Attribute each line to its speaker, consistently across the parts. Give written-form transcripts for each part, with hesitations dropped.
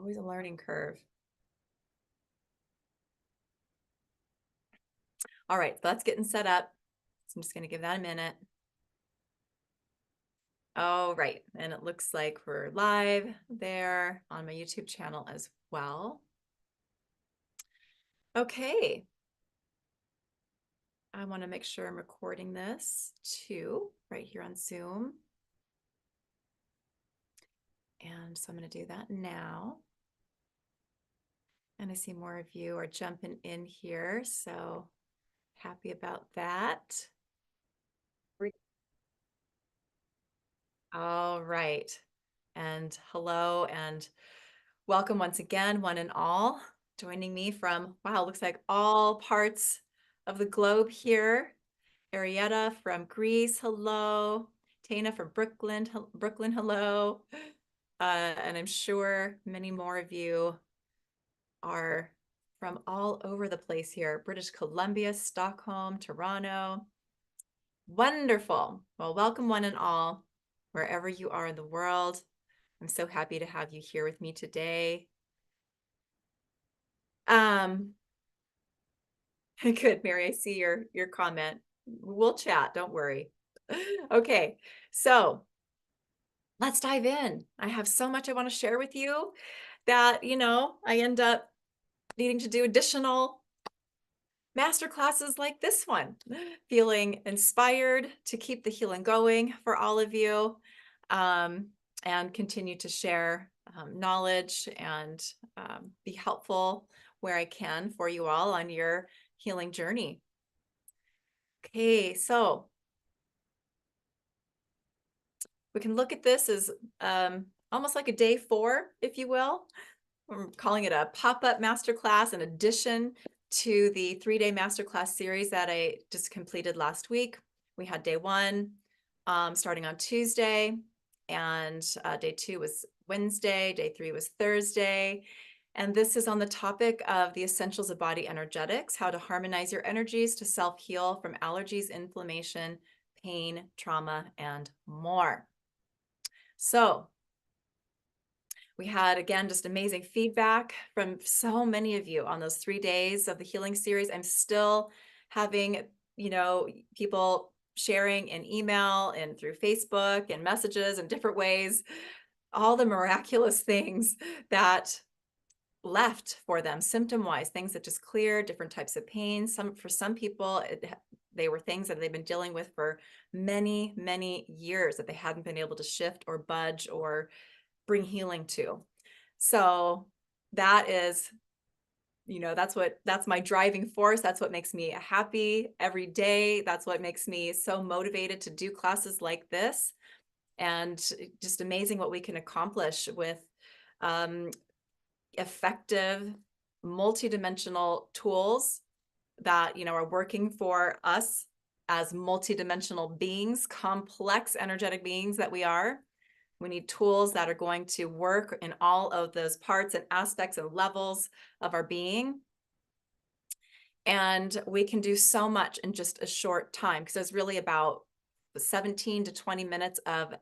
Speaker 1: Always a learning curve. All right, so that's getting set up. So I'm just going to give that a minute. All right, and it looks like we're live there on my YouTube channel as well. Okay. I want to make sure I'm recording this too, right here on Zoom. And so I'm going to do that now. And I see more of you are jumping in here, so happy about that. All right. And hello and welcome once again, one and all, joining me from, wow, looks like all parts of the globe here. Arietta from Greece, hello. Tana from Brooklyn, hello. And I'm sure many more of you are from all over the place here. British Columbia, Stockholm, Toronto. Wonderful. Well, welcome one and all, wherever you are in the world. I'm so happy to have you here with me today. Good, Mary, I see your comment. We'll chat, don't worry. Okay, so let's dive in. I have so much I want to share with you that, I end up needing to do additional master classes like this one, feeling inspired to keep the healing going for all of you, and continue to share knowledge and be helpful where I can for you all on your healing journey. Okay, so we can look at this as almost like a day 4, if you will. We're calling it a pop-up masterclass in addition to the 3-day masterclass series that I just completed last week. We had day 1 starting on Tuesday, and day 2 was Wednesday, day 3 was Thursday. And this is on the topic of the essentials of body energetics, how to harmonize your energies to self-heal from allergies, inflammation, pain, trauma, and more. So we had, again, just amazing feedback from so many of you on those 3 days of the healing series. I'm still having, people sharing in email and through Facebook and messages and different ways, all the miraculous things that left for them symptom-wise, things that just cleared, different types of pain. For some people, they were things that they've been dealing with for many, many years that they hadn't been able to shift or budge or bring healing to. So that is, that's my driving force. That's what makes me happy every day. That's what makes me so motivated to do classes like this. And just amazing what we can accomplish with effective, multidimensional tools that, are working for us as multidimensional beings, complex energetic beings that we are. We need tools that are going to work in all of those parts and aspects and levels of our being. And we can do so much in just a short time, because it's really about 17 to 20 minutes of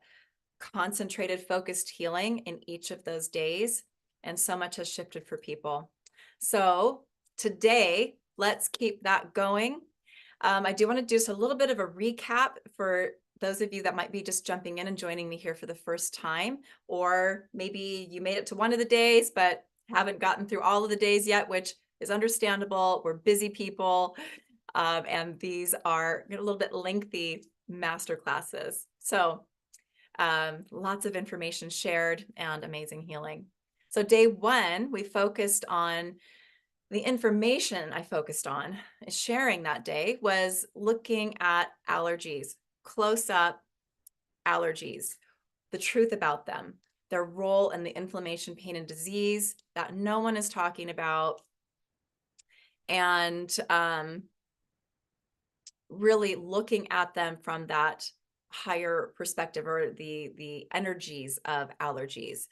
Speaker 1: concentrated, focused healing in each of those days. And so much has shifted for people. So today, let's keep that going. I do want to do just a little bit of a recap for those of you that might be just jumping in and joining me here for the first time, or maybe you made it to one of the days, but haven't gotten through all of the days yet, which is understandable. We're busy people, and these are a little bit lengthy master classes. So lots of information shared and amazing healing. So day 1, we focused on the information I focused on sharing that day was looking at allergies, close up allergies, the truth about them, their role in the inflammation, pain, and disease that no one is talking about, and really looking at them from that higher perspective, or the energies of allergies,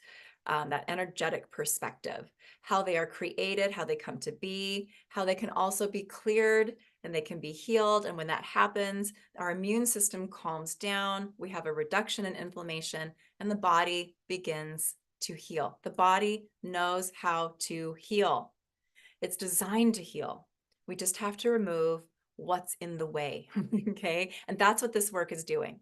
Speaker 1: that energetic perspective, how they are created, how they come to be, how they can also be cleared and they can be healed. And when that happens, our immune system calms down, we have a reduction in inflammation, and the body begins to heal. The body knows how to heal. It's designed to heal. We just have to remove what's in the way, okay? And that's what this work is doing.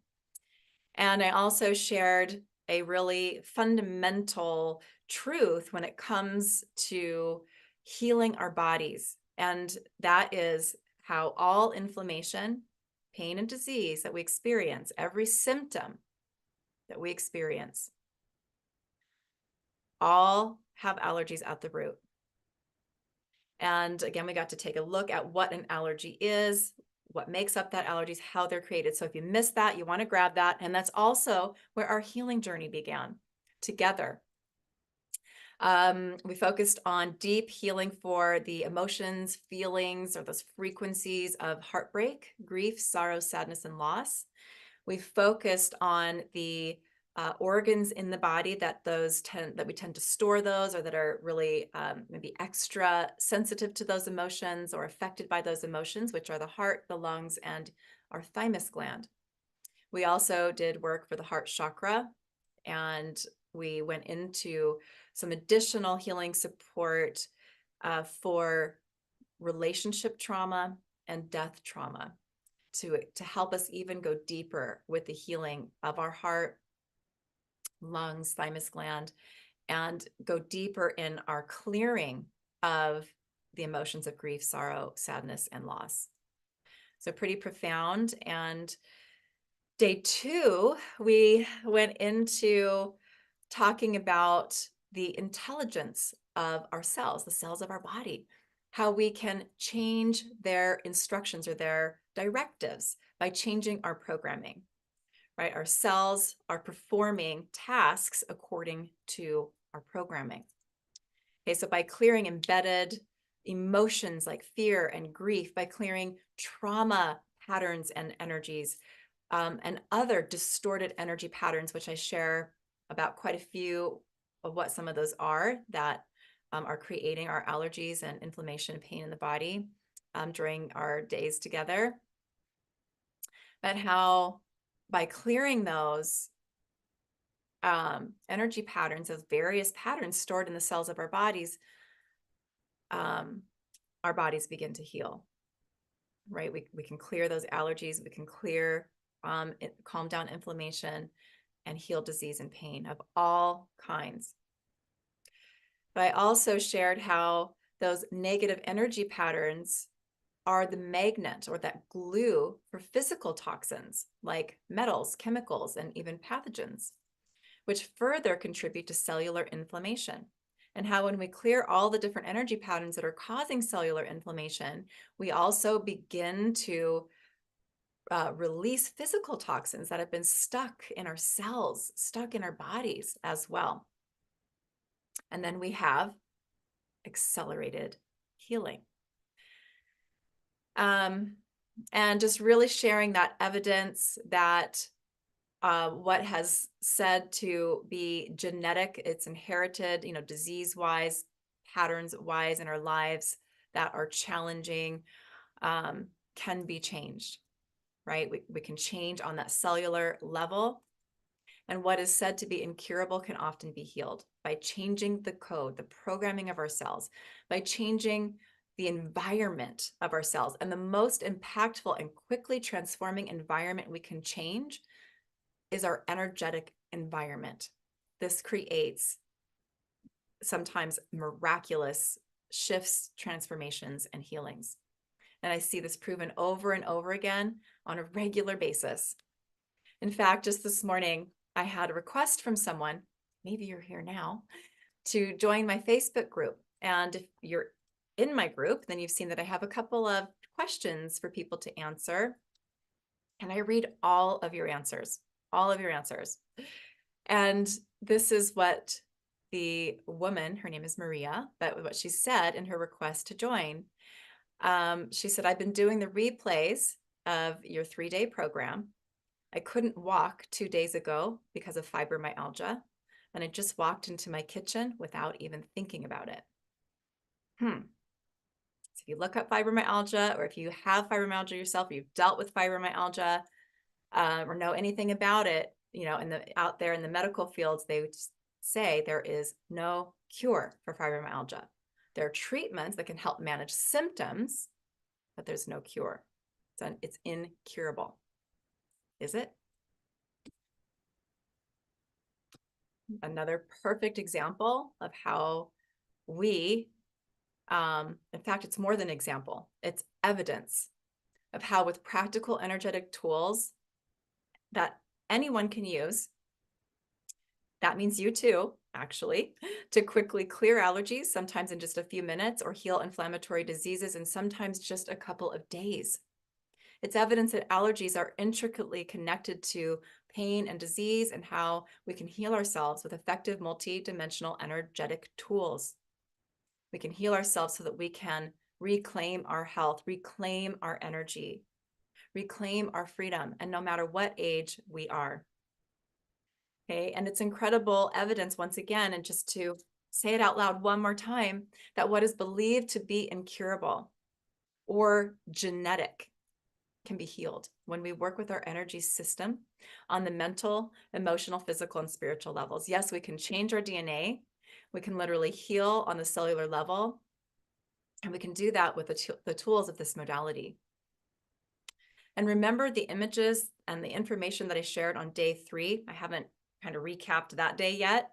Speaker 1: And I also shared a really fundamental truth when it comes to healing our bodies. And that is how all inflammation, pain, and disease that we experience, every symptom that we experience, all have allergies at the root. And again, we got to take a look at what an allergy is, what makes up that allergies, how they're created. So if you missed that, you want to grab that. And that's also where our healing journey began together. We focused on deep healing for the emotions, feelings, or those frequencies of heartbreak, grief, sorrow, sadness, and loss. We focused on the organs in the body that we tend to store those, or that are really maybe extra sensitive to those emotions or affected by those emotions, which are the heart, the lungs, and our thymus gland. We also did work for the heart chakra, and we went into some additional healing support for relationship trauma and death trauma to help us even go deeper with the healing of our heart, lungs, thymus gland, and go deeper in our clearing of the emotions of grief, sorrow, sadness, and loss. So pretty profound. And day 2, we went into talking about the intelligence of our cells, the cells of our body, how we can change their instructions or their directives by changing our programming, right? Our cells are performing tasks according to our programming. Okay, so by clearing embedded emotions like fear and grief, by clearing trauma patterns and energies, and other distorted energy patterns, which I share about quite a few of what some of those are that are creating our allergies and inflammation and pain in the body during our days together. But how by clearing those energy patterns, those various patterns stored in the cells of our bodies begin to heal, right? We can clear those allergies, we can clear, calm down inflammation, and heal disease and pain of all kinds. But I also shared how those negative energy patterns are the magnet or that glue for physical toxins like metals, chemicals, and even pathogens, which further contribute to cellular inflammation. And how when we clear all the different energy patterns that are causing cellular inflammation, we also begin to release physical toxins that have been stuck in our cells, stuck in our bodies as well. And then we have accelerated healing. And just really sharing that evidence that what has said to be genetic, it's inherited, disease-wise, patterns-wise in our lives that are challenging, can be changed, right? We can change on that cellular level. And what is said to be incurable can often be healed by changing the code, the programming of our cells, by changing the environment of our cells. And the most impactful and quickly transforming environment we can change is our energetic environment. This creates sometimes miraculous shifts, transformations, and healings. And I see this proven over and over again on a regular basis. In fact, just this morning, I had a request from someone, maybe you're here now, to join my Facebook group. And if you're in my group, then you've seen that I have a couple of questions for people to answer. And I read all of your answers. And this is what the woman, her name is Maria, but what she said in her request to join. She said, I've been doing the replays of your 3-day program. I couldn't walk 2 days ago because of fibromyalgia, and I just walked into my kitchen without even thinking about it. So if you look up fibromyalgia, or if you have fibromyalgia yourself, or you've dealt with fibromyalgia, or know anything about it, out there in the medical fields, they say there is no cure for fibromyalgia. There are treatments that can help manage symptoms, but there's no cure. It's incurable. Is it? Another perfect example of how we, in fact, it's more than example, it's evidence of how with practical energetic tools that anyone can use, that means you too, actually, to quickly clear allergies, sometimes in just a few minutes, or heal inflammatory diseases in sometimes just a couple of days. It's evidence that allergies are intricately connected to pain and disease and how we can heal ourselves with effective multi-dimensional energetic tools. We can heal ourselves so that we can reclaim our health, reclaim our energy, reclaim our freedom, and no matter what age we are. Okay, and it's incredible evidence once again, and just to say it out loud one more time, that what is believed to be incurable or genetic can be healed when we work with our energy system on the mental, emotional, physical, and spiritual levels. Yes, we can change our DNA. We can literally heal on the cellular level, and we can do that with the tools of this modality. And remember the images and the information that I shared on day 3. I haven't kind of recapped that day yet,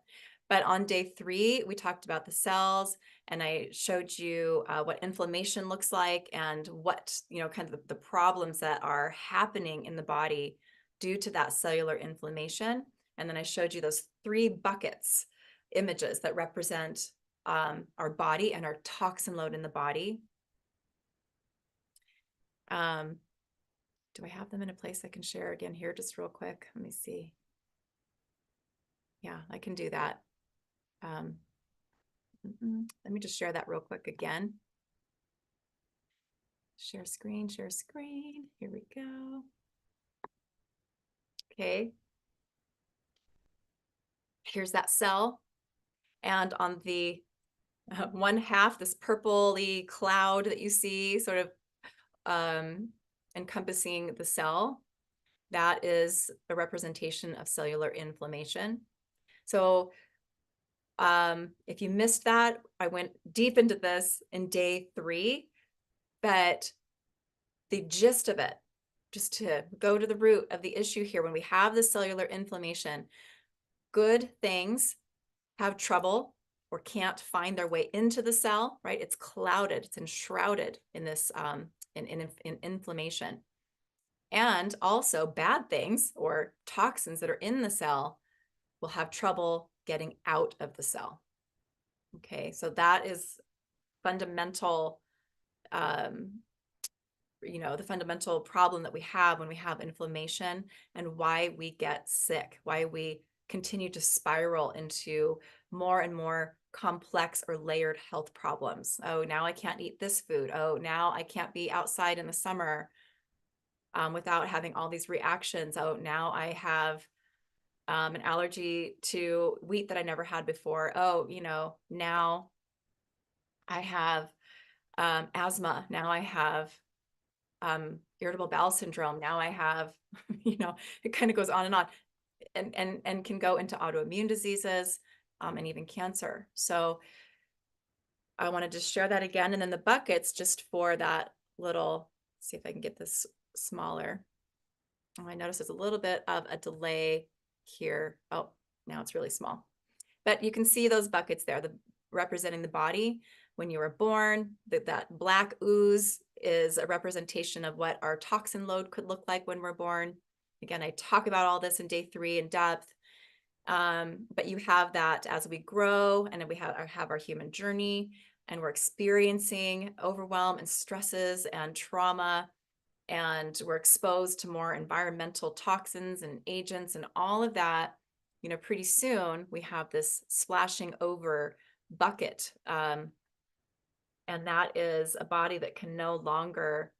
Speaker 1: but on day 3, we talked about the cells, and I showed you what inflammation looks like and what, kind of the problems that are happening in the body due to that cellular inflammation. And then I showed you those 3 buckets images that represent our body and our toxin load in the body. Do I have them in a place I can share again here just real quick? Let me see. Yeah, I can do that. Let me just share that real quick again. Share screen, share screen. Here we go. Okay. Here's that cell. And on the one half, this purpley cloud that you see sort of encompassing the cell, that is a representation of cellular inflammation. So if you missed that, I went deep into this in day 3, but the gist of it, just to go to the root of the issue here, when we have the cellular inflammation, good things have trouble or can't find their way into the cell, right? It's clouded, it's enshrouded in this in inflammation. And also bad things or toxins that are in the cell will have trouble getting out of the cell. Okay, so that is fundamental, the fundamental problem that we have when we have inflammation, and why we get sick, why we continue to spiral into more and more complex or layered health problems. Oh, now I can't eat this food. Oh, now I can't be outside in the summer without having all these reactions. Oh, now I have an allergy to wheat that I never had before. Oh, now I have asthma. Now I have irritable bowel syndrome. Now I have, it kind of goes on and on, and can go into autoimmune diseases and even cancer. So I wanted to share that again. And then the buckets, just for that little, see if I can get this smaller. Oh, I notice there's a little bit of a delay here. Oh, now it's really small. But you can see those buckets there, representing the body when you were born. That black ooze is a representation of what our toxin load could look like when we're born. Again, I talk about all this in day 3 in depth. But you have that as we grow, and then we have our human journey, and we're experiencing overwhelm and stresses and trauma, and we're exposed to more environmental toxins and agents and all of that. Pretty soon we have this splashing over bucket, and that is a body that can no longer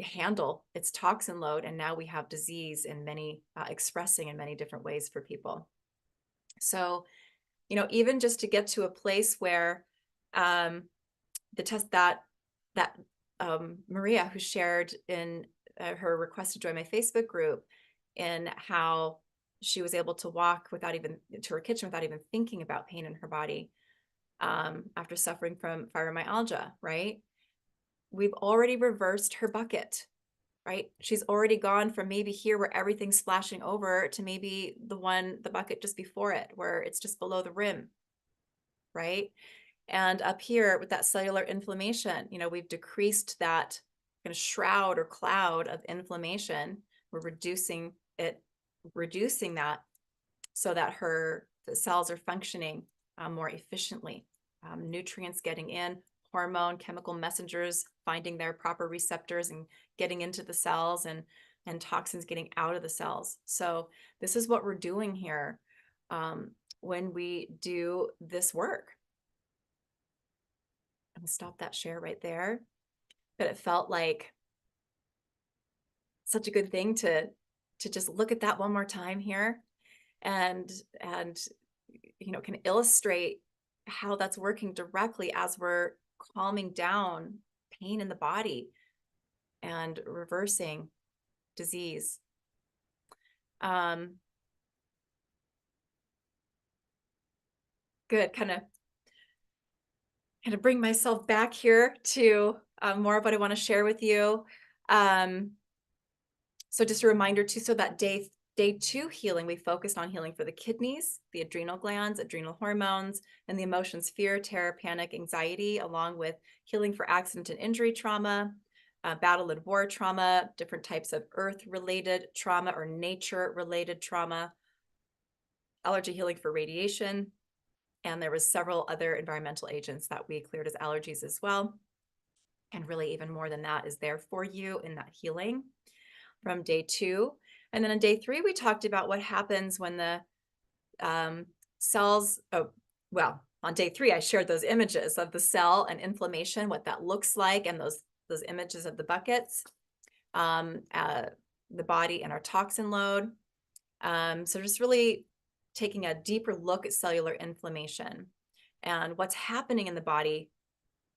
Speaker 1: handle its toxin load, and now we have disease in many expressing in many different ways for people. So even just to get to a place where the test that Maria, who shared in her request to join my Facebook group, in how she was able to walk without even to her kitchen without even thinking about pain in her body, after suffering from fibromyalgia, right? We've already reversed her bucket, right? She's already gone from maybe here where everything's splashing over to maybe the bucket just before it, where it's just below the rim, right? And up here with that cellular inflammation, we've decreased that kind of shroud or cloud of inflammation. We're reducing that so that the cells are functioning more efficiently. Nutrients getting in, chemical messengers finding their proper receptors and getting into the cells, and toxins getting out of the cells. So this is what we're doing here when we do this work. I'm gonna stop that share right there. But it felt like such a good thing to just look at that one more time here, and can illustrate how that's working directly as we're calming down pain in the body and reversing disease. Good. Kind of bring myself back here to more of what I want to share with you. So just a reminder too, so that day 2 healing, we focused on healing for the kidneys, the adrenal glands, adrenal hormones, and the emotions, fear, terror, panic, anxiety, along with healing for accident and injury trauma, battle and war trauma, different types of earth-related trauma or nature-related trauma, allergy healing for radiation, and there was several other environmental agents that we cleared as allergies as well. And really even more than that is there for you in that healing from day 2. And then on day 3, we talked about what happens when the cells, on day 3, I shared those images of the cell and inflammation, what that looks like, and those images of the buckets, the body and our toxin load. So just really taking a deeper look at cellular inflammation and what's happening in the body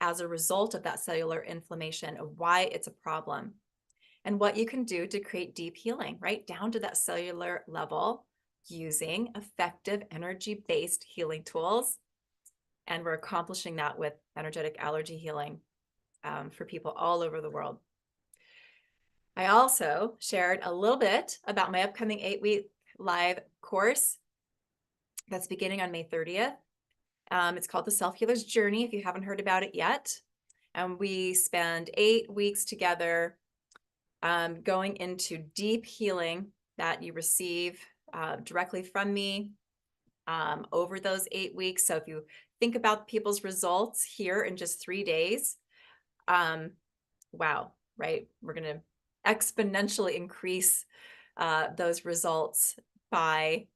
Speaker 1: as a result of that cellular inflammation, of why it's a problem, and what you can do to create deep healing, right down to that cellular level using effective energy-based healing tools. And we're accomplishing that with energetic allergy healing for people all over the world. I also shared a little bit about my upcoming 8-week live course that's beginning on May 30th. It's called The Self-Healer's Journey, if you haven't heard about it yet. And we spend 8 weeks together going into deep healing that you receive directly from me over those 8 weeks. So if you think about people's results here in just 3 days, wow, right? We're going to exponentially increase those results by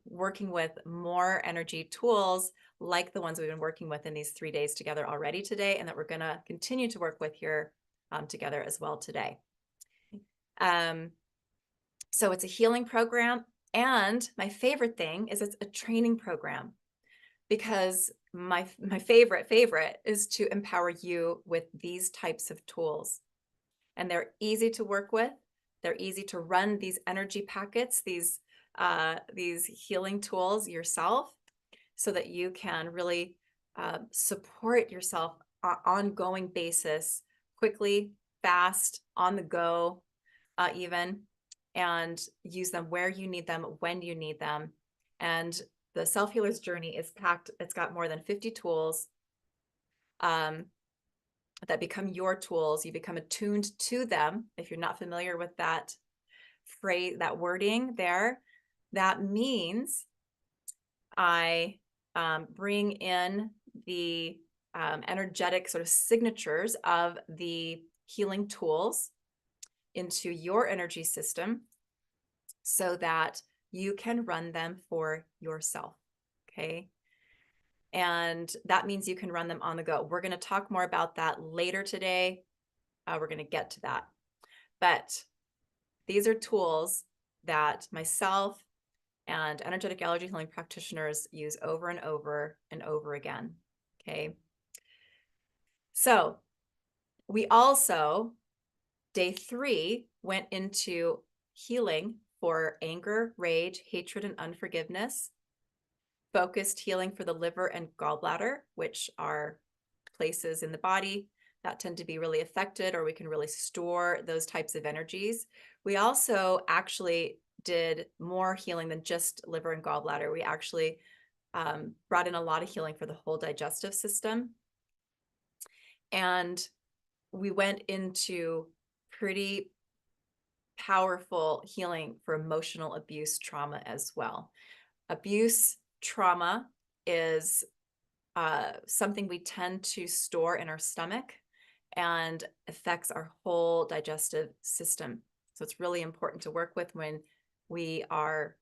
Speaker 1: working with more energy tools like the ones we've been working with in these 3 days together already today, and that we're going to continue to work with here together as well today. So it's a healing program, and my favorite thing is it's a training program, because my favorite is to empower you with these types of tools. And they're easy to work with. They're easy to run these energy packets, these healing tools yourself, so that you can really support yourself on an ongoing basis, quickly, fast, on the go, even, and use them where you need them, when you need them. And the Self-Healer's Journey is packed. It's got more than 50 tools that become your tools. You become attuned to them. If you're not familiar with that phrase, that wording there, that means I bring in the energetic sort of signatures of the healing tools into your energy system so that you can run them for yourself, okay? And that means you can run them on the go. We're going to talk more about that later today. We're going to get to that. But these are tools that myself and energetic allergy healing practitioners use over and over and over again, okay? So we also, day 3, went into healing for anger, rage, hatred, and unforgiveness. Focused healing for the liver and gallbladder, which are places in the body that tend to be really affected, or we can really store those types of energies. We also actually did more healing than just liver and gallbladder. We actually brought in a lot of healing for the whole digestive system. And we went into pretty powerful healing for emotional abuse trauma as well. Abuse trauma is something we tend to store in our stomach and affects our whole digestive system. So it's really important to work with when we are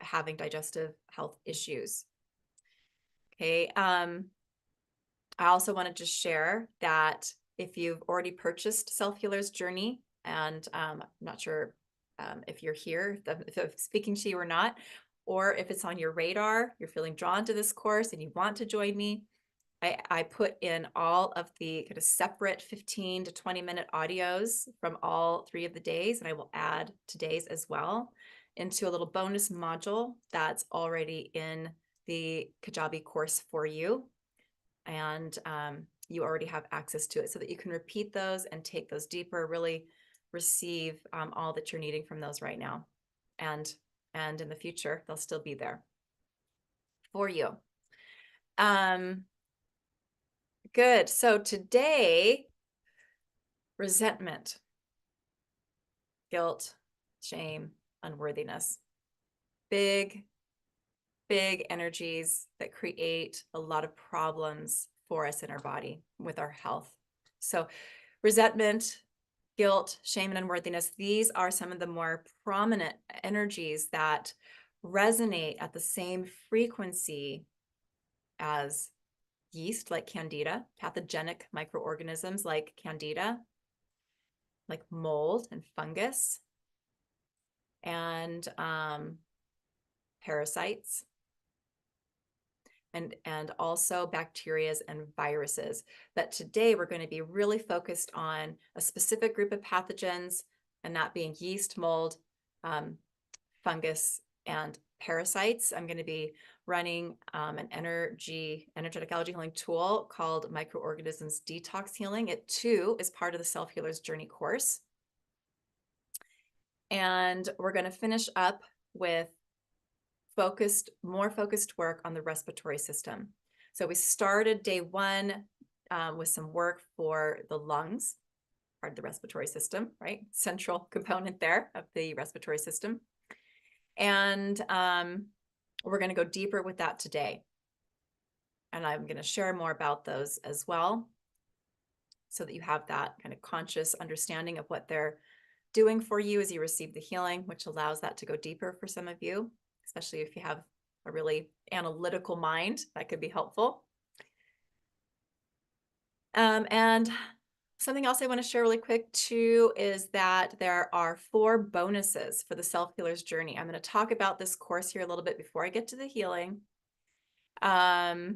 Speaker 1: having digestive health issues. Okay. I also wanted to share that if you've already purchased Self-Healer's Journey, and I'm not sure if you're here, if I'm speaking to you or not, or if it's on your radar, you're feeling drawn to this course and you want to join me, I put in all of the kind of separate 15 to 20-minute audios from all 3 of the days, and I will add today's as well into a little bonus module that's already in the Kajabi course for you. And you already have access to it so that you can repeat those and take those deeper, really receive all that you're needing from those right now. And in the future, they'll still be there for you. Good. So today, resentment, guilt, shame, unworthiness, big energies that create a lot of problems for us in our body with our health. So resentment, guilt, shame, and unworthiness, these are some of the more prominent energies that resonate at the same frequency as yeast, like Candida, pathogenic microorganisms like Candida, like mold and fungus, and parasites, and also bacteria and viruses. That today we're going to be really focused on a specific group of pathogens, and that being yeast, mold, fungus, and parasites. I'm going to be running an energetic allergy healing tool called Microorganisms Detox Healing. It too is part of the Self-Healer's Journey course. And we're going to finish up with more focused work on the respiratory system. So we started day 1 with some work for the lungs, part of the respiratory system, right? Central component there of the respiratory system. And we're going to go deeper with that today. And I'm going to share more about those as well, so that you have that kind of conscious understanding of what they're doing for you as you receive the healing, which allows that to go deeper for some of you, especially if you have a really analytical mind. That could be helpful. And something else I want to share really quick too is that there are 4 bonuses for the Self-Healer's Journey. I'm going to talk about this course here a little bit before I get to the healing. But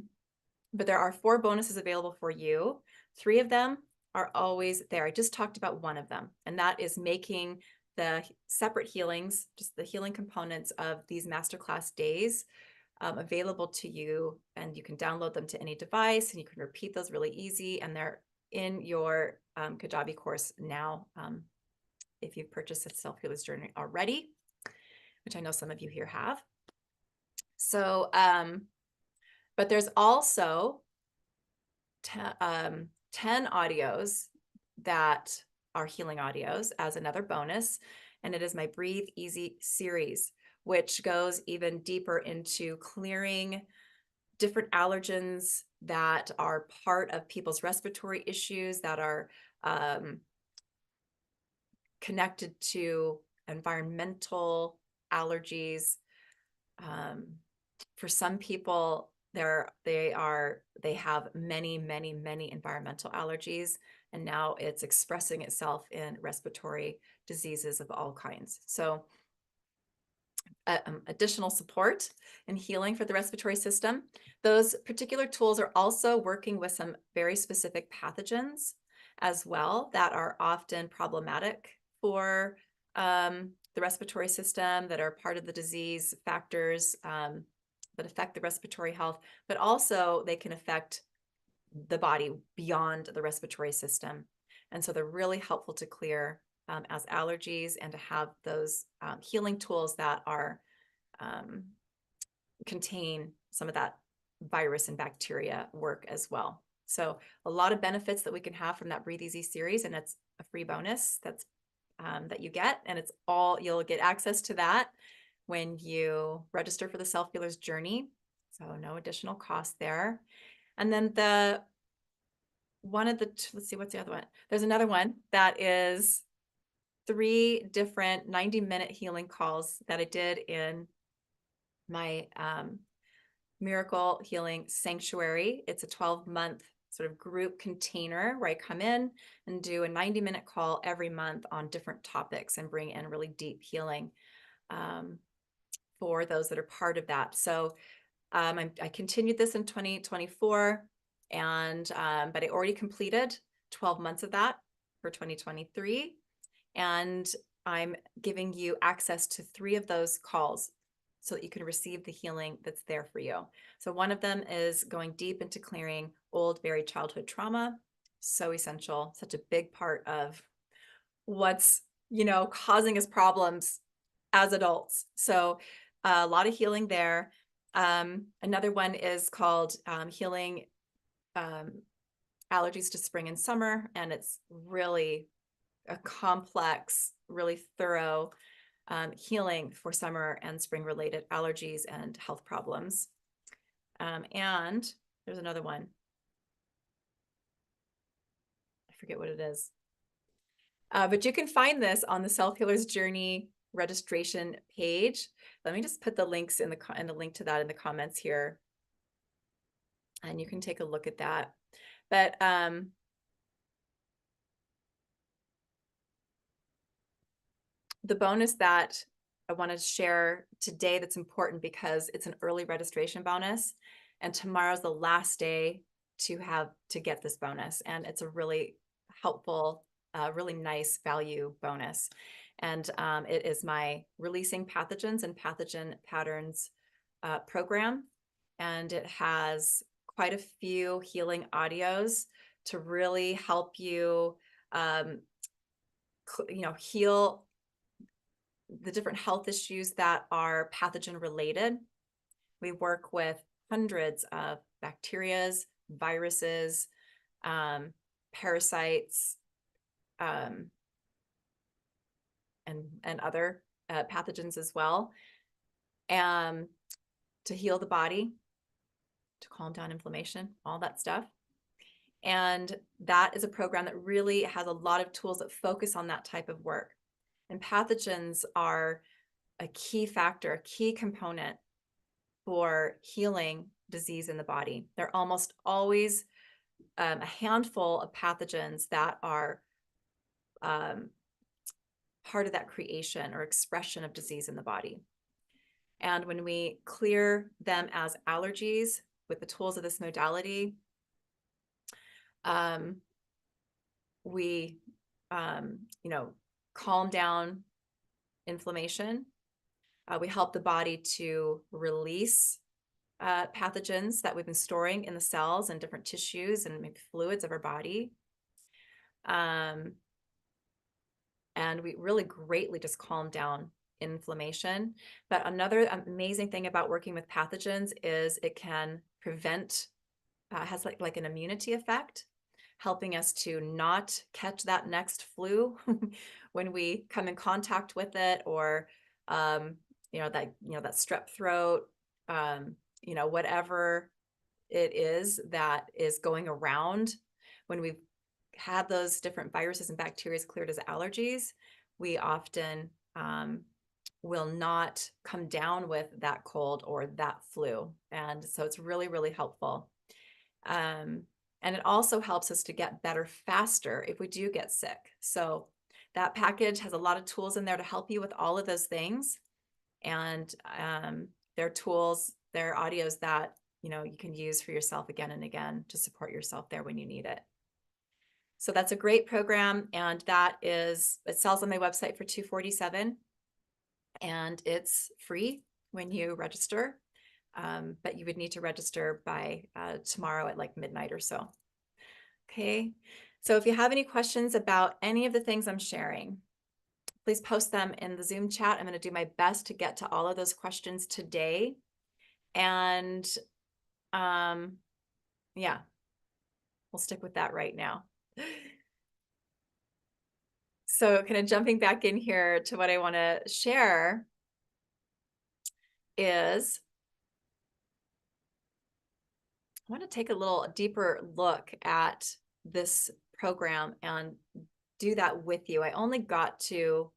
Speaker 1: there are 4 bonuses available for you. 3 of them are always there. I just talked about one of them, and that is making the separate healings, just the healing components of these masterclass days, available to you, and you can download them to any device, and you can repeat those really easy, and they're in your Kajabi course now, if you've purchased a Self-Healer's Journey already, which I know some of you here have. So, but there's also 10 audios that are healing audios as another bonus, and it is my Breathe Easy series, which goes even deeper into clearing different allergens that are part of people's respiratory issues that are connected to environmental allergies. For some people, they have many environmental allergies, and now it's expressing itself in respiratory diseases of all kinds. So additional support and healing for the respiratory system. Those particular tools are also working with some very specific pathogens as well that are often problematic for the respiratory system that are part of the disease factors that affect the respiratory health, but also they can affect the body beyond the respiratory system. And so they're really helpful to clear as allergies, and to have those healing tools that are contain some of that virus and bacteria work as well. So a lot of benefits that we can have from that Breathe Easy series, and it's a free bonus that's that you get, and it's all, you'll get access to that when you register for the Self Healer's Journey. So no additional cost there. And then let's see, what's the other one? There's another one that is 3 different 90-minute healing calls that I did in my Miracle Healing Sanctuary. It's a 12-month sort of group container where I come in and do a 90-minute call every month on different topics and bring in really deep healing for those that are part of that. So I continued this in 2024, and but I already completed 12 months of that for 2023, and I'm giving you access to 3 of those calls so that you can receive the healing that's there for you. So one of them is going deep into clearing old buried childhood trauma. So essential, such a big part of what's, causing us problems as adults. So a lot of healing there. Another one is called healing allergies to spring and summer, and it's really a complex, really thorough healing for summer and spring related allergies and health problems. And there's another one. I forget what it is. But you can find this on the Self Healer's Journey registration page. Let me just put the links in the link to that in the comments here, and you can take a look at that. But the bonus that I want to share today that's important, because it's an early registration bonus, and tomorrow's the last day to get this bonus, and it's a really helpful, really nice value bonus. And it is my Releasing Pathogens and Pathogen Patterns program, and it has quite a few healing audios to really help you heal the different health issues that are pathogen related. We work with hundreds of bacterias, viruses, parasites, and other pathogens as well, to heal the body, to calm down inflammation, all that stuff. And that is a program that really has a lot of tools that focus on that type of work. And pathogens are a key factor, a key component for healing disease in the body. They're almost always a handful of pathogens that are part of that creation or expression of disease in the body. And when we clear them as allergies with the tools of this modality, we calm down inflammation. We help the body to release pathogens that we've been storing in the cells and different tissues and maybe fluids of our body. And we really greatly just calm down inflammation. But another amazing thing about working with pathogens is it can prevent, has like an immunity effect, helping us to not catch that next flu when we come in contact with it, or that strep throat, whatever it is that is going around. When we've had those different viruses and bacteria cleared as allergies, we often will not come down with that cold or that flu. And so it's really, really helpful. And it also helps us to get better faster if we do get sick. So that package has a lot of tools in there to help you with all of those things. And they're tools, they're audios that you can use for yourself again and again to support yourself there when you need it. So that's a great program, and it sells on my website for $247. and it's free when you register. But you would need to register by tomorrow at like midnight or so. Okay. So if you have any questions about any of the things I'm sharing, please post them in the Zoom chat. I'm going to do my best to get to all of those questions today. And yeah, we'll stick with that right now. So kind of jumping back in here to what I want to share is I want to take a little deeper look at this program and do that with you. I only got to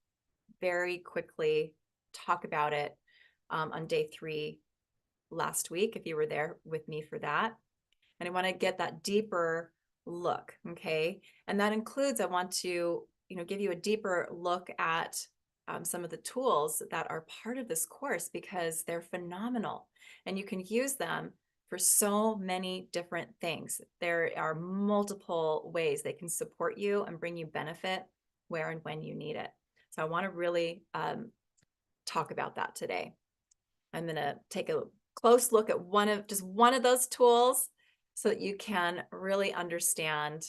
Speaker 1: very quickly talk about it on day 3 last week, if you were there with me for that. And I want to get that deeper look, okay? And that includes, I want to, give you a deeper look at some of the tools that are part of this course because they're phenomenal and you can use them for so many different things. There are multiple ways they can support you and bring you benefit where and when you need it. So I want to really talk about that today. I'm going to take a close look at one of those tools so that you can really understand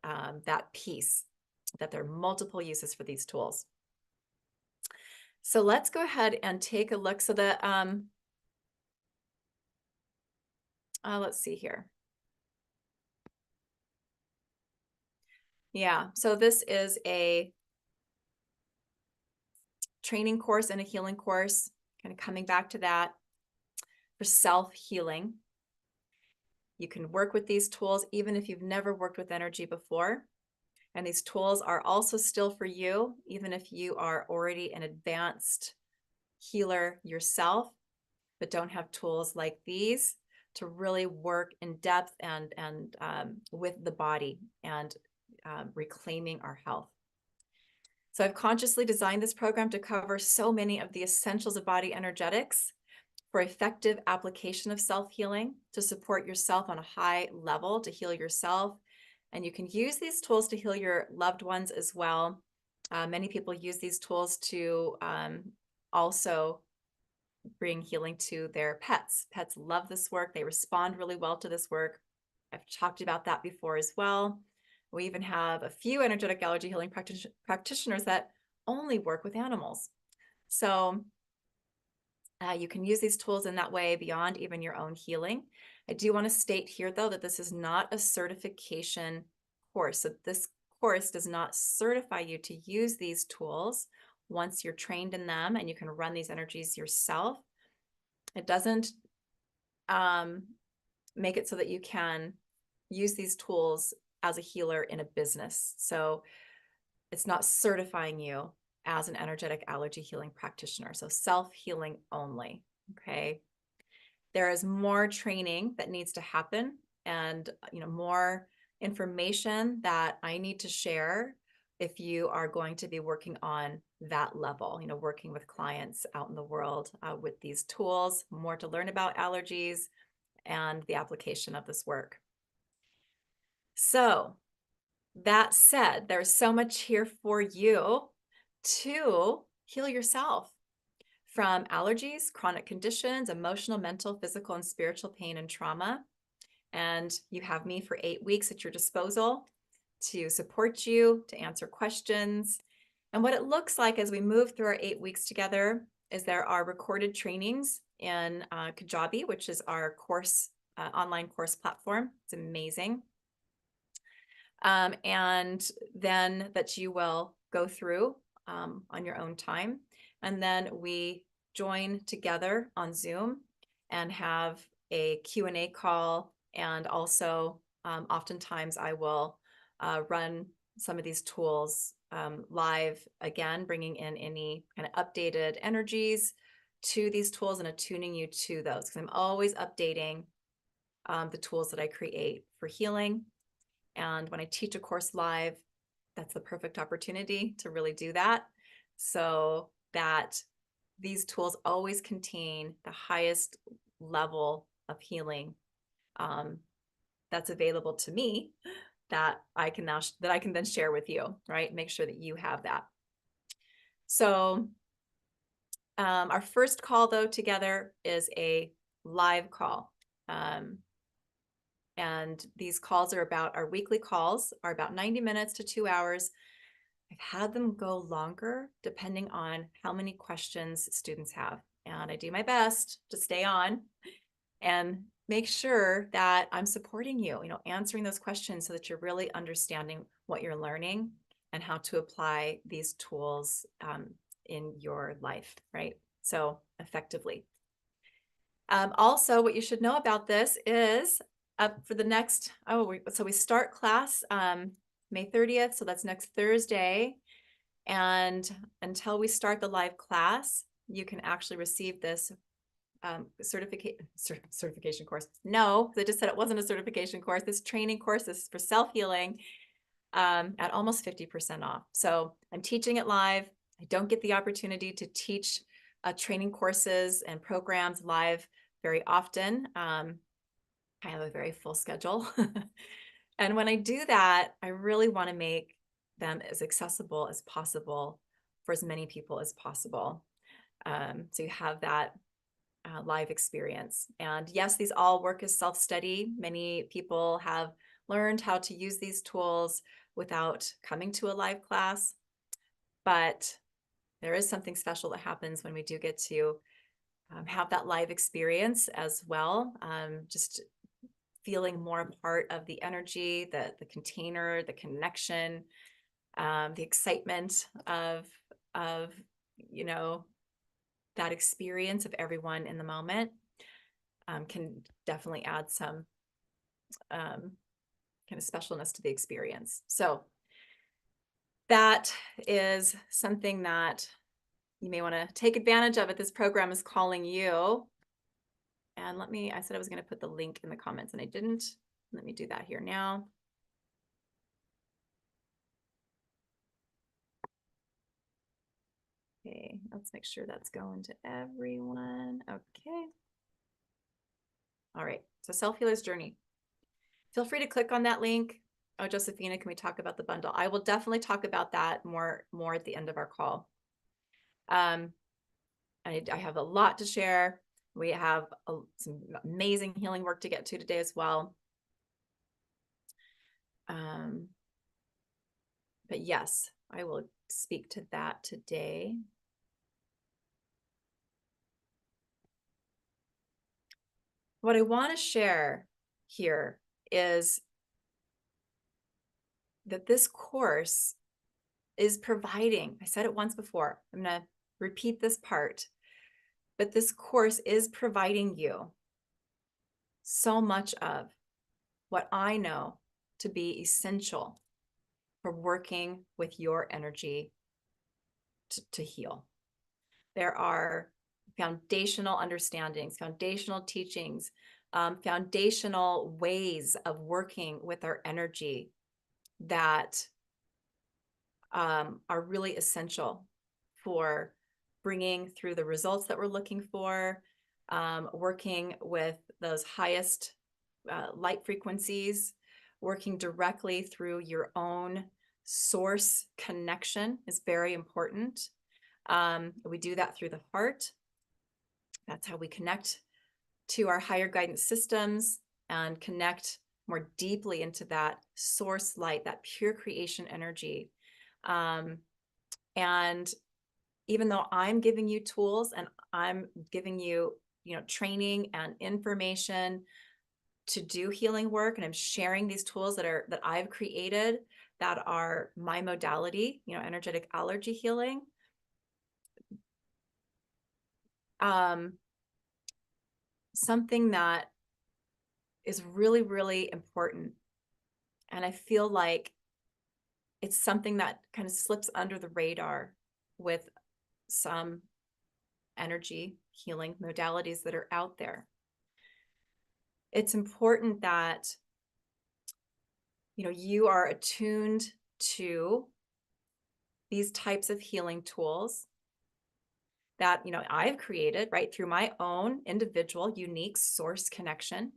Speaker 1: that piece, that there are multiple uses for these tools. So let's go ahead and take a look. So let's see here. Yeah, so this is a training course and a healing course, kind of coming back to that for self-healing. You can work with these tools even if you've never worked with energy before. And these tools are also still for you, even if you are already an advanced healer yourself, but don't have tools like these to really work in depth and with the body and reclaiming our health. So I've consciously designed this program to cover so many of the essentials of body energetics for effective application of self-healing, to support yourself on a high level, to heal yourself. And you can use these tools to heal your loved ones as well. Many people use these tools to also bring healing to their pets. Pets love this work. They respond really well to this work. I've talked about that before as well. We even have a few energetic allergy healing practitioners that only work with animals. So you can use these tools in that way beyond even your own healing. I do want to state here, though, that this is not a certification course. So this course does not certify you to use these tools once you're trained in them and you can run these energies yourself. It doesn't make it so that you can use these tools as a healer in a business. So it's not certifying you as an energetic allergy healing practitioner. So self-healing only, okay? There is more training that needs to happen and more information that I need to share if you are going to be working on that level, working with clients out in the world with these tools, more to learn about allergies and the application of this work. So that said, there's so much here for you to heal yourself from allergies, chronic conditions, emotional, mental, physical, and spiritual pain and trauma. And you have me for 8 weeks at your disposal to support you, to answer questions. And what it looks like as we move through our 8 weeks together is there are recorded trainings in Kajabi, which is our course, online course platform. It's amazing. And then that you will go through on your own time. And then we join together on Zoom and have a Q&A call. And also, oftentimes I will run some of these tools live again, bringing in any kind of updated energies to these tools and attuning you to those, because I'm always updating the tools that I create for healing. And when I teach a course live, that's the perfect opportunity to really do that, so that these tools always contain the highest level of healing that's available to me that I can then share with you, right? Make sure that you have that. So Our first call though together is a live call. And these calls are about, our weekly calls are about 90 minutes to 2 hours. I've had them go longer depending on how many questions students have. And I do my best to stay on and make sure that I'm supporting you, answering those questions so that you're really understanding what you're learning and how to apply these tools in your life, right? So effectively. Also, what you should know about this is for the next, so we start class May 30th, so that's next Thursday. And until we start the live class, you can actually receive this certification course. No, they just said it wasn't a certification course. This training course is for self-healing at almost 50% off. So I'm teaching it live. I don't get the opportunity to teach training courses and programs live very often. I have a very full schedule. And when I do that, I really want to make them as accessible as possible for as many people as possible. So you have that live experience. And yes, these all work as self-study. Many people have learned how to use these tools without coming to a live class, but there is something special that happens when we do get to have that live experience as well. Just feeling more a part of the energy, the container, the connection, the excitement of that experience of everyone in the moment can definitely add some kind of specialness to the experience. So that is something that you may want to take advantage of if this program is calling you. And I said I was going to put the link in the comments and I didn't. Let me do that here now. Okay, let's make sure that's going to everyone. Okay. All right, so Self-Healer's Journey. Feel free to click on that link. Oh, Josephina, can we talk about the bundle? I will definitely talk about that more at the end of our call. I have a lot to share. We have some amazing healing work to get to today as well. But yes, I will speak to that today. What I want to share here is that this course is providing, I said it once before, I'm going to repeat this part, but this course is providing you so much of what I know to be essential for working with your energy to heal. There are foundational understandings, foundational teachings, foundational ways of working with our energy that are really essential for bringing through the results that we're looking for, working with those highest light frequencies, working directly through your own source connection is very important. We do that through the heart. That's how we connect to our higher guidance systems and connect more deeply into that source light, that pure creation energy. And even though I'm giving you tools and I'm giving you, training and information to do healing work, and I'm sharing these tools that I've created that are my modality, energetic allergy healing. Something that is really, really important. And I feel like it's something that kind of slips under the radar with some energy healing modalities that are out there. It's important that, you are attuned to these types of healing tools that, I've created, right, through my own individual, unique source connection,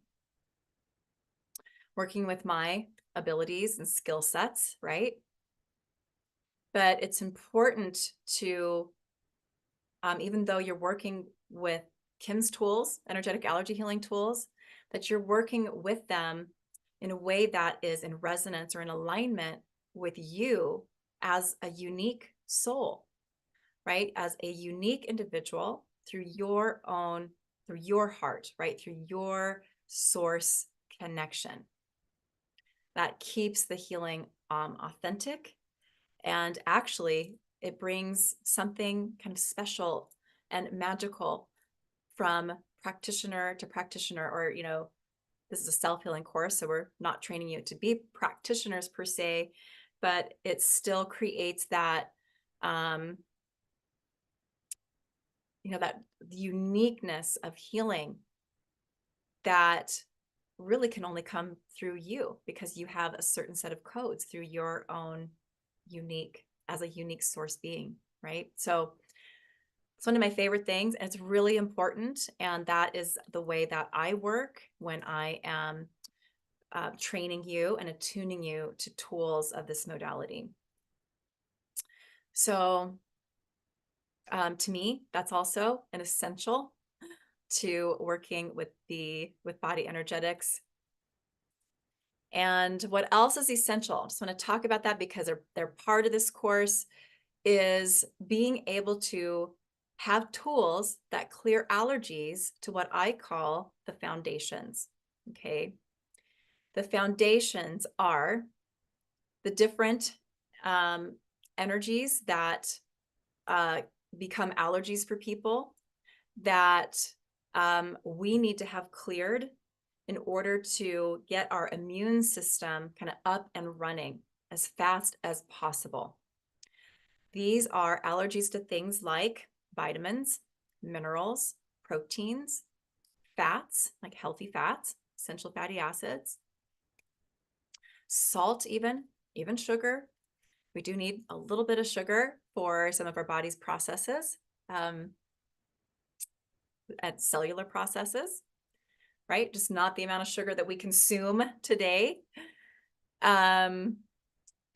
Speaker 1: working with my abilities and skill sets, right? But it's important to even though you're working with Kim's tools, energetic allergy healing tools, that you're working with them in a way that is in resonance or in alignment with you as a unique soul, right? As a unique individual through your heart, right? Through your source connection. That keeps the healing authentic. And actually, it brings something kind of special and magical from practitioner to practitioner, or, this is a self-healing course, so we're not training you to be practitioners per se, but it still creates that, that uniqueness of healing that really can only come through you, because you have a certain set of codes through your own as a unique source being, right? So it's one of my favorite things, and it's really important. And that is the way that I work when I am training you and attuning you to tools of this modality. So to me, that's also an essential to working with body energetics. And what else is essential? I just want to talk about that because they're part of this course, is being able to have tools that clear allergies to what I call the foundations. Okay. The foundations are the different energies that become allergies for people that we need to have cleared in order to get our immune system kind of up and running as fast as possible. These are allergies to things like vitamins, minerals, proteins, fats, like healthy fats, essential fatty acids, salt, even sugar. We do need a little bit of sugar for some of our body's processes, at cellular processes, right? Just not the amount of sugar that we consume today.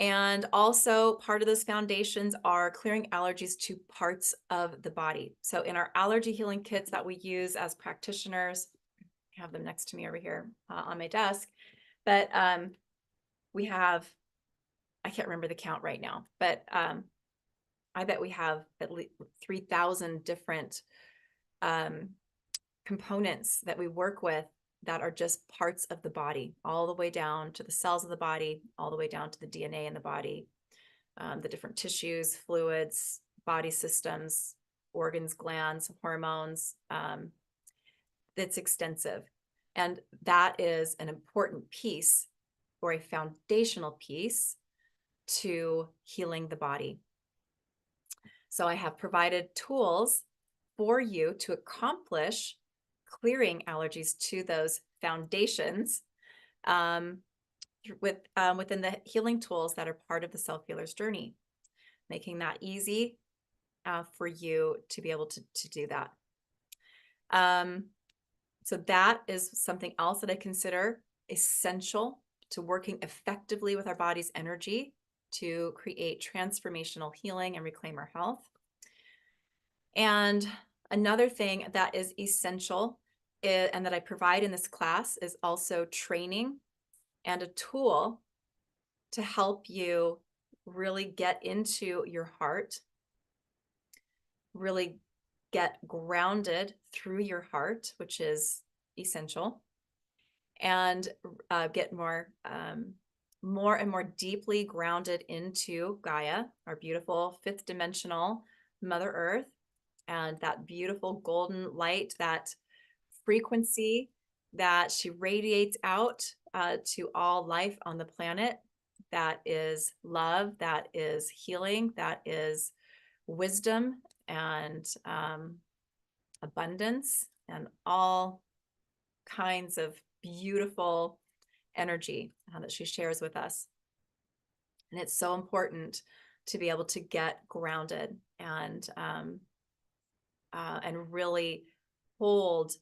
Speaker 1: And also part of those foundations are clearing allergies to parts of the body. So in our allergy healing kits that we use as practitioners, I have them next to me over here on my desk, but we have, I can't remember the count right now, but I bet we have at least 3,000 different components that we work with that are just parts of the body, all the way down to the cells of the body, all the way down to the DNA in the body, the different tissues, fluids, body systems, organs, glands, hormones. It's extensive. And that is an important piece, or a foundational piece, to healing the body. So I have provided tools for you to accomplish clearing allergies to those foundations within the healing tools that are part of the self-healer's journey, making that easy for you to be able to do that. So that is something else that I consider essential to working effectively with our body's energy to create transformational healing and reclaim our health. And another thing that is essential and that I provide in this class is also training and a tool to help you really get into your heart, really get grounded through your heart, which is essential, and get more and more deeply grounded into Gaia, our beautiful fifth dimensional Mother Earth, and that beautiful golden light, that frequency that she radiates out to all life on the planet. That is love, that is healing, that is wisdom and abundance, and all kinds of beautiful energy that she shares with us. And it's so important to be able to get grounded and really hold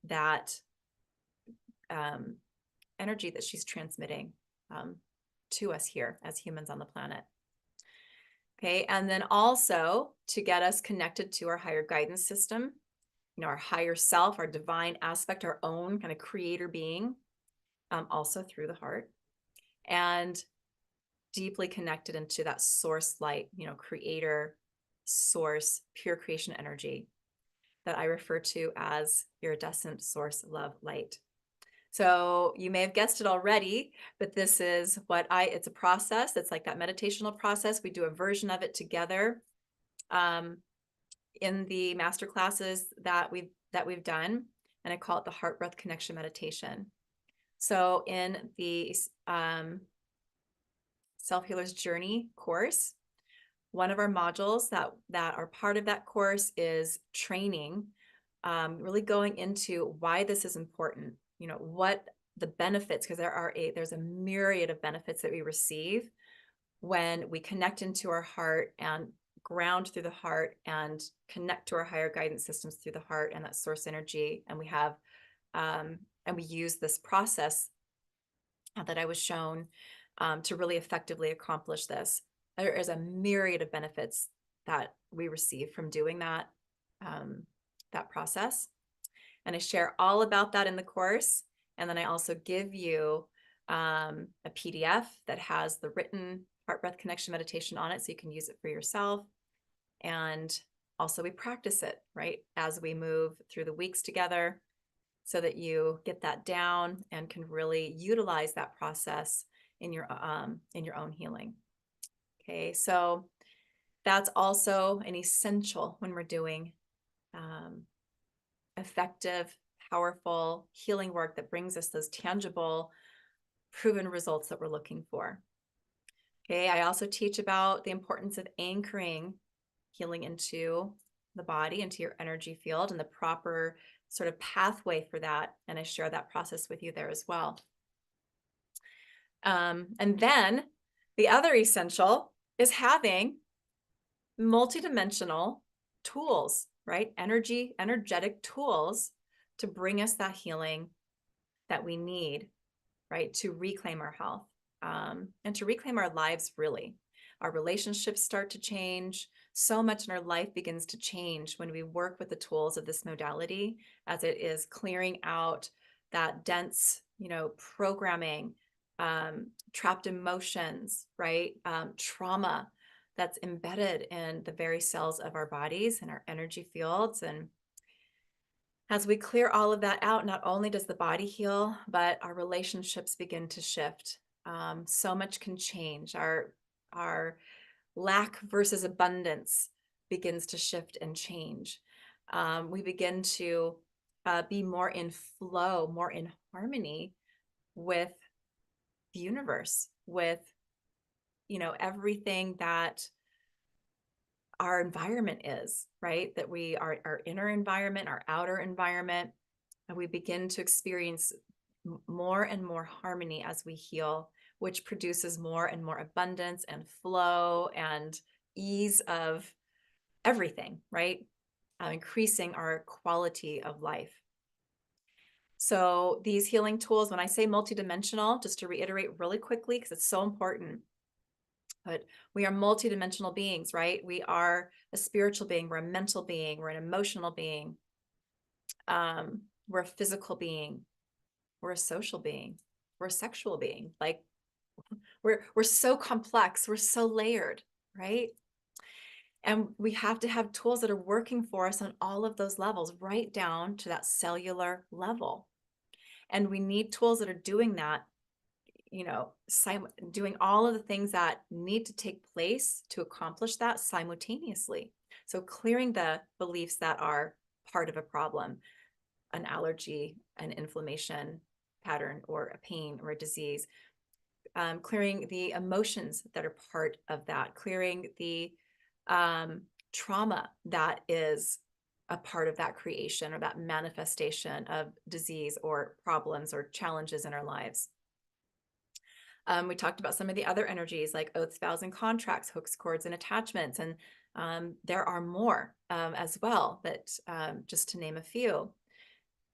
Speaker 1: that energy that she's transmitting to us here as humans on the planet. Okay. And then also to get us connected to our higher guidance system, our higher self, our divine aspect, our own kind of creator being, also through the heart, and deeply connected into that source light, creator, source, pure creation energy that I refer to as iridescent source love light. So you may have guessed it already, but this is it's a process. It's like that meditational process. We do a version of it together in the master classes that we've done, and I call it the heart breath connection meditation. So in the Self Healer's Journey course, one of our modules that are part of that course is training, really going into why this is important, what the benefits, because there's a myriad of benefits that we receive when we connect into our heart and ground through the heart and connect to our higher guidance systems through the heart and that source energy. And we use this process that I was shown to really effectively accomplish this. There is a myriad of benefits that we receive from doing that process. And I share all about that in the course. And then I also give you a PDF that has the written heart breath connection meditation on it, so you can use it for yourself. And also we practice it, right, as we move through the weeks together, so that you get that down and can really utilize that process in your own healing. Okay, so that's also an essential when we're doing effective, powerful healing work that brings us those tangible, proven results that we're looking for. Okay, I also teach about the importance of anchoring healing into the body, into your energy field, and the proper sort of pathway for that. And I share that process with you there as well. And then the other essential is having multidimensional tools, right? Energetic tools to bring us that healing that we need, right? To reclaim our health and to reclaim our lives, really. Our relationships start to change. So much in our life begins to change when we work with the tools of this modality, as it is clearing out that dense, programming, trapped emotions, right? Trauma that's embedded in the very cells of our bodies and our energy fields. And as we clear all of that out, not only does the body heal, but our relationships begin to shift. So much can change. Our lack versus abundance begins to shift and change. We begin to be more in flow, more in harmony with the universe, with everything that our environment is, right? That our inner environment, our outer environment, and we begin to experience more and more harmony as we heal, which produces more and more abundance and flow and ease of everything, right? Increasing our quality of life. So these healing tools, when I say multidimensional, just to reiterate really quickly, because it's so important, but we are multidimensional beings, right? We are a spiritual being, we're a mental being, we're an emotional being, we're a physical being, we're a social being, we're a sexual being. Like we're so complex, we're so layered, right? And we have to have tools that are working for us on all of those levels, right down to that cellular level. And we need tools that are doing that, doing all of the things that need to take place to accomplish that simultaneously. So clearing the beliefs that are part of a problem, an allergy, an inflammation pattern, or a pain or a disease, clearing the emotions that are part of that, clearing the trauma that is a part of that creation or that manifestation of disease or problems or challenges in our lives. We talked about some of the other energies like oaths, vows, and contracts, hooks, cords, and attachments. And there are more as well, but just to name a few.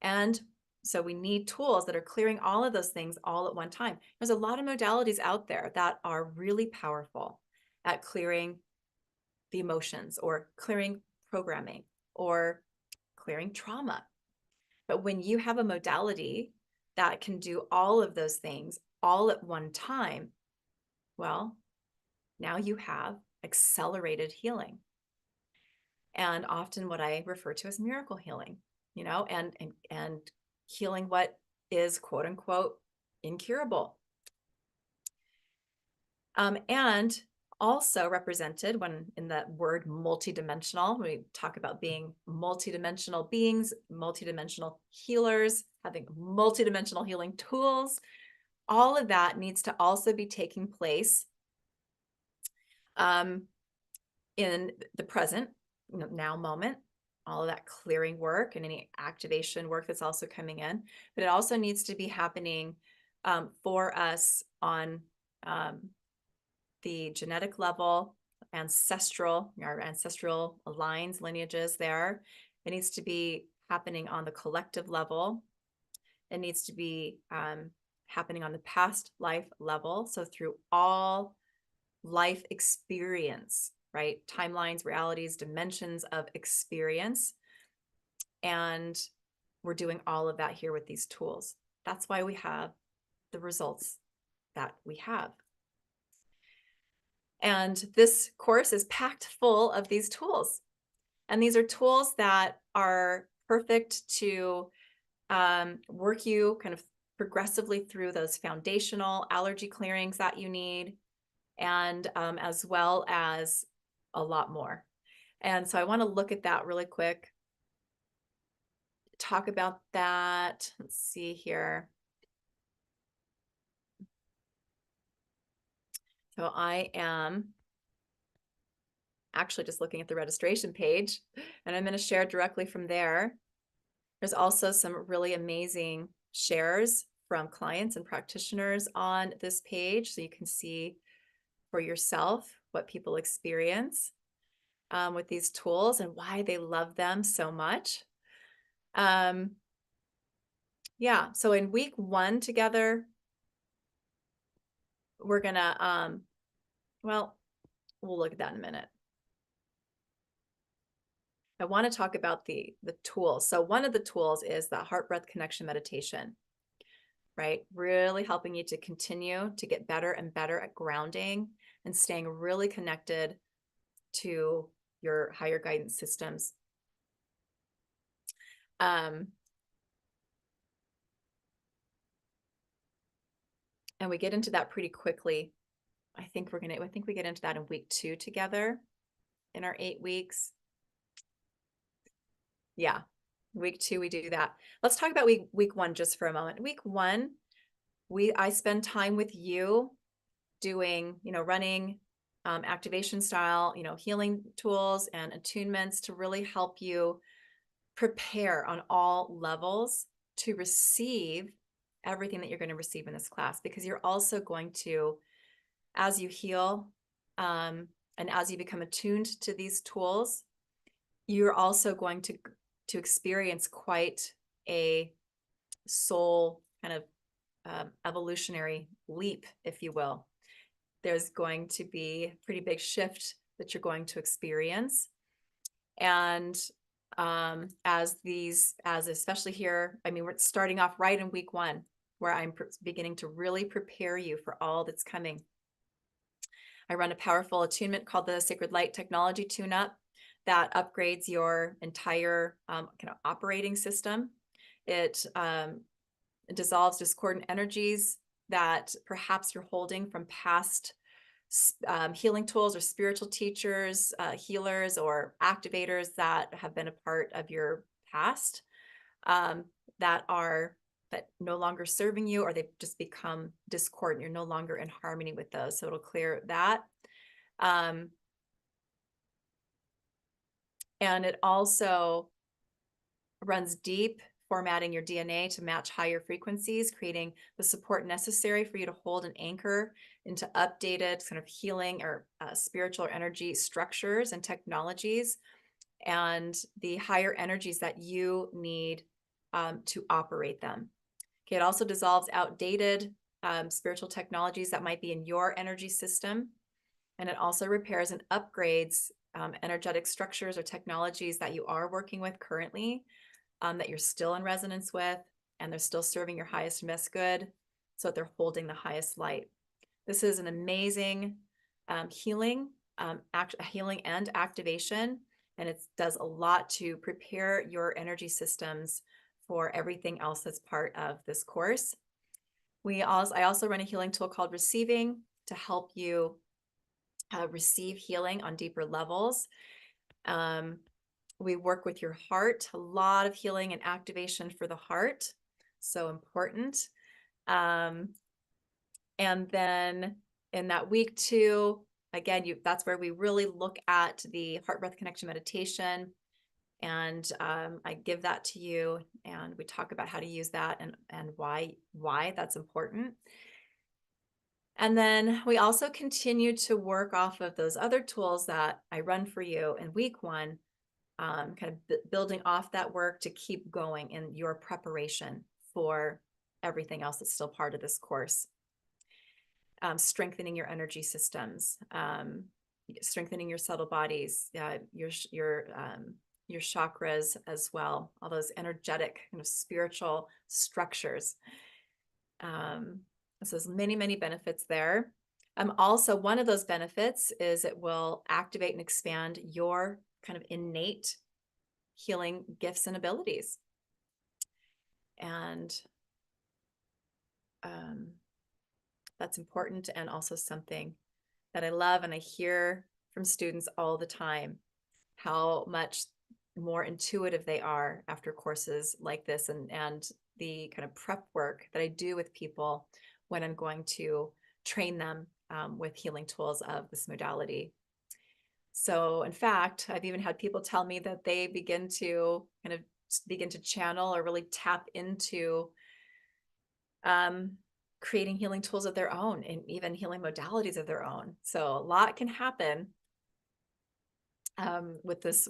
Speaker 1: And so we need tools that are clearing all of those things all at one time. There's a lot of modalities out there that are really powerful at clearing the emotions, or clearing programming, or clearing trauma. But when you have a modality that can do all of those things all at one time, well, now you have accelerated healing. And often what I refer to as miracle healing, and healing what is quote unquote incurable. And also represented when in that word multidimensional, when we talk about being multidimensional beings, multidimensional healers, having multidimensional healing tools, all of that needs to also be taking place in the present, now moment, all of that clearing work and any activation work that's also coming in. But it also needs to be happening for us on the genetic level, our ancestral lines, lineages there. It needs to be happening on the collective level. It needs to be happening on the past life level. So through all life experience, right? Timelines, realities, dimensions of experience. And we're doing all of that here with these tools. That's why we have the results that we have. And this course is packed full of these tools. And these are tools that are perfect to work you kind of progressively through those foundational allergy clearings that you need, and as well as a lot more. And so I want to look at that really quick, talk about that. Let's see here. So I am actually just looking at the registration page, and I'm going to share directly from there. There's also some really amazing shares from clients and practitioners on this page, so you can see for yourself what people experience with these tools and why they love them so much. Yeah, so in week 1 together, we're gonna, well, we'll look at that in a minute. I want to talk about the tools. So one of the tools is the heart-breath connection meditation, right? Really helping you to continue to get better and better at grounding and staying really connected to your higher guidance systems. And we get into that pretty quickly. I think we get into that in week 2 together in our 8 weeks. Yeah, week 2, we do that. Let's talk about week 1 just for a moment. Week 1, I spend time with you doing, running activation style, healing tools and attunements to really help you prepare on all levels to receive everything that you're going to receive in this class, because you're also going to, as you heal and as you become attuned to these tools, you're also going to experience quite a soul kind of evolutionary leap, if you will. There's going to be a pretty big shift that you're going to experience. And as especially here, I mean, we're starting off right in week 1, where I'm beginning to really prepare you for all that's coming. I run a powerful attunement called the Sacred Light Technology Tune-Up that upgrades your entire kind of operating system. It dissolves discordant energies that perhaps you're holding from past healing tools or spiritual teachers, healers, or activators that have been a part of your past that no longer serving you, or they've just become discordant. You're no longer in harmony with those. So it'll clear that. And it also runs deep, formatting your DNA to match higher frequencies, creating the support necessary for you to hold and anchor into updated kind of healing or spiritual or energy structures and technologies, and the higher energies that you need to operate them. Okay, it also dissolves outdated spiritual technologies that might be in your energy system. And it also repairs and upgrades energetic structures or technologies that you are working with currently, that you're still in resonance with, and they're still serving your highest and best good, so that they're holding the highest light. This is an amazing healing and activation, and it does a lot to prepare your energy systems for everything else that's part of this course. I also run a healing tool called Receiving to help you receive healing on deeper levels. We work with your heart, a lot of healing and activation for the heart, so important. And then in that week 2, again, that's where we really look at the heart breath connection meditation, and I give that to you, and we talk about how to use that and why that's important. And then we also continue to work off of those other tools that I run for you in week 1, kind of building off that work to keep going in your preparation for everything else that's still part of this course. Strengthening your energy systems, strengthening your subtle bodies, your chakras as well, all those energetic kind of spiritual structures. So there's many, many benefits there. Also, one of those benefits is it will activate and expand your kind of innate healing gifts and abilities. And that's important, and also something that I love, and I hear from students all the time how much more intuitive they are after courses like this, and the kind of prep work that I do with people when I'm going to train them with healing tools of this modality. So in fact, I've even had people tell me that they begin to channel or really tap into creating healing tools of their own, and even healing modalities of their own. So a lot can happen with this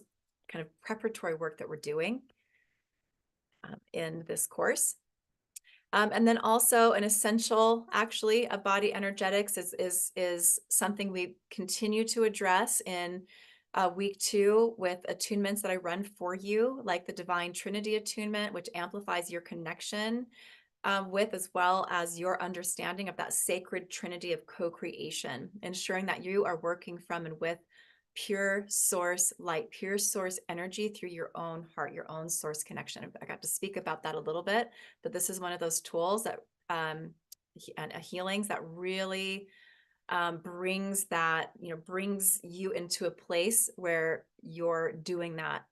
Speaker 1: kind of preparatory work that we're doing in this course. And then also an essential, actually, of body energetics is something we continue to address in week 2 with attunements that I run for you, like the Divine Trinity attunement, which amplifies your connection with, as well as your understanding of that sacred trinity of co-creation, ensuring that you are working from and with pure source light, pure source energy through your own heart, your own source connection. I got to speak about that a little bit, but this is one of those tools that healings that really brings you into a place where you're doing that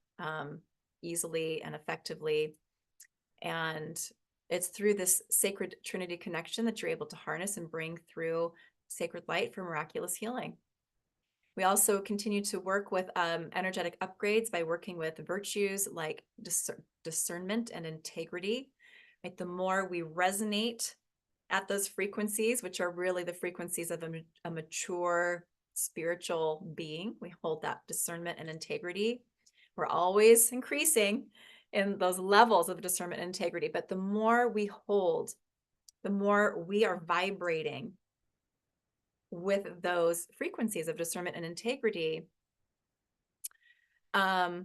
Speaker 1: easily and effectively. And it's through this sacred trinity connection that you're able to harness and bring through sacred light for miraculous healing. We also continue to work with energetic upgrades by working with virtues like discernment and integrity. Right? The more we resonate at those frequencies, which are really the frequencies of a mature spiritual being, we hold that discernment and integrity. We're always increasing in those levels of discernment and integrity, but the more we hold, the more we are vibrating with those frequencies of discernment and integrity, the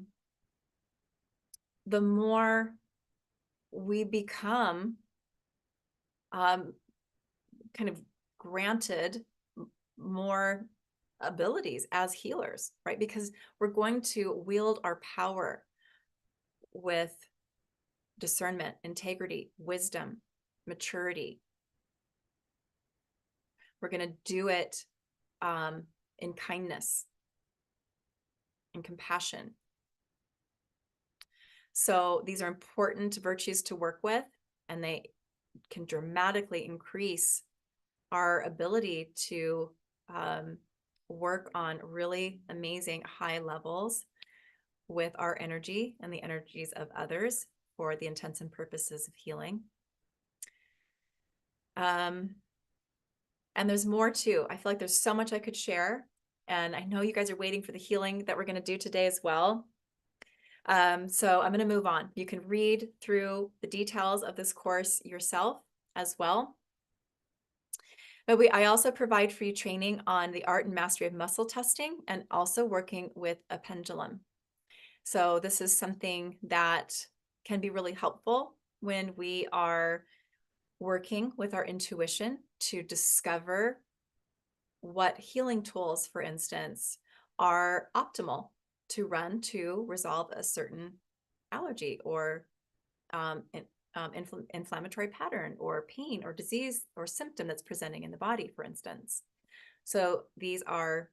Speaker 1: more we become kind of granted more abilities as healers, right? Because we're going to wield our power with discernment, integrity, wisdom, maturity. We're going to do it in kindness and compassion. So these are important virtues to work with, and they can dramatically increase our ability to work on really amazing high levels with our energy and the energies of others for the intents and purposes of healing. And there's more too. I feel like there's so much I could share, and I know you guys are waiting for the healing that we're going to do today as well. So I'm going to move on. You can read through the details of this course yourself as well. But I also provide free training on the art and mastery of muscle testing and also working with a pendulum. So this is something that can be really helpful when we are working with our intuition to discover what healing tools, for instance, are optimal to run to resolve a certain allergy or inflammatory pattern or pain or disease or symptom that's presenting in the body, for instance. So these are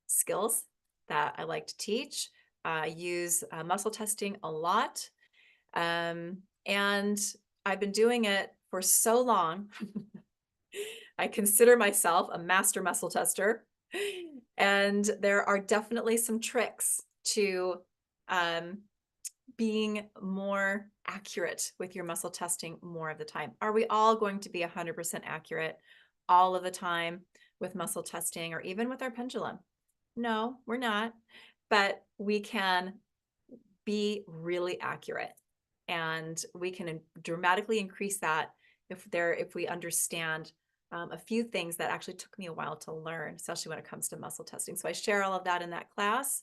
Speaker 1: skills that I like to teach. I use muscle testing a lot. And I've been doing it for so long. I consider myself a master muscle tester. And there are definitely some tricks to um, being more accurate with your muscle testing more of the time. Are we all going to be 100% accurate all of the time with muscle testing or even with our pendulum? No, we're not, but we can be really accurate and we can dramatically increase that if we understand a few things that actually took me a while to learn, especially when it comes to muscle testing. So I share all of that in that class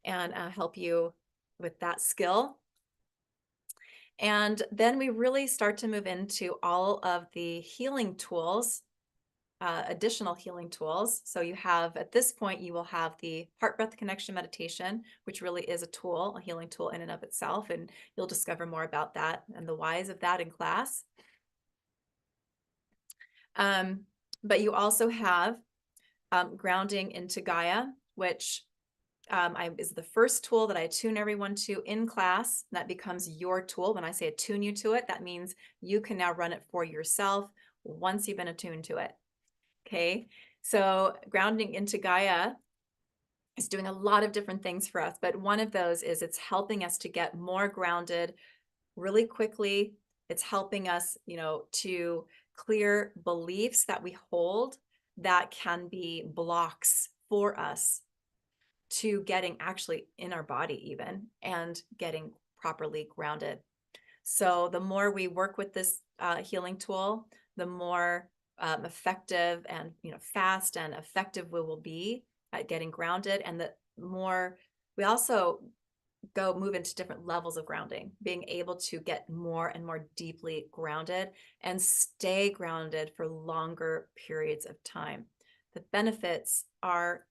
Speaker 1: and help you with that skill. And then we really start to move into all of the healing tools, additional healing tools. So you have, at this point, you will have the heart-breath connection meditation, which really is a tool, a healing tool in and of itself. And you'll discover more about that and the whys of that in class. But you also have grounding into Gaia, which is the first tool that I attune everyone to in class. That becomes your tool. When I say attune you to it, that means you can now run it for yourself once you've been attuned to it. Okay, so grounding into Gaia is doing a lot of different things for us, but one of those is it's helping us to get more grounded really quickly. It's helping us, to clear beliefs that we hold that can be blocks for us to getting actually in our body even and getting properly grounded. So the more we work with this healing tool, the more effective and fast and effective we will be at getting grounded, and the more we also move into different levels of grounding, being able to get more and more deeply grounded and stay grounded for longer periods of time. The benefits are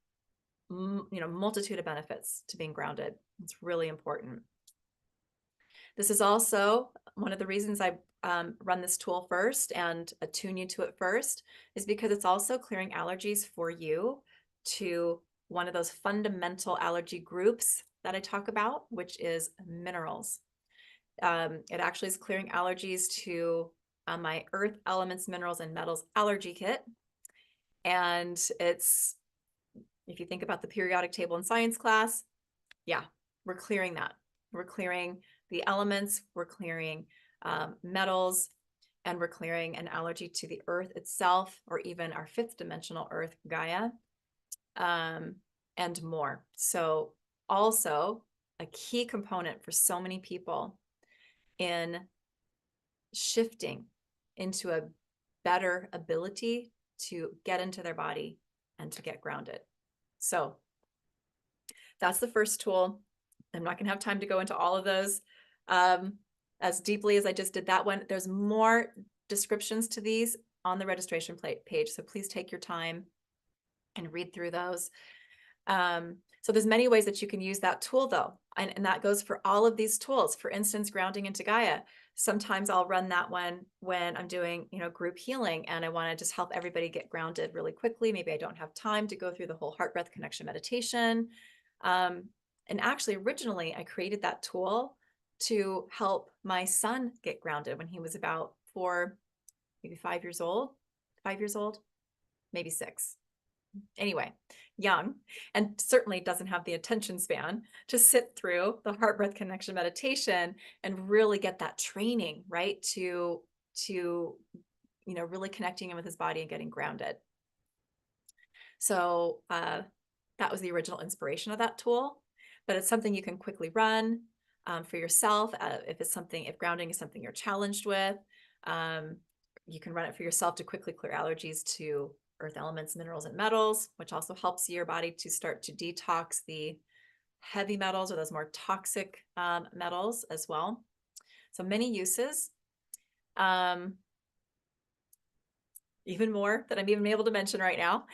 Speaker 1: multitude of benefits to being grounded. It's really important. This is also one of the reasons I run this tool first and attune you to it first, is because it's also clearing allergies for you to one of those fundamental allergy groups that I talk about, which is minerals. It actually is clearing allergies to my earth elements, minerals, and metals allergy kit. And it's, if you think about the periodic table in science class, yeah, we're clearing that. We're clearing the elements, we're clearing metals, and we're clearing an allergy to the earth itself, or even our fifth dimensional earth, Gaia, and more. So also a key component for so many people in shifting into a better ability to get into their body and to get grounded. So that's the first tool. I'm not going to have time to go into all of those as deeply as I just did that one. There's more descriptions to these on the registration page, so please take your time and read through those. So there's many ways that you can use that tool though, and that goes for all of these tools. For instance, grounding into Gaia. Sometimes I'll run that one when I'm doing, group healing and I want to just help everybody get grounded really quickly. Maybe I don't have time to go through the whole heart breath connection meditation. And actually, originally, I created that tool to help my son get grounded when he was about 4, maybe 5 years old, maybe 6. Anyway, young, and certainly doesn't have the attention span to sit through the heart breath connection meditation and really get that training, right? To really connecting him with his body and getting grounded. So that was the original inspiration of that tool, but it's something you can quickly run for yourself if grounding is something you're challenged with. You can run it for yourself to quickly clear allergies to earth elements, minerals, and metals, which also helps your body to start to detox the heavy metals or those more toxic metals as well. So many uses. Even more that I'm even able to mention right now.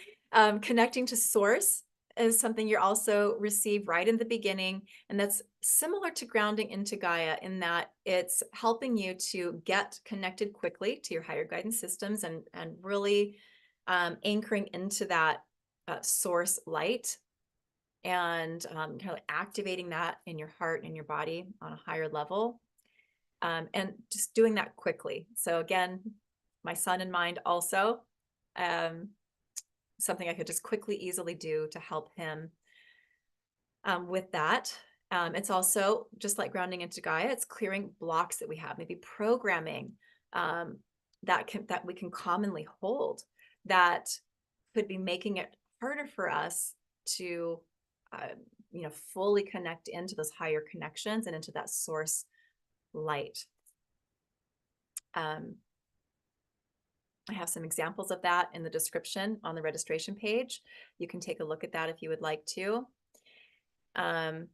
Speaker 1: Connecting to source is something you also receive right in the beginning. And that's similar to grounding into Gaia in that it's helping you to get connected quickly to your higher guidance systems and really anchoring into that source light and kind of activating that in your heart and in your body on a higher level. And just doing that quickly. So again, my son in mind also, something I could just quickly, easily do to help him with that. It's also just like grounding into Gaia, it's clearing blocks that we have, maybe programming that we can commonly hold that could be making it harder for us to fully connect into those higher connections and into that source light. I have some examples of that in the description on the registration page. You can take a look at that if you would like to. And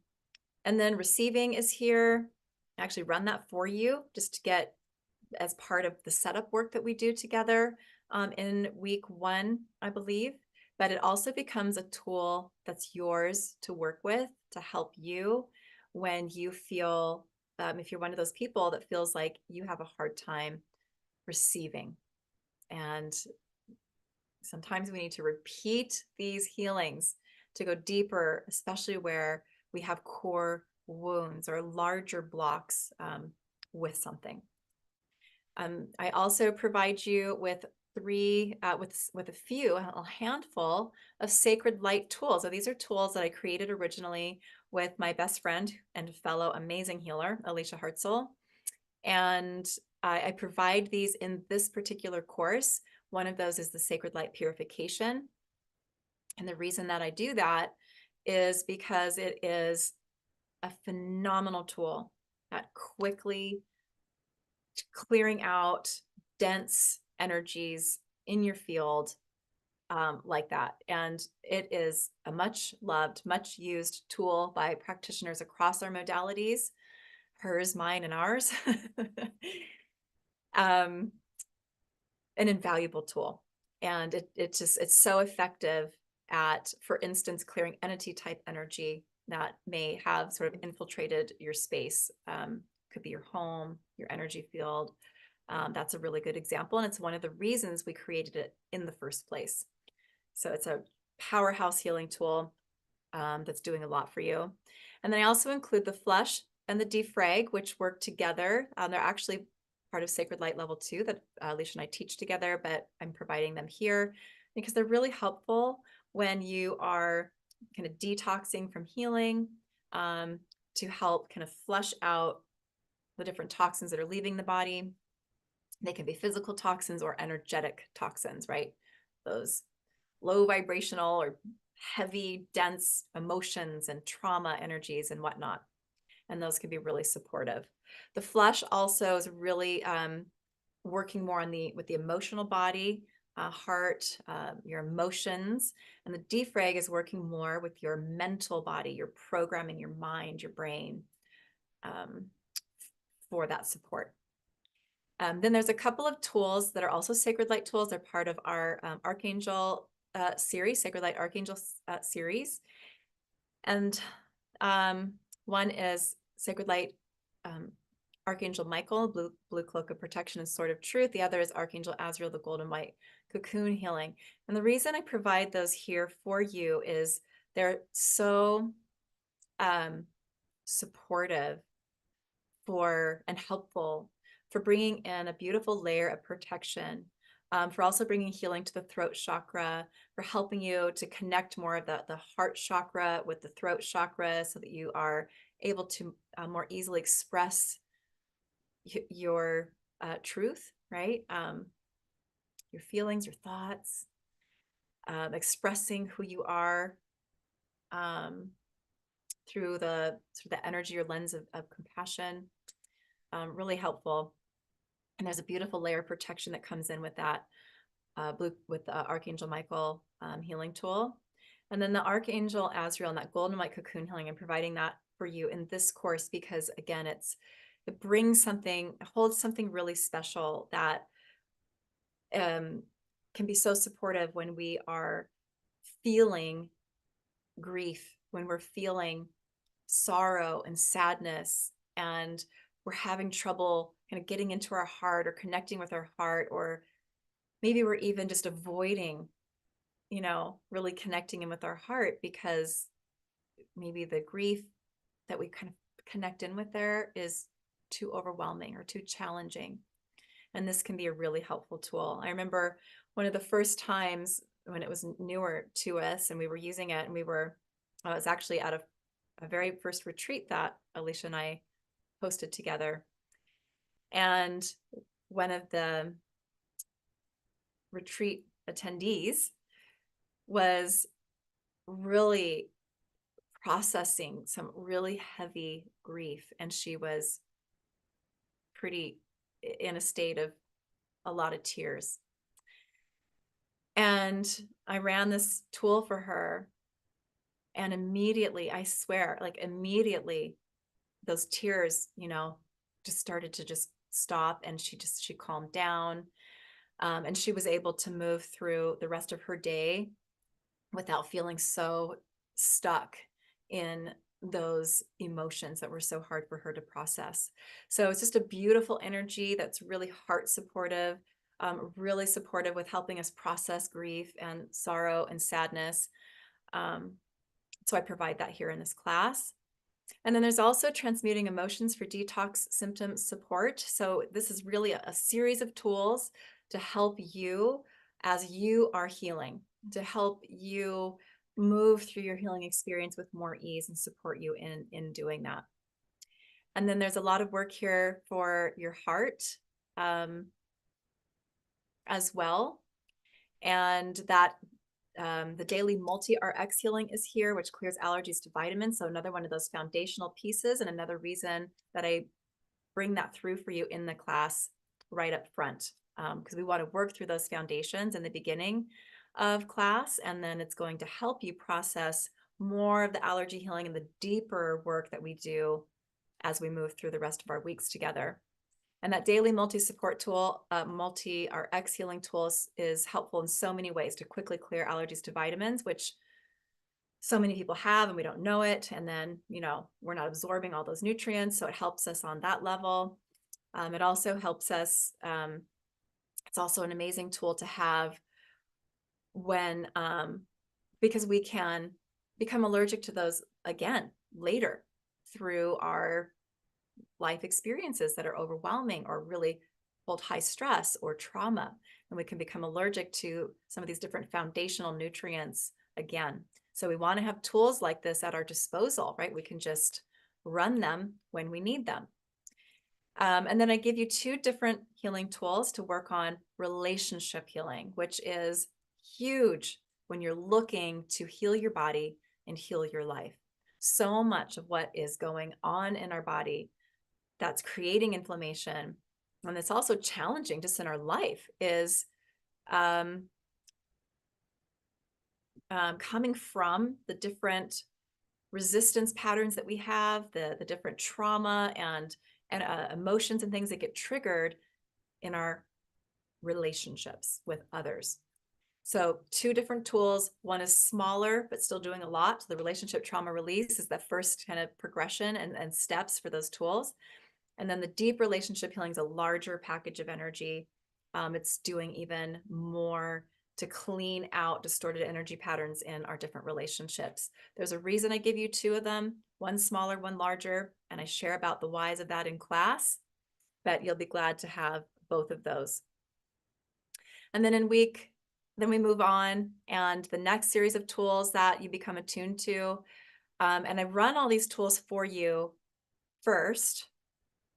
Speaker 1: then receiving is here. I actually run that for you just to get as part of the setup work that we do together in week 1, I believe. But it also becomes a tool that's yours to work with to help you when you feel, if you're one of those people that feels like you have a hard time receiving. And sometimes we need to repeat these healings to go deeper, especially where we have core wounds or larger blocks with something. I also provide you with a handful of sacred light tools. So these are tools that I created originally with my best friend and fellow amazing healer, Alicia Hartzell. And I provide these in this particular course. One of those is the Sacred Light Purification. And the reason that I do that is because it is a phenomenal tool at quickly clearing out dense energies in your field like that. And it is a much loved, much used tool by practitioners across our modalities, hers, mine, and ours. An invaluable tool. And it's so effective at, for instance, clearing entity type energy that may have sort of infiltrated your space. Could be your home, your energy field. That's a really good example. And it's one of the reasons we created it in the first place. So it's a powerhouse healing tool that's doing a lot for you. And then I also include the flush and the defrag, which work together. They're actually part of Sacred Light Level 2 that Alicia and I teach together, but I'm providing them here because they're really helpful when you are kind of detoxing from healing to help kind of flush out the different toxins that are leaving the body. They can be physical toxins or energetic toxins, right? Those low vibrational or heavy, dense emotions and trauma energies and whatnot. And those can be really supportive. The flush also is really working more on with the emotional body, heart, your emotions. And the defrag is working more with your mental body, your programming, your mind, your brain for that support. Then there's a couple of tools that are also Sacred Light tools. They're part of our Archangel series, Sacred Light Archangel series. And one is Sacred Light Archangel Michael, blue cloak of protection and sword of truth. The other is Archangel Azrael, the golden white cocoon healing. And the reason I provide those here for you is they're so supportive for and helpful for bringing in a beautiful layer of protection, for also bringing healing to the throat chakra, for helping you to connect more of the heart chakra with the throat chakra so that you are able to more easily express your truth, right? Your feelings, your thoughts, expressing who you are through the energy or lens of compassion. Really helpful. And there's a beautiful layer of protection that comes in with that with the Archangel Michael healing tool. And then the Archangel Azrael and that golden white cocoon healing, and providing that for you in this course, because again, it brings something, holds something really special that can be so supportive when we are feeling grief, when we're feeling sorrow and sadness, and we're having trouble kind of getting into our heart or connecting with our heart, or maybe we're even just avoiding, really connecting in with our heart because maybe the grief that we kind of connect in with there is too overwhelming or too challenging. And this can be a really helpful tool. I remember one of the first times when it was newer to us and we were using it, and it was actually out of a very first retreat that Alicia and I hosted together. And one of the retreat attendees was really processing some really heavy grief. And she was pretty in a state of a lot of tears. And I ran this tool for her, and immediately, I swear, like immediately, those tears, just started to just stop, and she calmed down. And she was able to move through the rest of her day without feeling so stuck in those emotions that were so hard for her to process. So it's just a beautiful energy that's really heart supportive, really supportive with helping us process grief and sorrow and sadness. So I provide that here in this class. And then there's also transmuting emotions for detox symptom support. So this is really a series of tools to help you as you are healing, to help you move through your healing experience with more ease and support you in doing that. And then there's a lot of work here for your heart as well. And that the daily multi-RX healing is here, which clears allergies to vitamins. So another one of those foundational pieces, and another reason that I bring that through for you in the class right up front, because we want to work through those foundations in the beginning of class, and then it's going to help you process more of the allergy healing and the deeper work that we do as we move through the rest of our weeks together. And that daily multi-support tool, multi-RX healing tool is helpful in so many ways to quickly clear allergies to vitamins, which so many people have and we don't know it. And then, we're not absorbing all those nutrients. So it helps us on that level. It also helps us. It's also an amazing tool to have when, because we can become allergic to those again later through our life experiences that are overwhelming or really hold high stress or trauma. And we can become allergic to some of these different foundational nutrients again. So we want to have tools like this at our disposal, right? We can just run them when we need them. And then I give you 2 different healing tools to work on relationship healing, which is huge when you're looking to heal your body and heal your life. So much of what is going on in our body that's creating inflammation, and it's also challenging just in our life, is coming from the different resistance patterns that we have, the different trauma and emotions and things that get triggered in our relationships with others. So 2 different tools. One is smaller, but still doing a lot. So the relationship trauma release is the first kind of progression and steps for those tools. And then the deep relationship healing is a larger package of energy. It's doing even more to clean out distorted energy patterns in our different relationships. There's a reason I give you 2 of them, one smaller, one larger, and I share about the whys of that in class, but you'll be glad to have both of those. And then then we move on, and the next series of tools that you become attuned to, and I run all these tools for you first,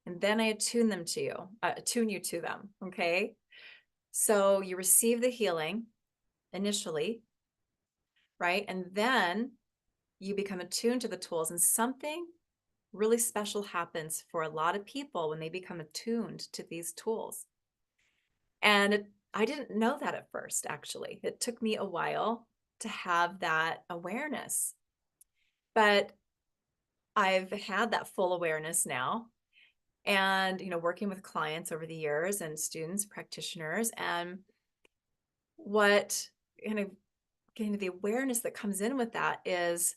Speaker 1: and then I attune you to them, okay? So you receive the healing initially, right? And then you become attuned to the tools, and something really special happens for a lot of people when they become attuned to these tools. And I didn't know that at first, actually. It took me a while to have that awareness, but I've had that full awareness now. And, working with clients over the years and students, practitioners, and what kind of getting the awareness that comes in with that is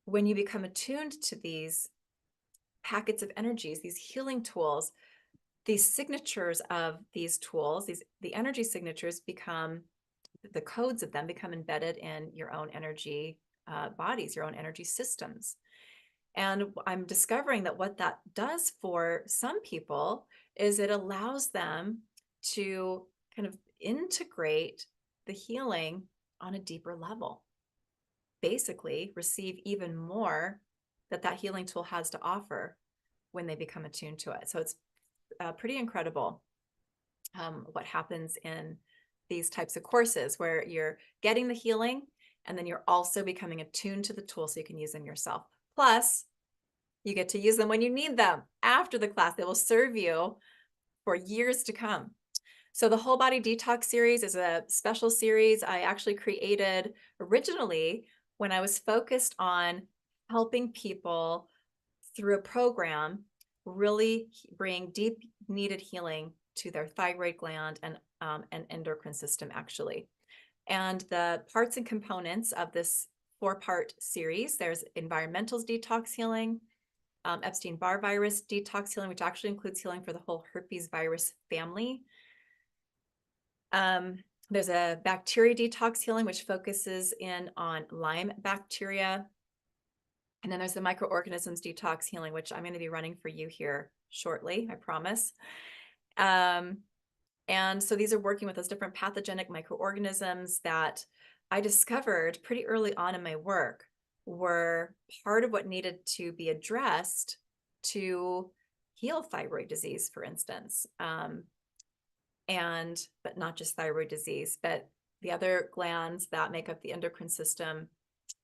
Speaker 1: when you become attuned to these packets of energies, these healing tools, these signatures of these tools, the energy signatures become, the codes of them become embedded in your own energy bodies, your own energy systems. And I'm discovering that what that does for some people is it allows them to kind of integrate the healing on a deeper level, basically receive even more that healing tool has to offer when they become attuned to it. So it's pretty incredible what happens in these types of courses where you're getting the healing and then you're also becoming attuned to the tool so you can use them yourself. Plus, you get to use them when you need them after the class. They will serve you for years to come. So the Whole Body Detox series is a special series I actually created originally when I was focused on helping people through a program really bring deep needed healing to their thyroid gland and endocrine system, actually. And the parts and components of this 4-part series, there's environmentals detox healing, Epstein-Barr virus detox healing, which actually includes healing for the whole herpes virus family. There's a bacteria detox healing, which focuses in on Lyme bacteria. And then there's the microorganisms detox healing, which I'm going to be running for you here shortly, I promise. And so these are working with those different pathogenic microorganisms that I discovered pretty early on in my work were part of what needed to be addressed to heal thyroid disease, for instance. But not just thyroid disease, but the other glands that make up the endocrine system,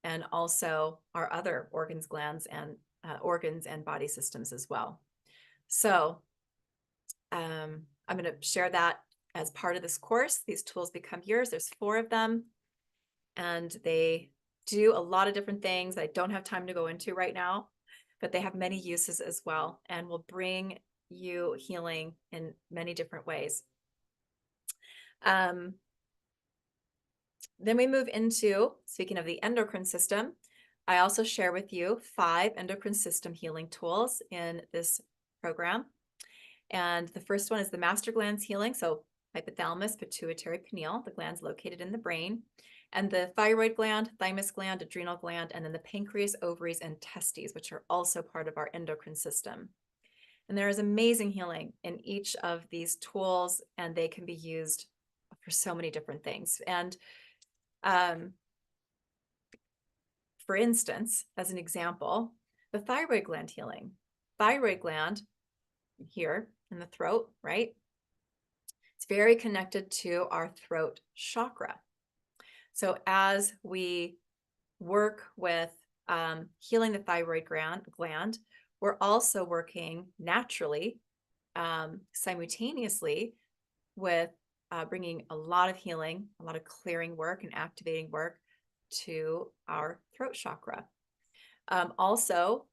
Speaker 1: and also our other organs, glands, and organs and body systems as well. So I'm going to share that as part of this course. These tools become yours. There's 4 of them, and they do a lot of different things that I don't have time to go into right now, but they have many uses as well and will bring you healing in many different ways. Then we move into, speaking of the endocrine system, I also share with you 5 endocrine system healing tools in this program. And the first one is the master glands healing. So hypothalamus, pituitary, pineal, the glands located in the brain, and the thyroid gland, thymus gland, adrenal gland, and then the pancreas, ovaries, and testes, which are also part of our endocrine system. And there is amazing healing in each of these tools, and they can be used for so many different things. And for instance, as an example, the thyroid gland healing. Thyroid gland here in the throat, right? It's very connected to our throat chakra. So as we work with healing the thyroid gland, we're also working naturally, simultaneously with bringing a lot of healing, a lot of clearing work and activating work to our throat chakra. Also,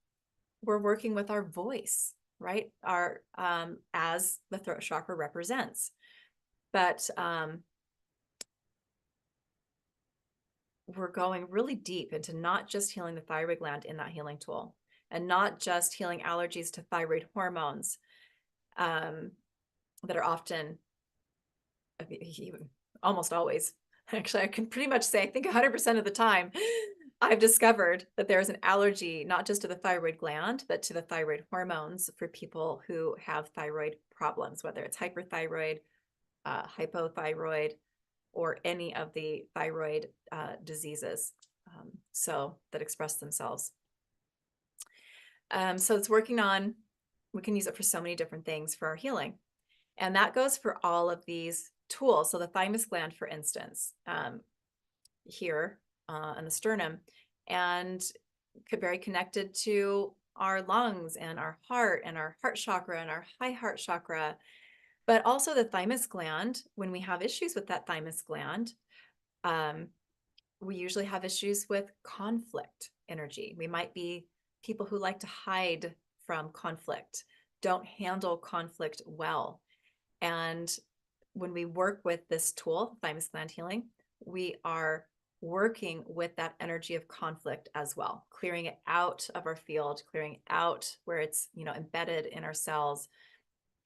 Speaker 1: we're working with our voice, right? Our as the throat chakra represents. But we're going really deep into not just healing the thyroid gland in that healing tool, and not just healing allergies to thyroid hormones that are often, almost always, actually, I can pretty much say, I think 100% of the time, I've discovered that there is an allergy, not just to the thyroid gland, but to the thyroid hormones for people who have thyroid problems, whether it's hyperthyroid, hypothyroid, or any of the thyroid diseases that express themselves. So it's working on, we can use it for so many different things for our healing. And that goes for all of these tools. So the thymus gland, for instance, here on the sternum, and very connected to our lungs and our heart chakra and our high heart chakra. But also the thymus gland, when we have issues with that thymus gland, we usually have issues with conflict energy. We might be people who like to hide from conflict, don't handle conflict well. And when we work with this tool, thymus gland healing, we are working with that energy of conflict as well, clearing it out of our field, clearing it out where it's, embedded in our cells.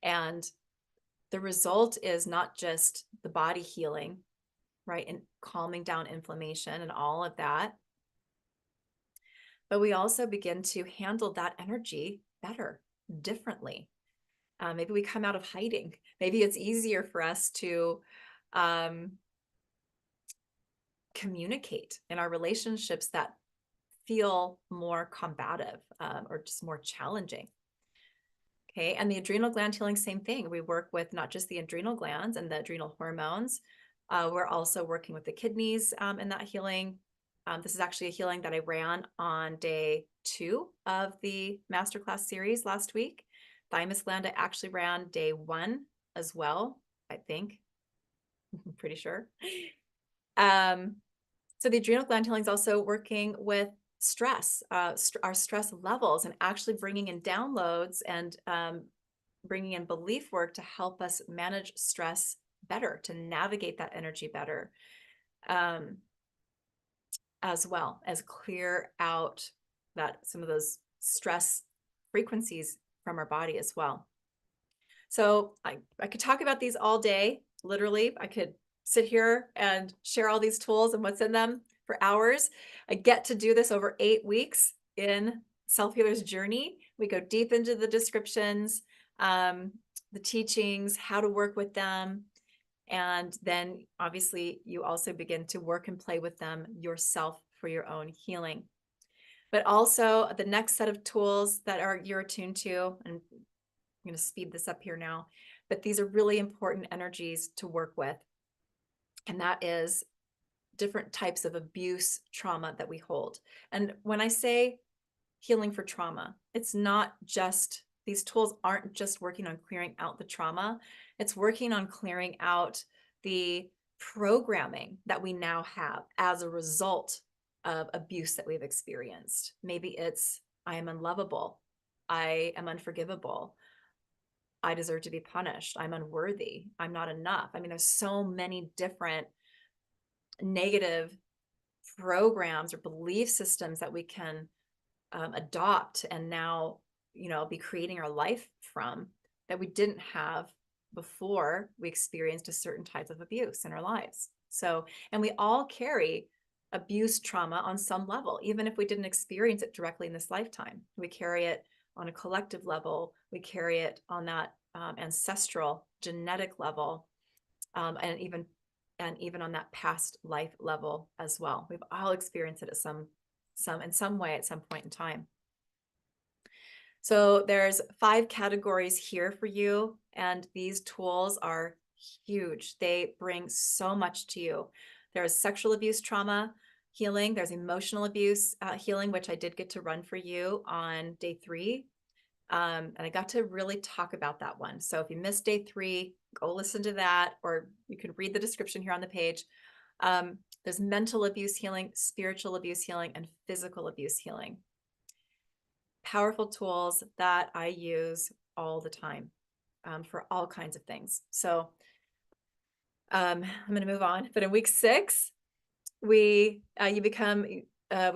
Speaker 1: And the result is not just the body healing, right, and calming down inflammation and all of that, but we also begin to handle that energy better, differently. Maybe we come out of hiding. Maybe it's easier for us to communicate in our relationships that feel more combative or just more challenging. Okay, and the adrenal gland healing, same thing. We work with not just the adrenal glands and the adrenal hormones. We're also working with the kidneys in that healing. This is actually a healing that I ran on day 2 of the Masterclass series last week. Thymus gland, I actually ran day 1 as well, I think. I'm pretty sure. So the adrenal gland healing is also working with stress, our stress levels, and actually bringing in downloads and bringing in belief work to help us manage stress better, to navigate that energy better, as well as clear out some of those stress frequencies from our body as well. So I could talk about these all day. Literally, I could sit here and share all these tools and what's in them for hours. I get to do this over 8 weeks in Self-Healer's Journey. We go deep into the descriptions, the teachings, how to work with them. And then obviously you also begin to work and play with them yourself for your own healing. But also the next set of tools that you're attuned to, and I'm going to speed this up here now, but these are really important energies to work with. And that is different types of abuse trauma that we hold. And when I say healing for trauma, it's not just, these tools aren't just working on clearing out the trauma, it's working on clearing out the programming that we now have as a result of abuse that we've experienced. Maybe it's, I am unlovable, I am unforgivable, I deserve to be punished, I'm unworthy, I'm not enough. I mean, there's so many different negative programs or belief systems that we can adopt and now, be creating our life from, that we didn't have before we experienced a certain type of abuse in our lives. So, and we all carry abuse trauma on some level, even if we didn't experience it directly in this lifetime. We carry it on a collective level. We carry it on that ancestral genetic level, and even on that past life level as well. We've all experienced it at in some way at some point in time. So there's 5 categories here for you, and these tools are huge. They bring so much to you. There's sexual abuse trauma healing. There's emotional abuse healing, which I did get to run for you on day 3. And I got to really talk about that one. So if you missed day 3, go listen to that, or you can read the description here on the page. There's mental abuse healing, spiritual abuse healing, and physical abuse healing. Powerful tools that I use all the time for all kinds of things. So I'm going to move on. But in week 6, we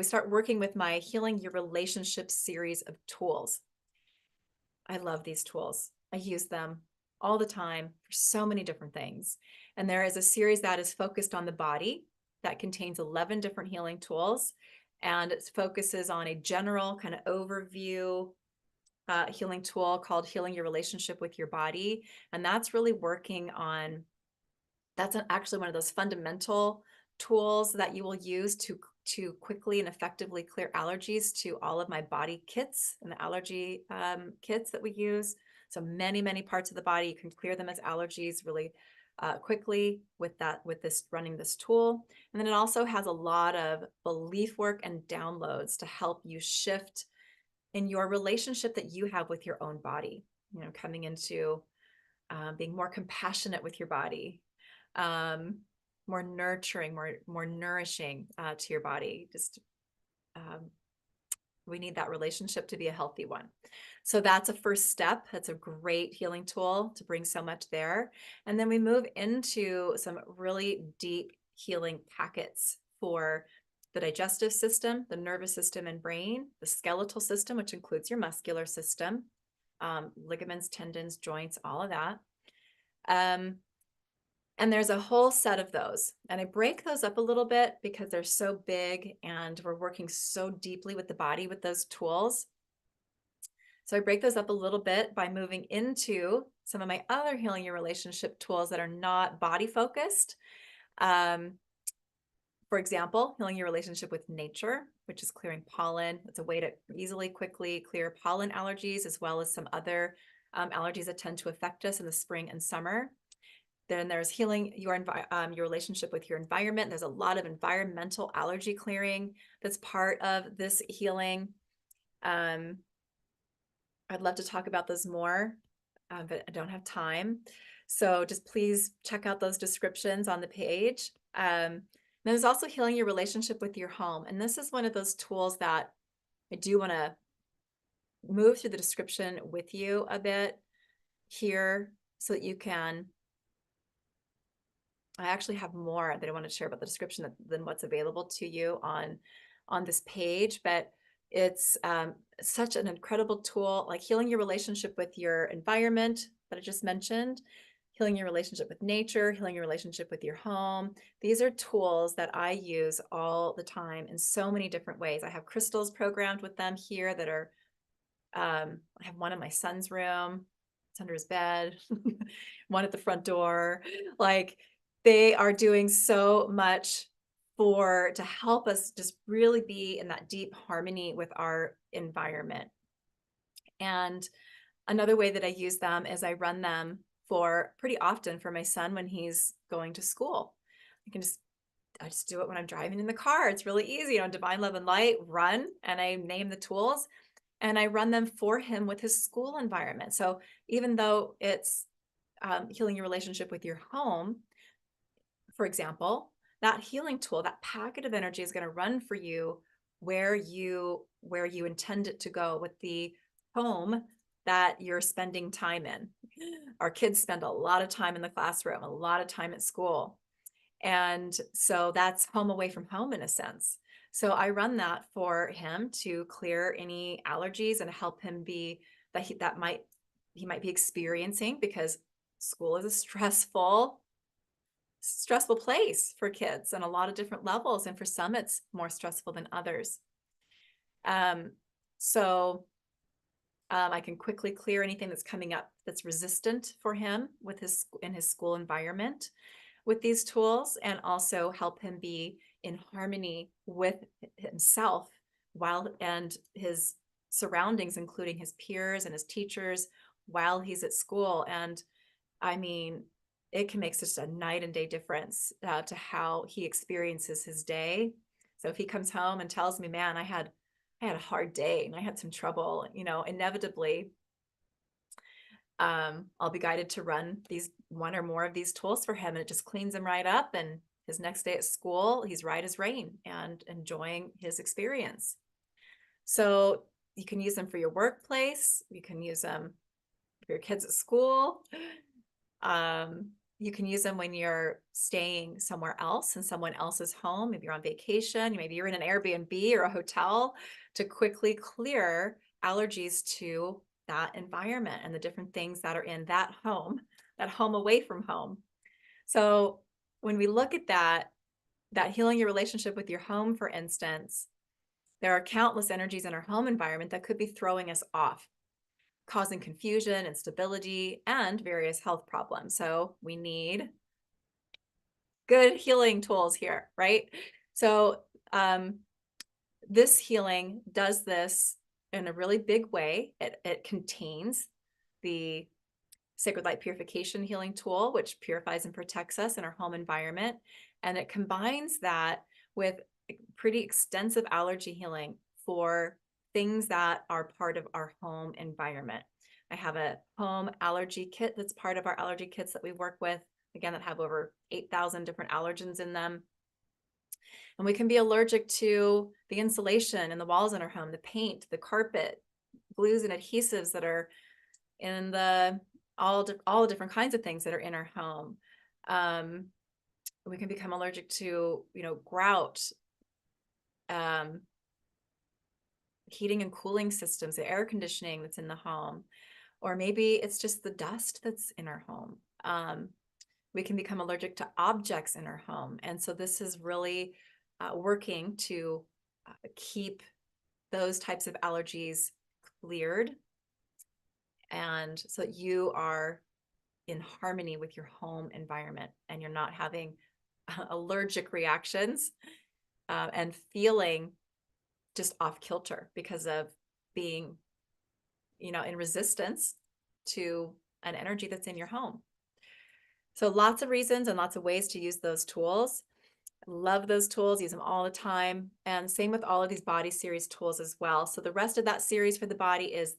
Speaker 1: start working with my Healing Your Relationships series of tools. I love these tools. I use them all the time for so many different things. And there is a series that is focused on the body that contains 11 different healing tools. And it focuses on a general kind of overview healing tool called Healing Your Relationship with Your Body. And that's really working on, that's actually one of those fundamental tools that you will use to quickly and effectively clear allergies to all of my body kits and the allergy kits that we use. So many parts of the body, you can clear them as allergies really quickly with running this tool. And then it also has a lot of belief work and downloads to help you shift in your relationship that you have with your own body, coming into being more compassionate with your body, um, more nurturing, more nourishing to your body. Just um, we need that relationship to be a healthy one. So that's a first step. That's a great healing tool to bring so much there. And then we move into some really deep healing packets for the digestive system, the nervous system and brain, the skeletal system, which includes your muscular system, ligaments, tendons, joints, all of that. And there's a whole set of those. And I break those up a little bit because they're so big and we're working so deeply with the body with those tools. So I break those up a little bit by moving into some of my other healing your relationship tools that are not body focused. For example, healing your relationship with nature, which is clearing pollen. It's a way to easily, quickly clear pollen allergies, as well as some other allergies that tend to affect us in the spring and summer. Then there's healing your relationship with your environment. There's a lot of environmental allergy clearing that's part of this healing. I'd love to talk about those more, but I don't have time. So just please check out those descriptions on the page. There's also healing your relationship with your home. And this is one of those tools that I do want to move through the description with you a bit here so that you can. I actually have more that I want to share about the description than what's available to you on this page, but it's such an incredible tool, like healing your relationship with your environment that I just mentioned, healing your relationship with nature, healing your relationship with your home. These are tools that I use all the time in so many different ways. I have crystals programmed with them here that are, I have one in my son's room, it's under his bed, one at the front door. Like, they are doing so much to help us just really be in that deep harmony with our environment. And another way that I use them is I run them for pretty often for my son when he's going to school. I just do it when I'm driving in the car. It's really easy, Divine Love and Light, run, and I name the tools and I run them for him with his school environment. So even though it's healing your relationship with your home, for example, that healing tool, that packet of energy is going to run for you where you intend it to go with the home that you're spending time in. Our kids spend a lot of time in the classroom, a lot of time at school. And so that's home away from home in a sense. So I run that for him to clear any allergies and help him be he might be experiencing, because school is a stressful place for kids on a lot of different levels. And for some, it's more stressful than others. So I can quickly clear anything that's coming up that's resistant for him in his school environment with these tools, and also help him be in harmony with himself and his surroundings, including his peers and his teachers while he's at school. And I mean, it can make such a night and day difference to how he experiences his day. So if he comes home and tells me, man, I had a hard day and I had some trouble, inevitably, I'll be guided to run one or more of these tools for him, and it just cleans him right up. And his next day at school, he's right as rain and enjoying his experience. So you can use them for your workplace. You can use them for your kids at school. You can use them when you're staying somewhere else in someone else's home. Maybe you're on vacation, maybe you're in an Airbnb or a hotel, to quickly clear allergies to that environment and the different things that are in that home away from home. So when we look at that healing your relationship with your home, for instance, there are countless energies in our home environment that could be throwing us off, causing confusion, instability, and various health problems. So we need good healing tools here, right? So this healing does this in a really big way. It contains the Sacred Light Purification Healing Tool, which purifies and protects us in our home environment. And it combines that with pretty extensive allergy healing for things that are part of our home environment. I have a home allergy kit that's part of our allergy kits that we work with, again, that have over 8,000 different allergens in them. And we can be allergic to the insulation in the walls in our home, the paint, the carpet, glues and adhesives that are in all the different kinds of things that are in our home. We can become allergic to, grout, heating and cooling systems, the air conditioning that's in the home, or maybe it's just the dust that's in our home. We can become allergic to objects in our home. And so this is really working to keep those types of allergies cleared, and so that you are in harmony with your home environment and you're not having allergic reactions and feeling just off kilter because of being, in resistance to an energy that's in your home. So lots of reasons and lots of ways to use those tools. Love those tools, use them all the time. And same with all of these body series tools as well. So the rest of that series for the body is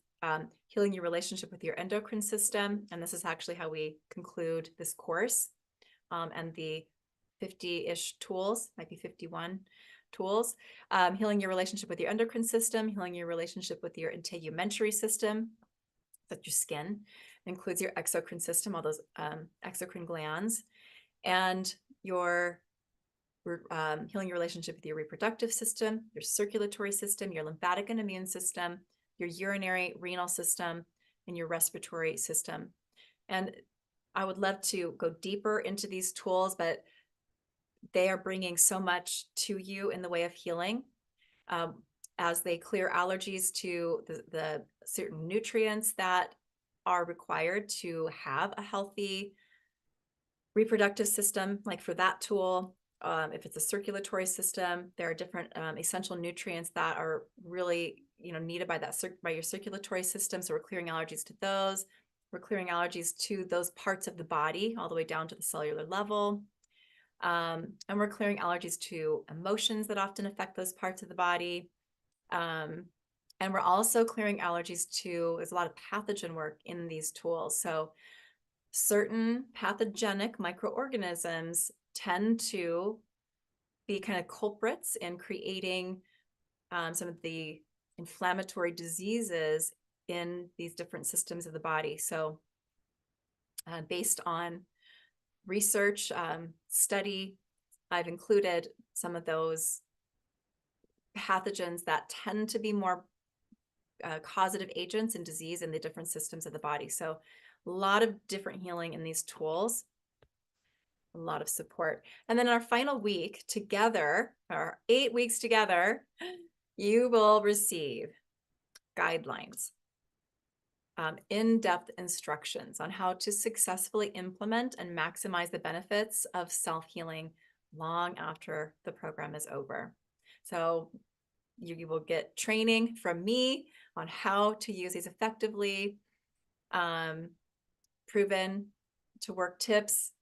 Speaker 1: healing your relationship with your endocrine system. And this is actually how we conclude this course. And the 50-ish tools, might be 51 tools, healing your relationship with your endocrine system, healing your relationship with your integumentary system, that's your skin, it includes your exocrine system, all those exocrine glands, and your healing your relationship with your reproductive system, your circulatory system, your lymphatic and immune system, your urinary, renal system, and your respiratory system. And I would love to go deeper into these tools, but they are bringing so much to you in the way of healing as they clear allergies to the certain nutrients that are required to have a healthy reproductive system. Like for that tool, if it's a circulatory system, there are different essential nutrients that are really needed by your circulatory system. So we're clearing allergies to those. We're clearing allergies to those parts of the body all the way down to the cellular level. And we're clearing allergies to emotions that often affect those parts of the body. And we're also clearing allergies to, there's a lot of pathogen work in these tools. So certain pathogenic microorganisms tend to be kind of culprits in creating some of the inflammatory diseases in these different systems of the body. So based on research, study, I've included some of those pathogens that tend to be more causative agents in disease in the different systems of the body. So a lot of different healing in these tools, a lot of support. And then in our final week together, or 8 weeks together, you will receive guidelines, in-depth instructions on how to successfully implement and maximize the benefits of self-healing long after the program is over. So you will get training from me on how to use these effectively, proven to work tips,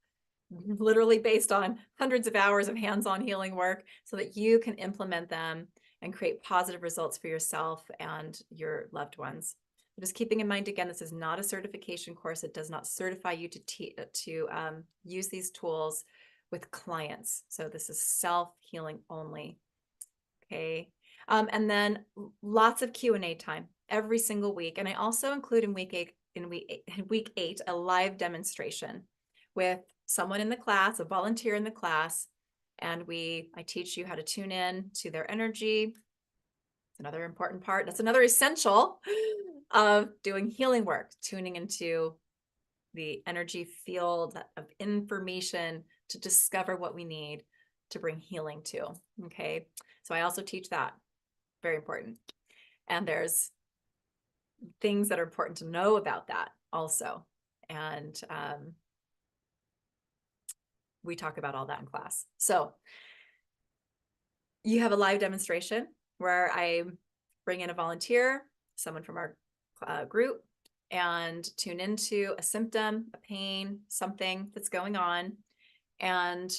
Speaker 1: literally based on hundreds of hours of hands-on healing work, so that you can implement them and create positive results for yourself and your loved ones. Just keeping in mind, again, this is not a certification course. It does not certify you to use these tools with clients. So this is self-healing only. Okay. And then lots of Q&A time every single week. And I also include in week eight, a live demonstration with someone in the class, a volunteer in the class. And I teach you how to tune in to their energy. It's another important part. That's another essential of doing healing work, tuning into the energy field of information to discover what we need to bring healing to. Okay. So I also teach that. Very important. And there's things that are important to know about that also. And we talk about all that in class. So you have a live demonstration where I bring in a volunteer, someone from our group, and tune into a symptom, a pain, something that's going on, and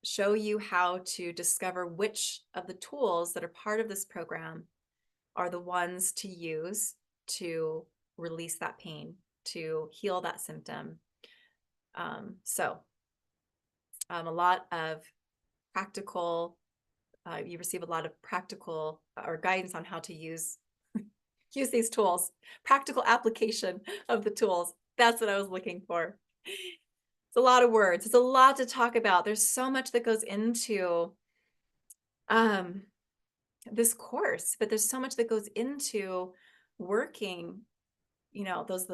Speaker 1: show you how to discover which of the tools that are part of this program are the ones to use to release that pain, to heal that symptom. A lot of practical, you receive a lot of practical or guidance on how to use these tools, practical application of the tools. That's what I was looking for. It's a lot of words. It's a lot to talk about. There's so much that goes into this course, but there's so much that goes into working, those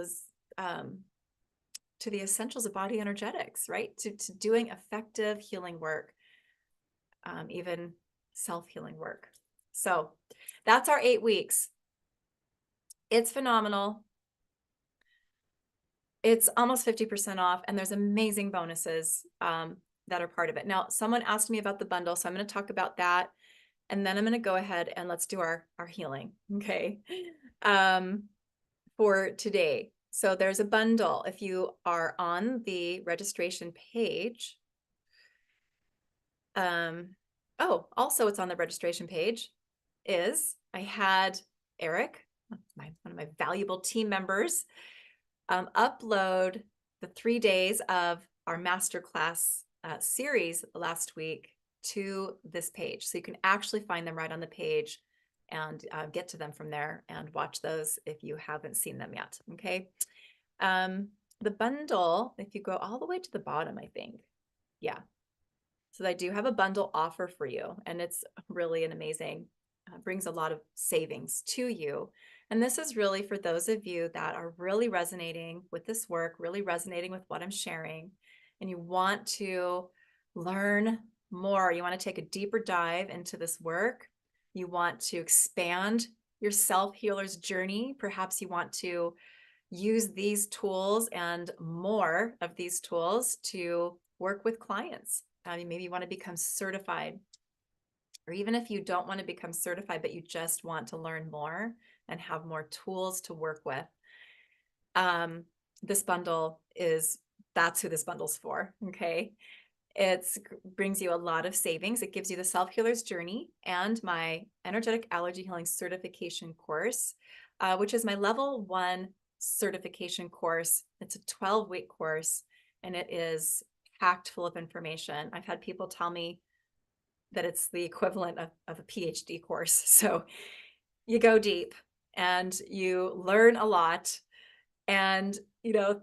Speaker 1: to the essentials of body energetics, right? To doing effective healing work, even self-healing work. So that's our 8 weeks. It's phenomenal. It's almost 50% off, and there's amazing bonuses that are part of it. Now, someone asked me about the bundle, so I'm going to talk about that, and then I'm going to go ahead and let's do our healing, okay, for today. So there's a bundle. If you are on the registration page, also it's on the registration page, I had Eric, one of my valuable team members, upload the 3 days of our Masterclass series last week to this page. So you can actually find them right on the page and get to them from there and watch those if you haven't seen them yet, okay? The bundle, if you go all the way to the bottom, I think, yeah. So I do have a bundle offer for you, and it's really an amazing, brings a lot of savings to you. And this is really for those of you that are really resonating with this work, really resonating with what I'm sharing, and you want to learn more. You want to take a deeper dive into this work. You want to expand your self-healer's journey. Perhaps you want to use these tools and more of these tools to work with clients. Maybe you want to become certified, or even if you don't want to become certified, but you just want to learn more and have more tools to work with. This bundle that's who this bundle's for, okay? It brings you a lot of savings. It gives you the self-healer's journey and my energetic allergy healing certification course, which is my level 1 certification course. It's a 12-week course, and it is packed full of information. I've had people tell me that it's the equivalent of a PhD course. So you go deep and you learn a lot. And,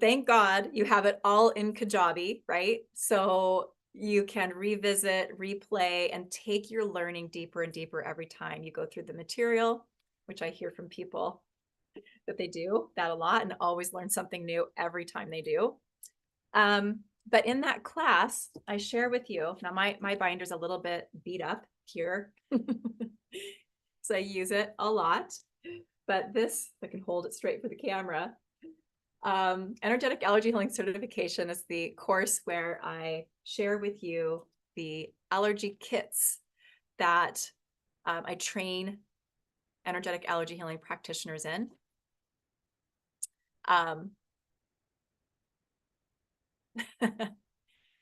Speaker 1: thank God you have it all in Kajabi, right? So you can revisit, replay, and take your learning deeper and deeper every time you go through the material, which I hear from people that they do that a lot and always learn something new every time they do. But in that class, I share with you, now my binder's a little bit beat up here, so I use it a lot, but this, I can hold it straight for the camera. Energetic Allergy Healing Certification is the course where I share with you the allergy kits that I train energetic allergy healing practitioners in.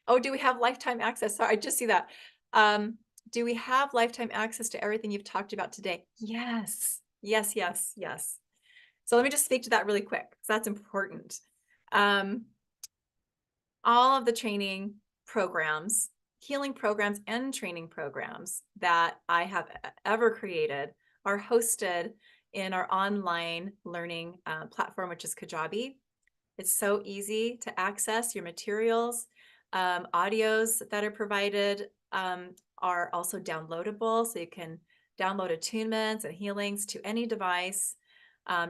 Speaker 1: Oh, do we have lifetime access? Sorry, I just see that. Do we have lifetime access to everything you've talked about today? Yes, yes, yes, yes. So let me just speak to that really quick, because that's important. All of the training programs, healing programs, and training programs that I have ever created are hosted in our online learning platform, which is Kajabi. It's so easy to access your materials. Audios that are provided are also downloadable, so you can download attunements and healings to any device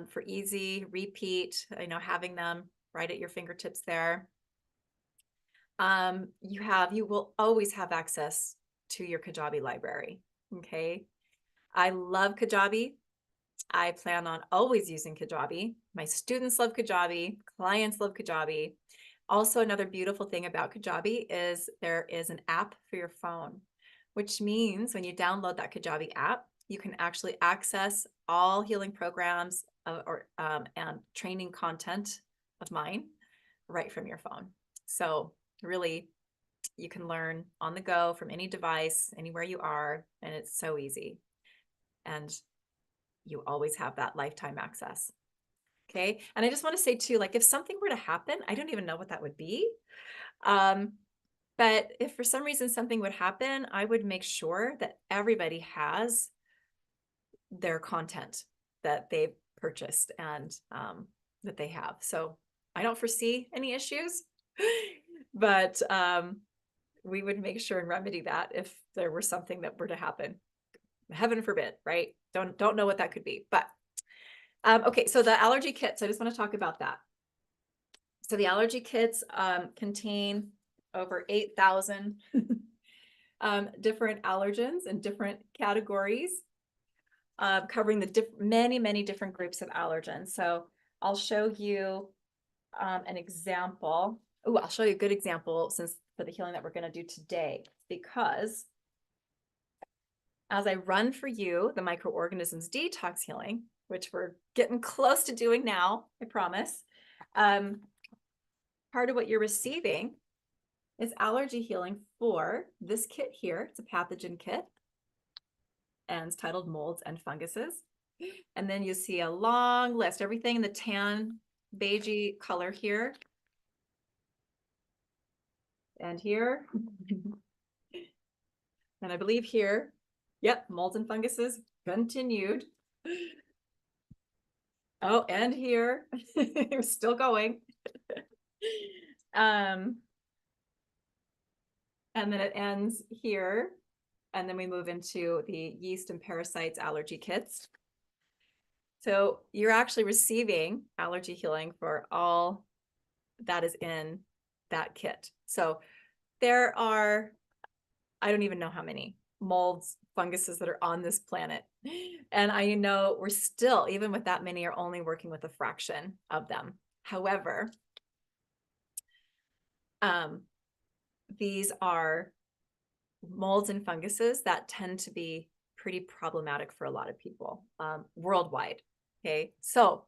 Speaker 1: for easy repeat, having them right at your fingertips there. You will always have access to your Kajabi library, okay? I love Kajabi. I plan on always using Kajabi. My students love Kajabi. Clients love Kajabi. Also, another beautiful thing about Kajabi is there is an app for your phone, which means when you download that Kajabi app, you can actually access all healing programs and training content of mine right from your phone. So really, you can learn on the go from any device, anywhere you are, and it's so easy. And you always have that lifetime access. Okay. And I just want to say too, like if something were to happen, I don't even know what that would be. Um, but if for some reason something would happen, I would make sure that everybody has their content that they've purchased and that they have. So I don't foresee any issues, but we would make sure and remedy that if there were something that were to happen. Heaven forbid, right? Don't know what that could be. But okay, so the allergy kits, I just want to talk about that. So the allergy kits contain over 8,000 different allergens in different categories, covering the many different groups of allergens. So I'll show you an example. Oh, I'll show you a good example for the healing that we're going to do today, because as I run for you the microorganisms detox healing, which we're getting close to doing now, I promise. Part of what you're receiving is allergy healing for this kit here. It's a pathogen kit, and it's titled Molds and Funguses. And then you see a long list, everything in the tan beigey color here. And here. And I believe here, yep, molds and funguses continued. Oh, and here, we're still going. And then it ends here. And then we move into the yeast and parasites allergy kits. So you're actually receiving allergy healing for all that is in that kit. So there are, I don't even know how many molds, funguses that are on this planet. And I know we're still, even with that many, are only working with a fraction of them. However, these are molds and funguses that tend to be pretty problematic for a lot of people worldwide. Okay, so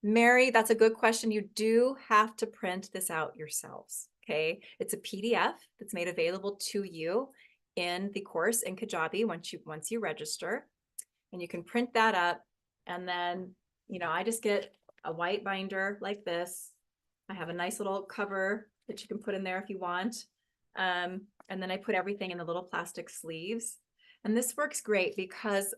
Speaker 1: Mary, that's a good question. You do have to print this out yourselves. Okay, it's a PDF that's made available to you in the course in Kajabi once you register, and you can print that up. And then, you know, I just get a white binder like this. I have a nice little cover that you can put in there if you want. And then I put everything in the little plastic sleeves. And this works great because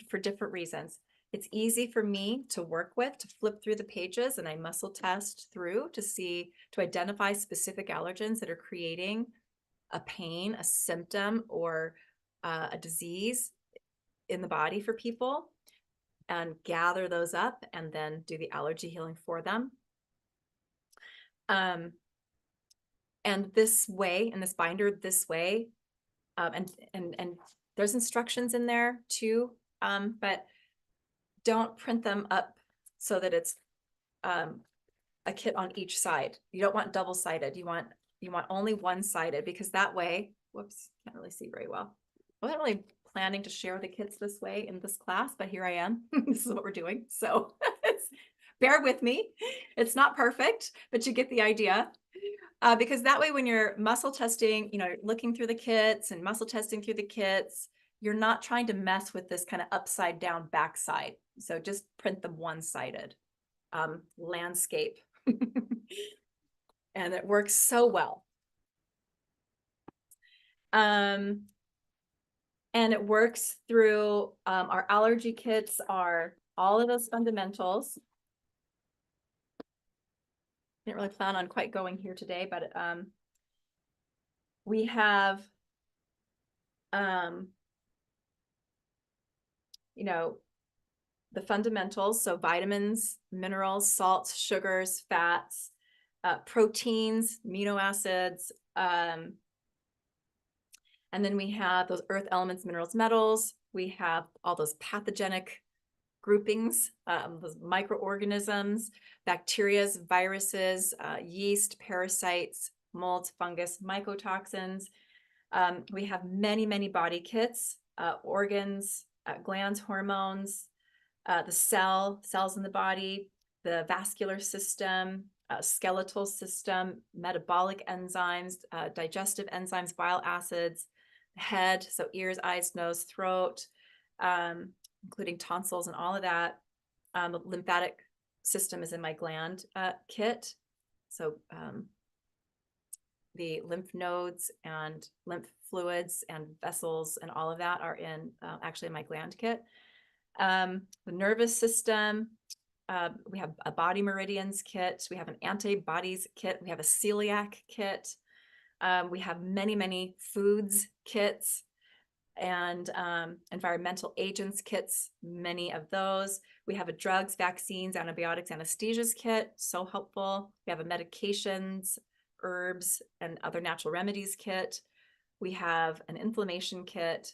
Speaker 1: for different reasons. It's easy for me to work with, to flip through the pages, and I muscle test through to identify specific allergens that are creating a pain, a symptom, or a disease in the body for people, and gather those up and then do the allergy healing for them. And this way, in this binder, this way, and there's instructions in there too, but don't print them up so that it's a kit on each side. You don't want double-sided. You want only one-sided, because that way, whoops, can't really see very well. I wasn't really planning to share the kits this way in this class, but here I am. This is what we're doing. So bear with me. It's not perfect, but you get the idea. Because that way, when you're muscle testing, you know, looking through the kits and muscle testing through the kits, you're not trying to mess with this kind of upside down backside. So just print them one-sided, landscape. And it works so well. And it works through our allergy kits are all of those fundamentals. Didn't really plan on quite going here today, but we have you know, the fundamentals, so vitamins, minerals, salts, sugars, fats, proteins, amino acids, and then we have those earth elements, minerals, metals. We have all those pathogenic groupings, those microorganisms, bacteria, viruses, yeast, parasites, molds, fungus, mycotoxins. We have many body kits, organs, glands, hormones, the cells in the body, the vascular system, skeletal system, metabolic enzymes, digestive enzymes, bile acids, head, so ears, eyes, nose, throat, including tonsils and all of that, lymphatic system is in my gland kit. So the lymph nodes and lymph fluids and vessels and all of that are in actually in my gland kit. The nervous system, we have a body meridians kit. We have an antibodies kit. We have a celiac kit. We have many, many foods kits and environmental agents kits, many of those. We have a drugs, vaccines, antibiotics, anesthesias kit, so helpful. We have a medications, herbs, and other natural remedies kit. We have an inflammation kit.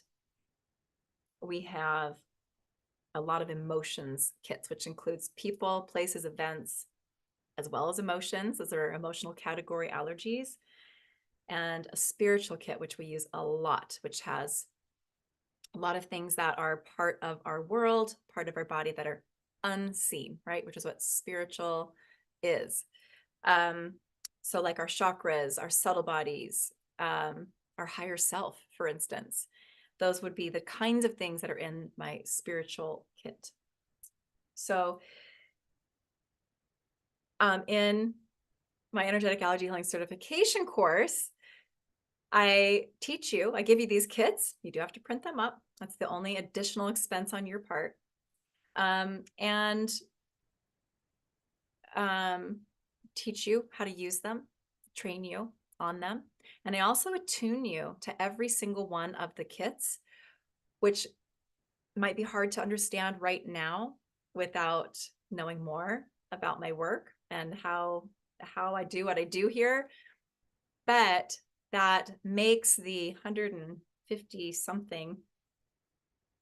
Speaker 1: We have a lot of emotions kits, which includes people, places, events, as well as emotions. Those are emotional category allergies. And a spiritual kit, which we use a lot, which has a lot of things that are part of our world, part of our body that are unseen, right? Which is what spiritual is. So like our chakras, our subtle bodies, our higher self, for instance, those would be the kinds of things that are in my spiritual kit. So in my energetic allergy healing certification course, I give you these kits. You do have to print them up. That's the only additional expense on your part. Teach you how to use them, train you on them. And I also attune you to every single one of the kits, which might be hard to understand right now without knowing more about my work and how I do what I do here. But that makes the 150 something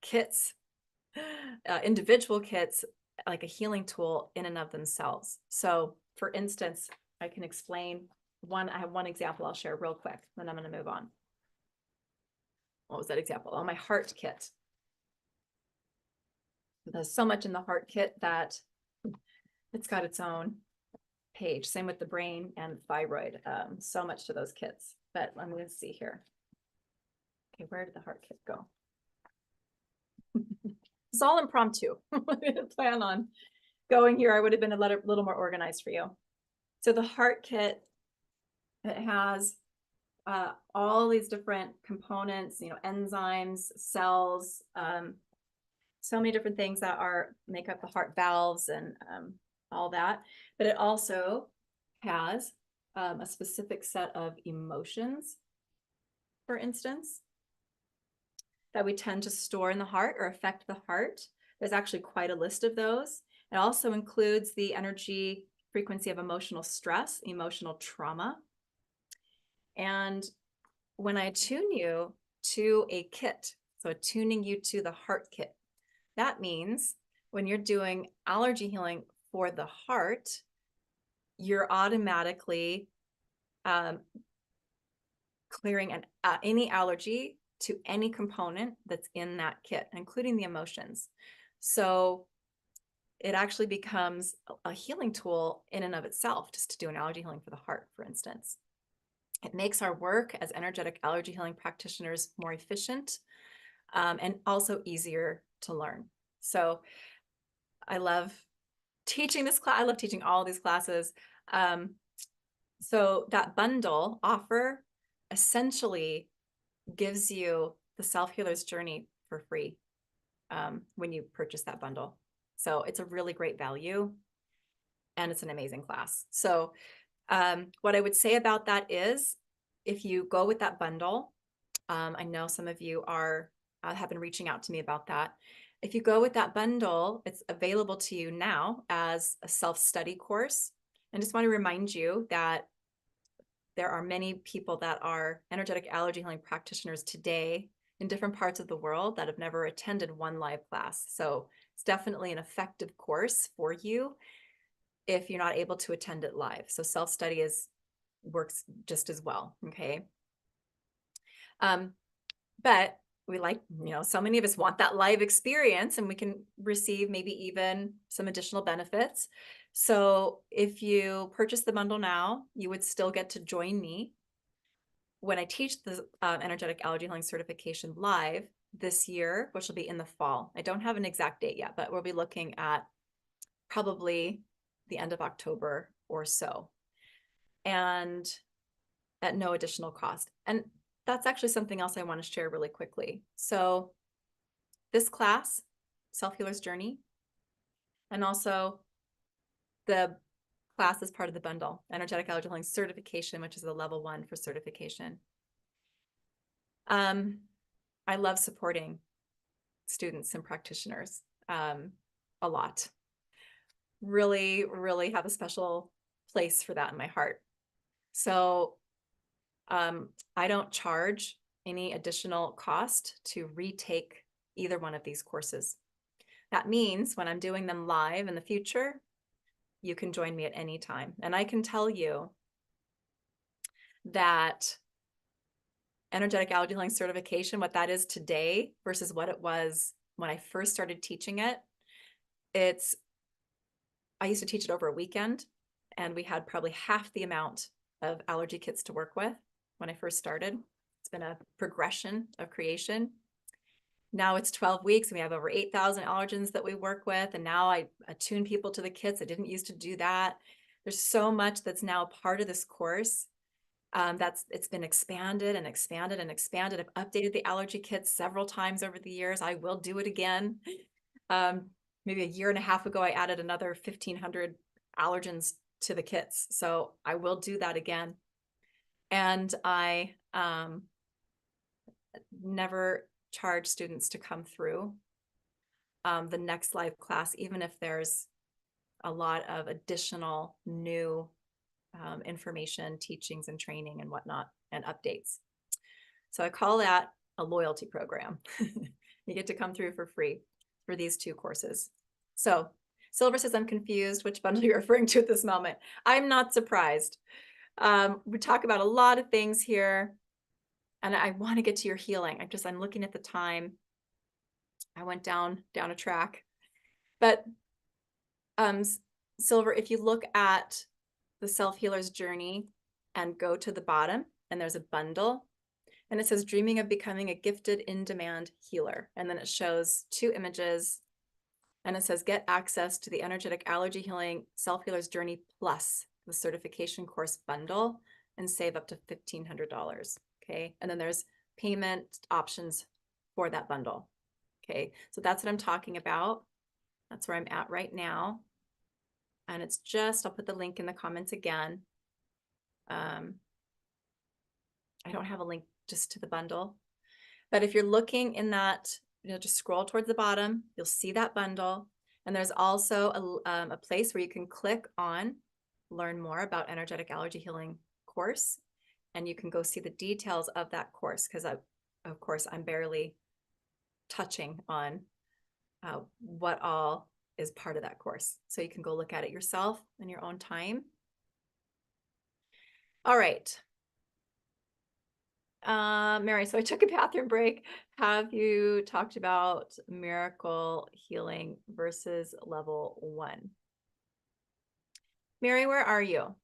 Speaker 1: kits, individual kits, like a healing tool in and of themselves. So for instance, I can explain I have one example I'll share real quick, then I'm going to move on. What was that example? Oh, my heart kit. There's so much in the heart kit that it's got its own page. Same with the brain and thyroid. So much to those kits. But I'm going to see here. Okay, where did the heart kit go? It's all impromptu. I didn't plan on going here. I would have been a little more organized for you. So the heart kit, it has all these different components, enzymes, cells, so many different things that make up the heart valves and all that. But it also has a specific set of emotions, for instance, that we tend to store in the heart or affect the heart. There's actually quite a list of those. It also includes the energy frequency of emotional stress, emotional trauma. And when I attune you to a kit, so attuning you to the heart kit, that means when you're doing allergy healing for the heart, you're automatically clearing any allergy to any component that's in that kit, including the emotions. So it actually becomes a healing tool in and of itself, just to do an allergy healing for the heart, for instance. It makes our work as energetic allergy healing practitioners more efficient and also easier to learn. So I love teaching this class. I love teaching all these classes. So that bundle offer essentially gives you the self-healer's journey for free when you purchase that bundle. So it's a really great value and it's an amazing class. So what I would say about that is if you go with that bundle, I know some of you have been reaching out to me about that. If you go with that bundle, it's available to you now as a self-study course. And just want to remind you that there are many people that are energetic allergy healing practitioners today in different parts of the world that have never attended one live class. So it's definitely an effective course for you if you're not able to attend it live. So self-study works just as well, okay? But we so many of us want that live experience and we can receive maybe even some additional benefits. So if you purchase the bundle now, you would still get to join me when I teach the energetic allergy healing certification live this year, which will be in the fall. I don't have an exact date yet, but we'll be looking at probably the end of October or so, and at no additional cost. And that's actually something else I want to share really quickly. So this class, Self-Healer's Journey, and also the class is part of the bundle, Energetic Allergy Healing Certification, which is the level 1 for certification. I love supporting students and practitioners a lot. Really, really have a special place for that in my heart. So I don't charge any additional cost to retake either one of these courses. That means when I'm doing them live in the future, you can join me at any time. And I can tell you that Energetic Allergy Healing Certification, what that is today versus what it was when I first started teaching it, I used to teach it over a weekend, and we had probably half the amount of allergy kits to work with when I first started. It's been a progression of creation. Now it's 12 weeks and we have over 8,000 allergens that we work with. And now I attune people to the kits. I didn't used to do that. There's so much that's now part of this course. It's been expanded and expanded and expanded. I've updated the allergy kits several times over the years. I will do it again. Maybe a year and a half ago, I added another 1,500 allergens to the kits. So I will do that again. And I never charge students to come through the next live class, even if there's a lot of additional new information, teachings and training and whatnot, and updates. So I call that a loyalty program. You get to come through for free for these 2 courses. So Silver says, I'm confused which bundle you're referring to at this moment. I'm not surprised. We talk about a lot of things here, and I want to get to your healing. I'm looking at the time. I went down a track, but Silver, if you look at the Self-Healer's Journey and go to the bottom, and there's a bundle, and it says dreaming of becoming a gifted in-demand healer. And then it shows 2 images, and it says get access to the Energetic Allergy Healing Self-Healer's Journey Plus, the certification course bundle, and save up to $1,500. Okay. And then there's payment options for that bundle. Okay. So that's what I'm talking about. That's where I'm at right now. And it's just, I'll put the link in the comments again. I don't have a link just to the bundle, but if you're looking in that, just scroll towards the bottom, you'll see that bundle. And there's also a place where you can click on learn more about Energetic Allergy Healing course. And you can go see the details of that course, because of course I'm barely touching on what all is part of that course. So you can go look at it yourself in your own time. All right. Mary, so I took a bathroom break. Have you talked about miracle healing versus level 1? Mary, where are you?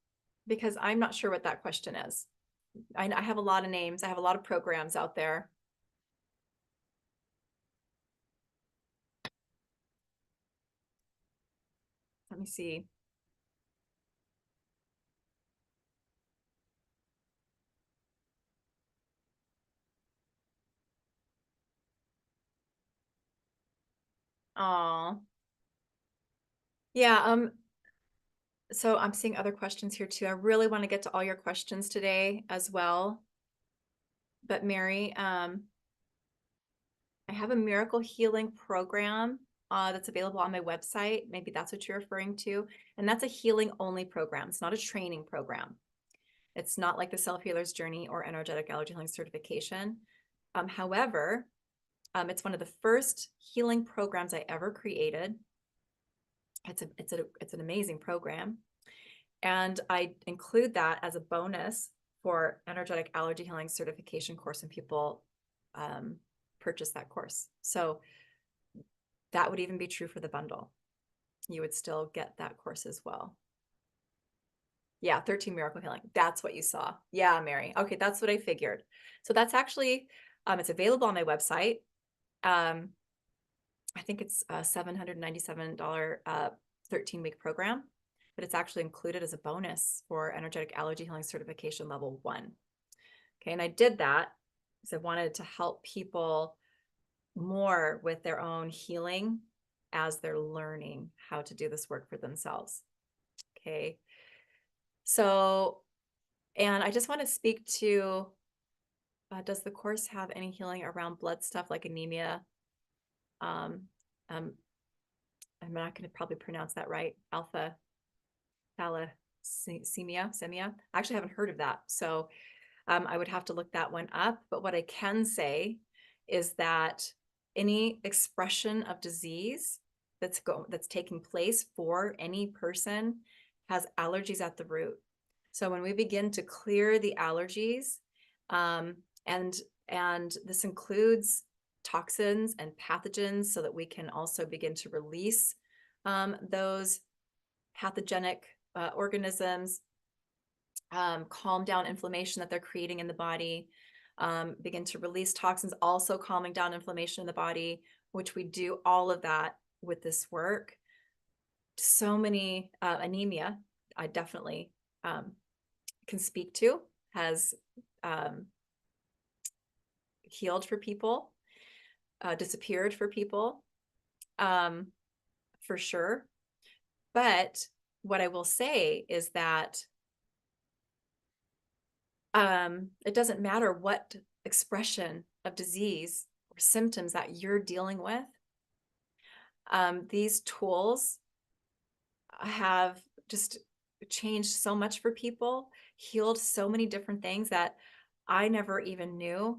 Speaker 1: Because I'm not sure what that question is. I have a lot of names. I have a lot of programs out there. Let me see. Oh, yeah. So I'm seeing other questions here too. I really want to get to all your questions today as well. But Mary, I have a miracle healing program that's available on my website. Maybe that's what you're referring to. And that's a healing only program. It's not a training program. It's not like the Self-Healer's Journey or Energetic Allergy Healing Certification. However, it's one of the first healing programs I ever created. It's an amazing program. And I include that as a bonus for Energetic Allergy Healing Certification course when people purchase that course. So that would even be true for the bundle. You would still get that course as well. Yeah, 13 Miracle Healing. That's what you saw. Yeah, Mary. Okay, that's what I figured. So that's actually, it's available on my website. I think it's a $797 13-week program. but it's actually included as a bonus for energetic allergy healing certification level 1. Okay, and I did that because I wanted to help people more with their own healing as they're learning how to do this work for themselves. Okay, so, and I just want to speak to, does the course have any healing around blood stuff like anemia? Um, um, I'm not going to probably pronounce that right. Alpha thalassemia. I actually haven't heard of that. So I would have to look that one up. But what I can say is that any expression of disease that's taking place for any person has allergies at the root. So when we begin to clear the allergies, um, and this includes toxins and pathogens, so that we can also begin to release those pathogenic organisms, calm down inflammation that they're creating in the body, begin to release toxins, also calming down inflammation in the body, which we do all of that with this work. So many anemia, I definitely can speak to, has healed for people, disappeared for people, for sure. But what I will say is that it doesn't matter what expression of disease or symptoms that you're dealing with. These tools have just changed so much for people, healed so many different things that I never even knew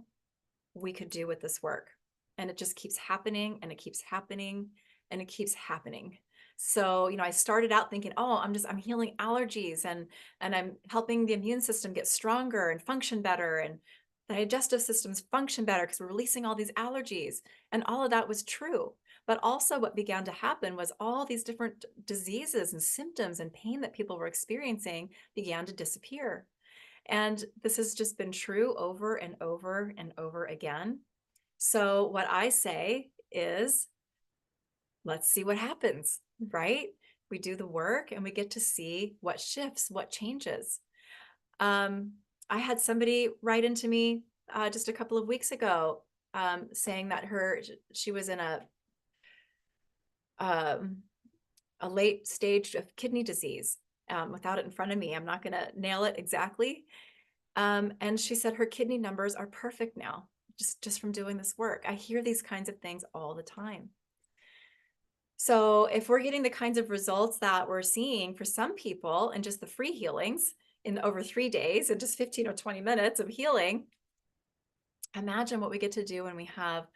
Speaker 1: we could do with this work. And it just keeps happening, and it keeps happening, and it keeps happening. So, I started out thinking, oh, I'm healing allergies, and I'm helping the immune system get stronger and function better, and the digestive systems function better because we're releasing all these allergies. And all of that was true. But also what began to happen was all these different diseases and symptoms and pain that people were experiencing began to disappear. And this has just been true over and over and over again. So what I say is, let's see what happens, right? We do the work and we get to see what shifts, what changes. I had somebody write into me just a couple of weeks ago, saying that she was in a late stage of kidney disease. Without it in front of me, I'm not going to nail it exactly. And she said her kidney numbers are perfect now, just from doing this work. I hear these kinds of things all the time. So if we're getting the kinds of results that we're seeing for some people in just the free healings in over 3 days and just 15 or 20 minutes of healing, imagine what we get to do when we have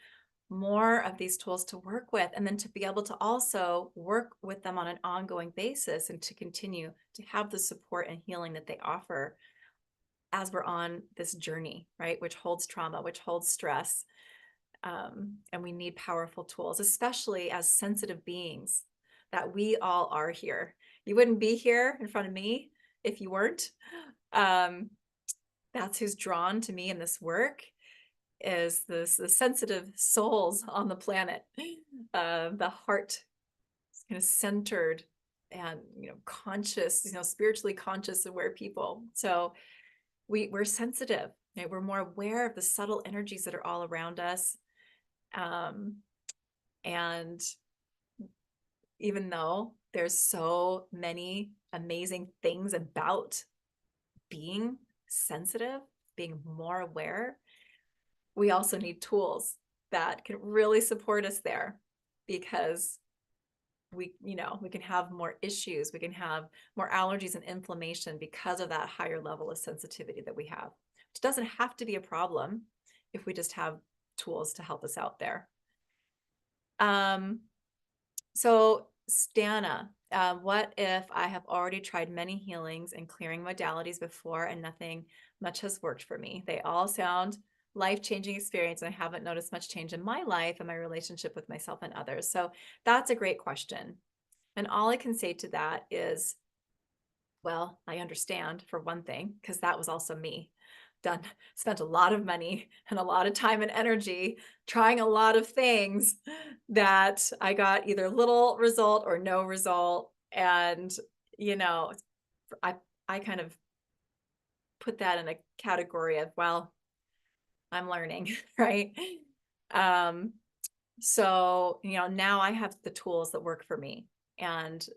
Speaker 1: more of these tools to work with, and then to be able to also work with them on an ongoing basis and to continue to have the support and healing that they offer as we're on this journey, right? Which holds trauma, which holds stress. And we need powerful tools, especially as sensitive beings that we all are here. You wouldn't be here in front of me if you weren't. That's who's drawn to me in this work, is the sensitive souls on the planet. The heart is kind of centered and conscious, spiritually conscious, aware people. So we're sensitive, right? We're more aware of the subtle energies that are all around us. And even though there's so many amazing things about being sensitive, being more aware, we also need tools that can really support us there, because we can have more issues, we can have more allergies and inflammation because of that higher level of sensitivity that we have. It doesn't have to be a problem if we just have tools to help us out there. So Stana, what if I have already tried many healings and clearing modalities before and nothing much has worked for me? They all sound life-changing experience, and I haven't noticed much change in my life and my relationship with myself and others. So that's a great question. And all I can say to that is, well, I understand, for one thing, because that was also me. Spent a lot of money and a lot of time and energy trying a lot of things that I got either little result or no result. And you know, I, I kind of put that in a category of, well, I'm learning, right? Um, so, now I have the tools that work for me. And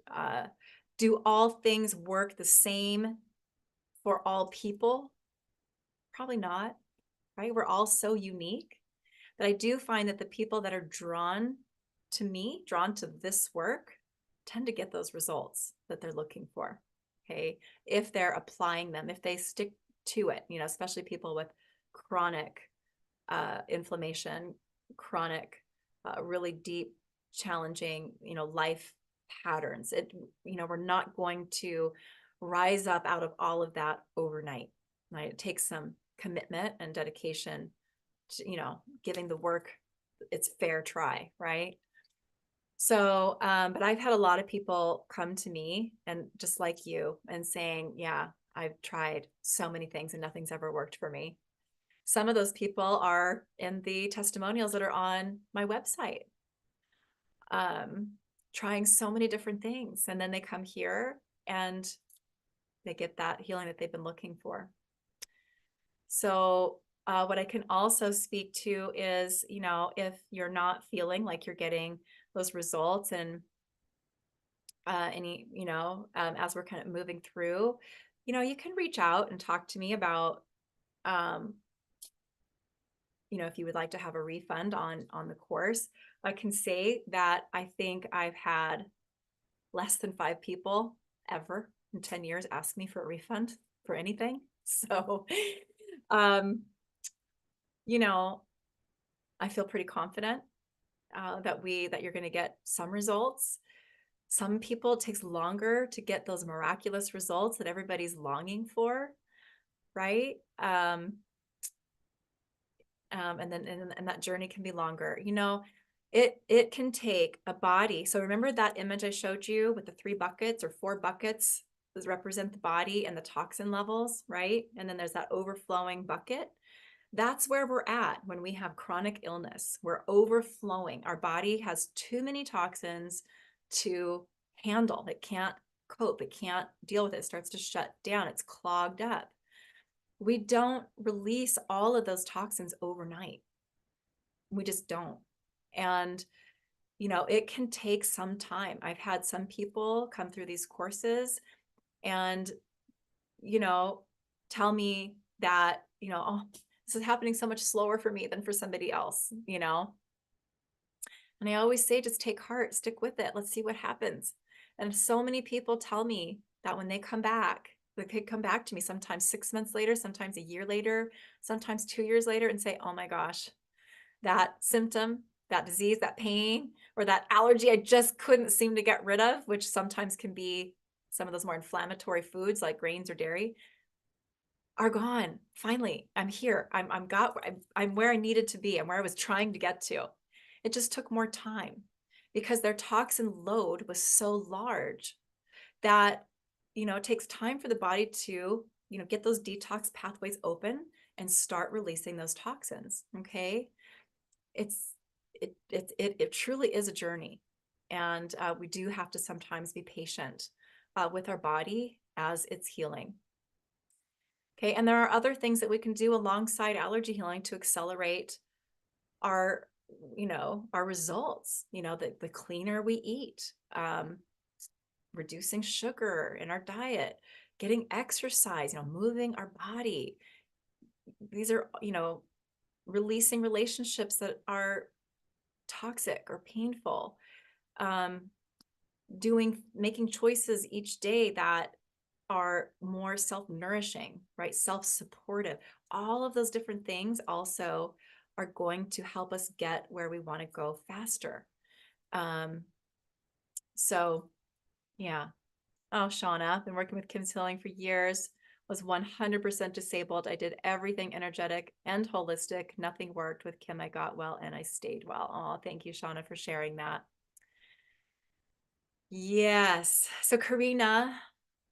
Speaker 1: do all things work the same for all people? Probably not, right? We're all so unique. But I do find that the people that are drawn to me, drawn to this work, tend to get those results that they're looking for. Okay. If they're applying them, if they stick to it, especially people with chronic inflammation, chronic, really deep, challenging, life patterns. We're not going to rise up out of all of that overnight. Right? It takes some commitment and dedication to, giving the work its fair try, right? So, but I've had a lot of people come to me and just like you and saying, yeah, I've tried so many things and nothing's ever worked for me. Some of those people are in the testimonials that are on my website, trying so many different things. And then they come here and they get that healing that they've been looking for. So what I can also speak to is, if you're not feeling like you're getting those results and as we're kind of moving through, you can reach out and talk to me about, if you would like to have a refund on the course. I can say that I think I've had less than 5 people ever in 10 years ask me for a refund for anything. So, I feel pretty confident that you're going to get some results. Some people, it takes longer to get those miraculous results that everybody's longing for, right? And that journey can be longer. It can take a body. So remember that image I showed you with the 3 buckets or 4 buckets that represent the body and the toxin levels, right? And then there's that overflowing bucket. That's where we're at when we have chronic illness. We're overflowing. Our body has too many toxins to handle. It can't cope. It can't deal with it. It starts to shut down. It's clogged up. We don't release all of those toxins overnight. We just don't. And, it can take some time. I've had some people come through these courses and, tell me that, oh, this is happening so much slower for me than for somebody else, And I always say, just take heart, stick with it. Let's see what happens. And so many people tell me that when they come back, they could come back to me sometimes 6 months later, sometimes a year later, sometimes 2 years later and say, oh my gosh, that symptom, that disease, that pain, or that allergy I just couldn't seem to get rid of, which sometimes can be some of those more inflammatory foods like grains or dairy, are gone. Finally, I'm here. I'm where I needed to be. I'm where I was trying to get to. It just took more time because their toxin load was so large that, it takes time for the body to, get those detox pathways open and start releasing those toxins. Okay. It truly is a journey. And we do have to sometimes be patient with our body as it's healing. Okay. And there are other things that we can do alongside allergy healing to accelerate our, our results, the cleaner we eat, reducing sugar in our diet, getting exercise, moving our body. These are, releasing relationships that are toxic or painful, making choices each day that are more self-nourishing, right? Self-supportive. All of those different things also are going to help us get where we want to go faster. So yeah. Oh, Shauna, I've been working with Kim's Healing for years, was 100% disabled. I did everything energetic and holistic. Nothing worked. With Kim, I got well and I stayed well. Oh, thank you, Shauna, for sharing that. Yes. So Karina,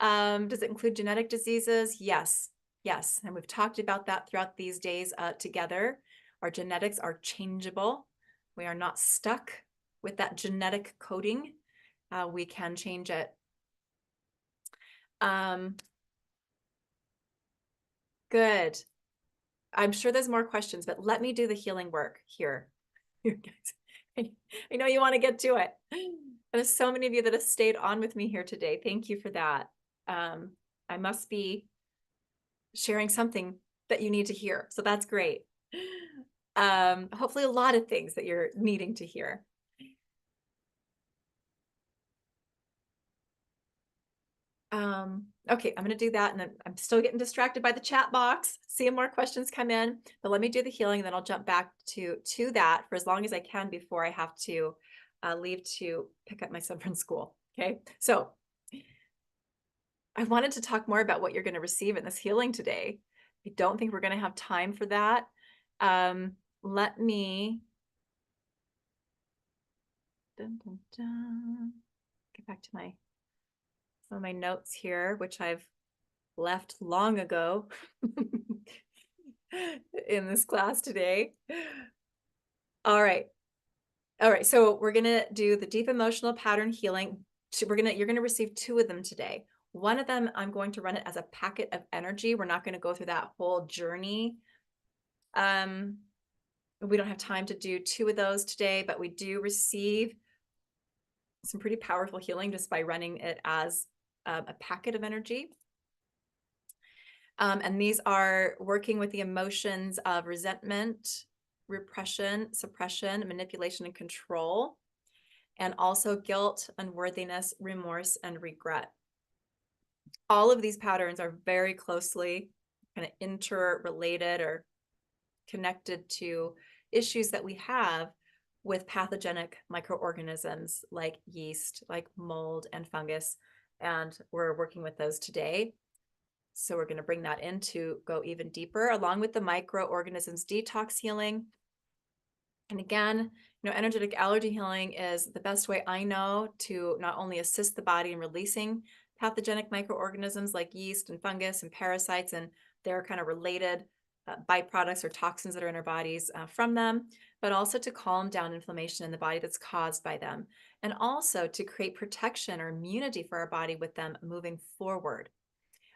Speaker 1: does it include genetic diseases? Yes. Yes. And we've talked about that throughout these days together. Our genetics are changeable. We are not stuck with that genetic coding. We can change it. Good. I'm sure there's more questions, but let me do the healing work here. You guys, I know you want to get to it. There's so many of you that have stayed on with me here today. Thank you for that. I must be sharing something that you need to hear. So that's great. Hopefully a lot of things that you're needing to hear. Okay, I'm going to do that. And I'm still getting distracted by the chat box, seeing more questions come in, but let me do the healing. And then I'll jump back to that for as long as I can before I have to leave to pick up my son from school. Okay. So I wanted to talk more about what you're going to receive in this healing today. I don't think we're going to have time for that. Let me get back to some of my notes here, which I've left long ago in this class today. All right. So we're going to do the deep emotional pattern healing. You're going to receive 2 of them today. One of them, I'm going to run it as a packet of energy. We're not going to go through that whole journey. We don't have time to do 2 of those today, but we do receive some pretty powerful healing just by running it as a packet of energy. And these are working with the emotions of resentment, repression, suppression, manipulation, and control, and also guilt, unworthiness, remorse, and regret. All of these patterns are very closely kind of interrelated or connected to issues that we have with pathogenic microorganisms like yeast, like mold and fungus. And we're working with those today. So we're going to bring that in to go even deeper, along with the microorganisms detox healing. And again, energetic allergy healing is the best way I know to not only assist the body in releasing pathogenic microorganisms like yeast and fungus and parasites and their kind of related byproducts or toxins that are in our bodies from them, but also to calm down inflammation in the body that's caused by them, and also to create protection or immunity for our body with them moving forward.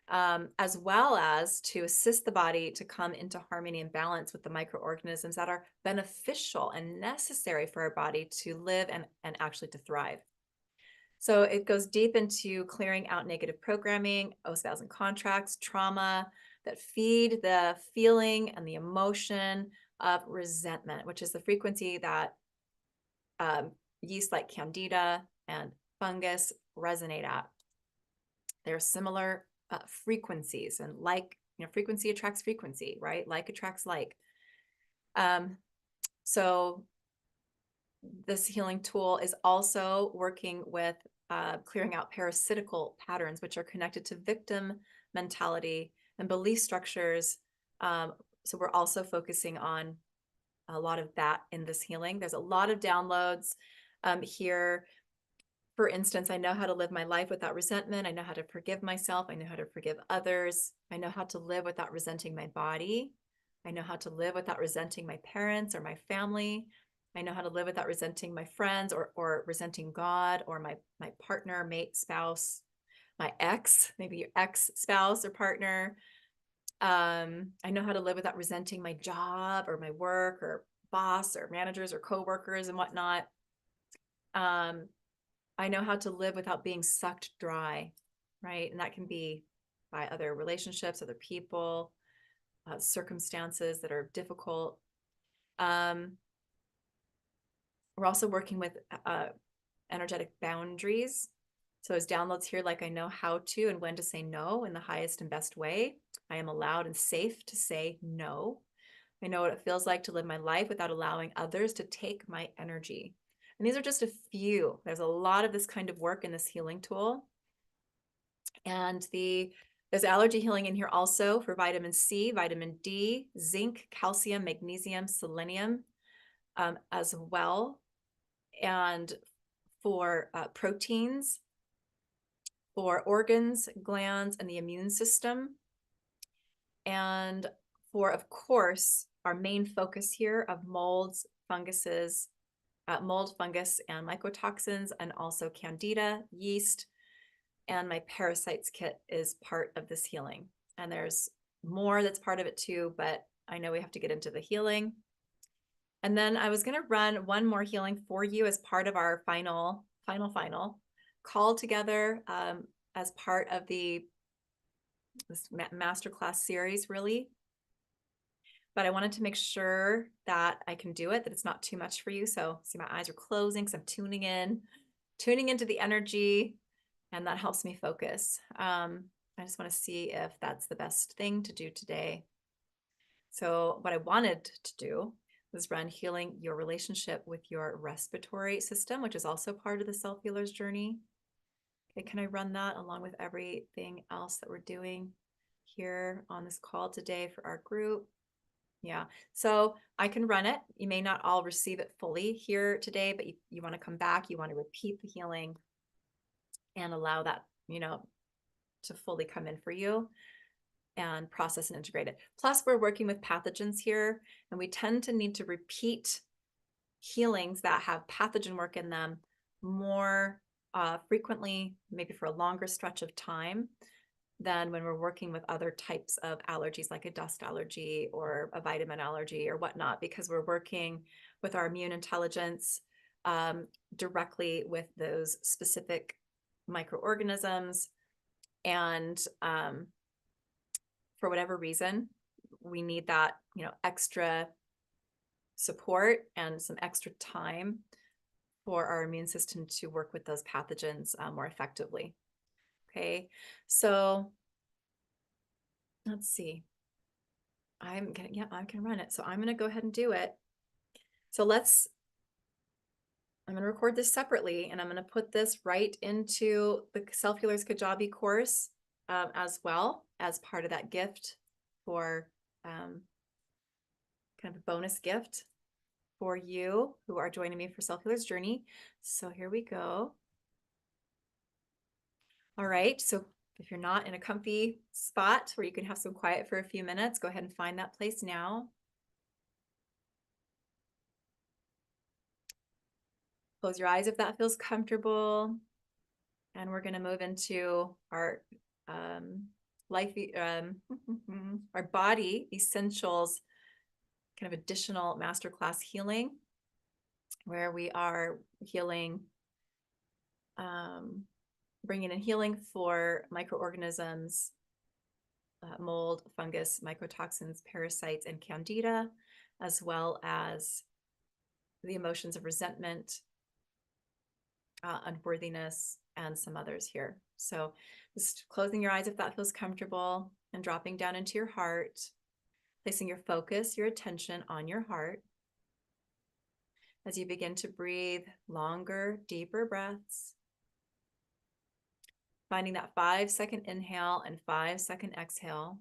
Speaker 1: As well as to assist the body to come into harmony and balance with the microorganisms that are beneficial and necessary for our body to live and actually to thrive. So it goes deep into clearing out negative programming, OSPAs and contracts, trauma that feed the feeling and the emotion of resentment, which is the frequency that yeast like Candida and fungus resonate at. They're similar frequencies, and frequency attracts frequency, right? Like attracts like. So this healing tool is also working with clearing out parasitical patterns, which are connected to victim mentality and belief structures. So we're also focusing on a lot of that in this healing. There's a lot of downloads here. For instance, I know how to live my life without resentment. I know how to forgive myself. I know how to forgive others. I know how to live without resenting my body. I know how to live without resenting my parents or my family. I know how to live without resenting my friends or resenting God or my partner, mate, spouse, my ex, maybe your ex-spouse or partner. I know how to live without resenting my job or my work or boss or managers or coworkers and whatnot. I know how to live without being sucked dry, right? And that can be by other relationships, other people, circumstances that are difficult. We're also working with energetic boundaries. So there's downloads here, like I know how to and when to say no in the highest and best way. I am allowed and safe to say no. I know what it feels like to live my life without allowing others to take my energy. And these are just a few. There's a lot of this kind of work in this healing tool. And there's allergy healing in here also for vitamin C, vitamin D, zinc, calcium, magnesium, selenium as well. And for proteins, for organs, glands, and the immune system. And for, of course, our main focus here of molds, funguses, mold, fungus, and mycotoxins, and also Candida, yeast, And my parasites kit is part of this healing. And there's more that's part of it too, but I know we have to get into the healing. And then I was going to run one more healing for you as part of our final call together, as part of this masterclass series, really. But I wanted to make sure that I can do it, that it's not too much for you. So see, my eyes are closing because I'm tuning into the energy, and that helps me focus. I just want to see if that's the best thing to do today. So what I wanted to do was run healing your relationship with your respiratory system, which is also part of the self-healer's journey. Okay, can I run that along with everything else that we're doing here on this call today for our group? Yeah, so I can run it. You may not all receive it fully here today, but you want to come back, you want to repeat the healing and allow that, to fully come in for you and process and integrate it. Plus, we're working with pathogens here, and we tend to need to repeat healings that have pathogen work in them more frequently, maybe for a longer stretch of time, than when we're working with other types of allergies, like a dust allergy or a vitamin allergy or whatnot, because we're working with our immune intelligence directly with those specific microorganisms. And for whatever reason, we need that, extra support and some extra time for our immune system to work with those pathogens more effectively. Okay, so let's see. I can run it. So I'm gonna go ahead and do it. So I'm gonna record this separately, and I'm gonna put this right into the Self-Healer's Kajabi course as well as part of that gift for kind of a bonus gift for you who are joining me for Self-Healer's Journey. So here we go. All right, so if you're not in a comfy spot where you can have some quiet for a few minutes, go ahead and find that place now. Close your eyes if that feels comfortable. And we're going to move into our our body essentials, kind of additional masterclass healing, where we are healing, bringing in healing for microorganisms, mold, fungus, mycotoxins, parasites, and Candida, as well as the emotions of resentment, unworthiness, and some others here. So just closing your eyes if that feels comfortable, and dropping down into your heart, placing your focus, your attention on your heart as you begin to breathe longer, deeper breaths, finding that 5-second inhale and 5-second exhale.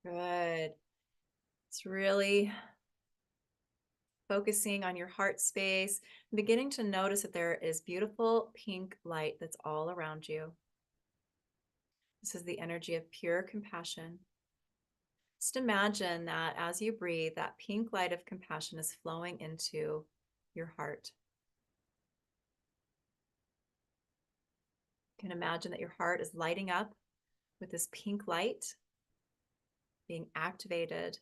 Speaker 1: Good. It's really focusing on your heart space, beginning to notice that there is beautiful pink light that's all around you. This is the energy of pure compassion. Just imagine that as you breathe, that pink light of compassion is flowing into your heart. You can imagine that your heart is lighting up with this pink light, being activated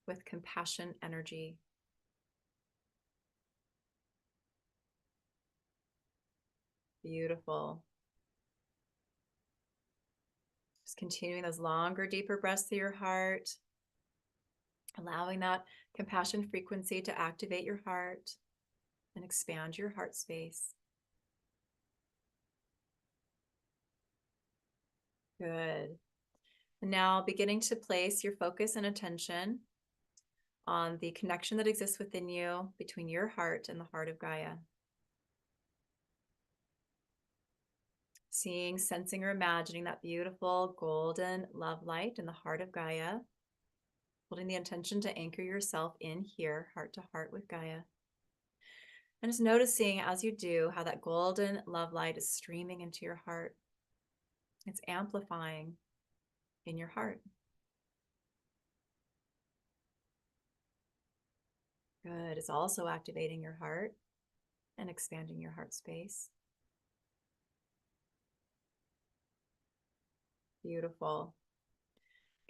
Speaker 1: with compassion energy. Beautiful. Just continuing those longer, deeper breaths through your heart, allowing that compassion frequency to activate your heart and expand your heart space. Good. And now beginning to place your focus and attention on the connection that exists within you between your heart and the heart of Gaia. Seeing, sensing, or imagining that beautiful golden love light in the heart of Gaia, holding the intention to anchor yourself in here, heart to heart with Gaia. And just noticing as you do how that golden love light is streaming into your heart, It's amplifying in your heart. Good. It's also activating your heart and expanding your heart space. Beautiful.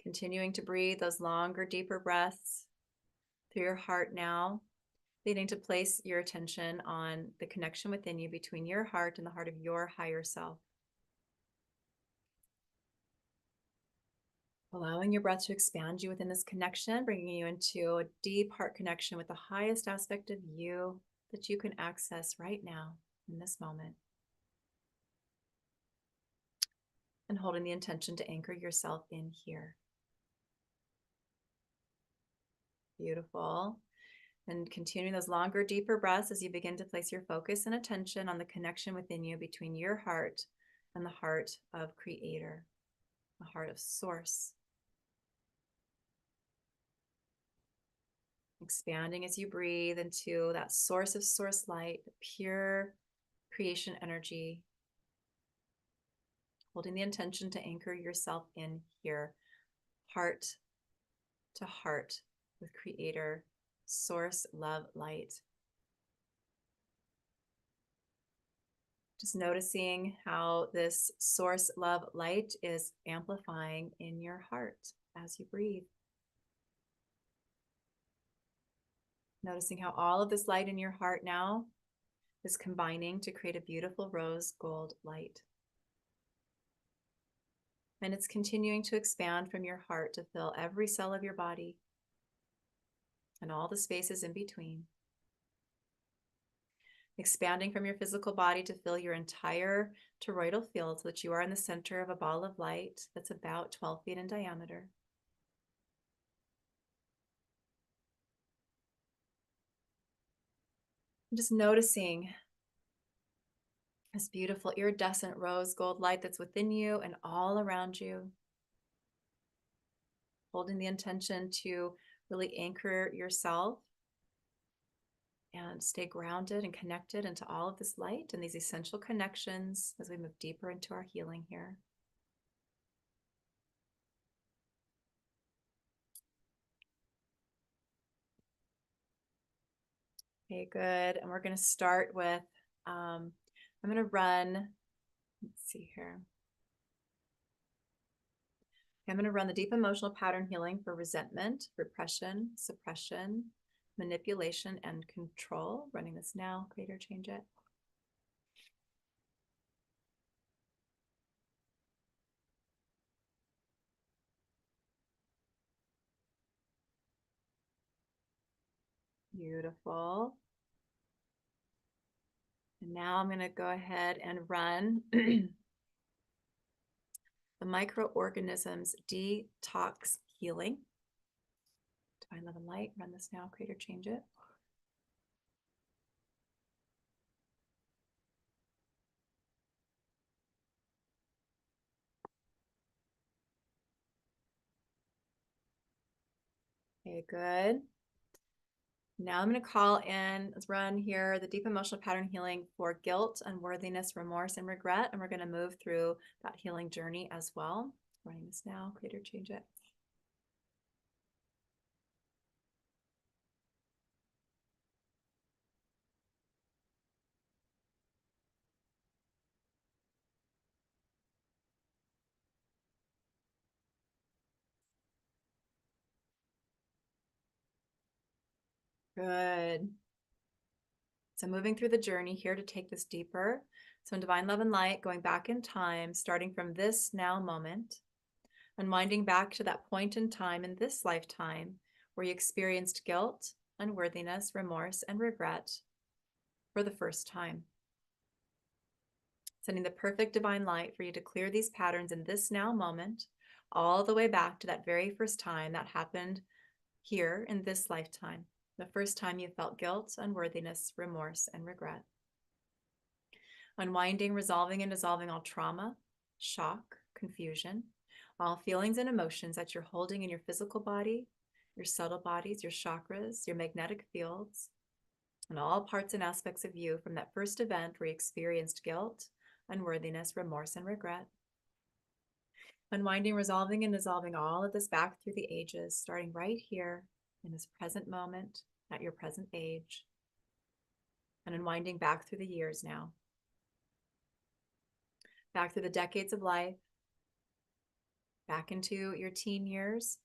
Speaker 1: Continuing to breathe those longer, deeper breaths through your heart now, leading to place your attention on the connection within you between your heart and the heart of your higher self. Allowing your breath to expand you within this connection, bringing you into a deep heart connection with the highest aspect of you that you can access right now in this moment. And holding the intention to anchor yourself in here. Beautiful. And continuing those longer, deeper breaths as you begin to place your focus and attention on the connection within you between your heart and the heart of Creator, the heart of Source. Expanding as you breathe into that source of source light, pure creation energy. Holding the intention to anchor yourself in here, heart to heart with Creator, Source, Love, Light. Just noticing how this source, love, light is amplifying in your heart as you breathe. Noticing how all of this light in your heart now is combining to create a beautiful rose gold light. And it's continuing to expand from your heart to fill every cell of your body and all the spaces in between. Expanding from your physical body to fill your entire toroidal field so that you are in the center of a ball of light that's about 12 feet in diameter. And just noticing this beautiful iridescent rose gold light that's within you and all around you. Holding the intention to really anchor yourself and stay grounded and connected into all of this light and these essential connections as we move deeper into our healing here. Okay, good. And we're going to start with, I'm going to run, let's see here. I'm going to run the deep emotional pattern healing for resentment, repression, suppression, manipulation, and control. Running this now, create or change it. Beautiful. And now I'm going to go ahead and run the microorganisms detox healing. Divine love and light, run this now, create or change it. Okay, good. Now I'm going to call in, let's run here, the deep emotional pattern healing for guilt, unworthiness, remorse, and regret. And we're going to move through that healing journey as well. Running this now, create or change it. Good. So moving through the journey here to take this deeper. So in divine love and light, going back in time, starting from this now moment, unwinding back to that point in time in this lifetime where you experienced guilt, unworthiness, remorse, and regret for the first time. Sending the perfect divine light for you to clear these patterns in this now moment, all the way back to that very first time that happened here in this lifetime. The first time you felt guilt, unworthiness, remorse, and regret. Unwinding, resolving, and dissolving all trauma, shock, confusion, all feelings and emotions that you're holding in your physical body, your subtle bodies, your chakras, your magnetic fields, and all parts and aspects of you from that first event where you experienced guilt, unworthiness, remorse, and regret. Unwinding, resolving, and dissolving all of this back through the ages, starting right here in this present moment at your present age, and unwinding back through the years now, back through the decades of life, back into your teen years,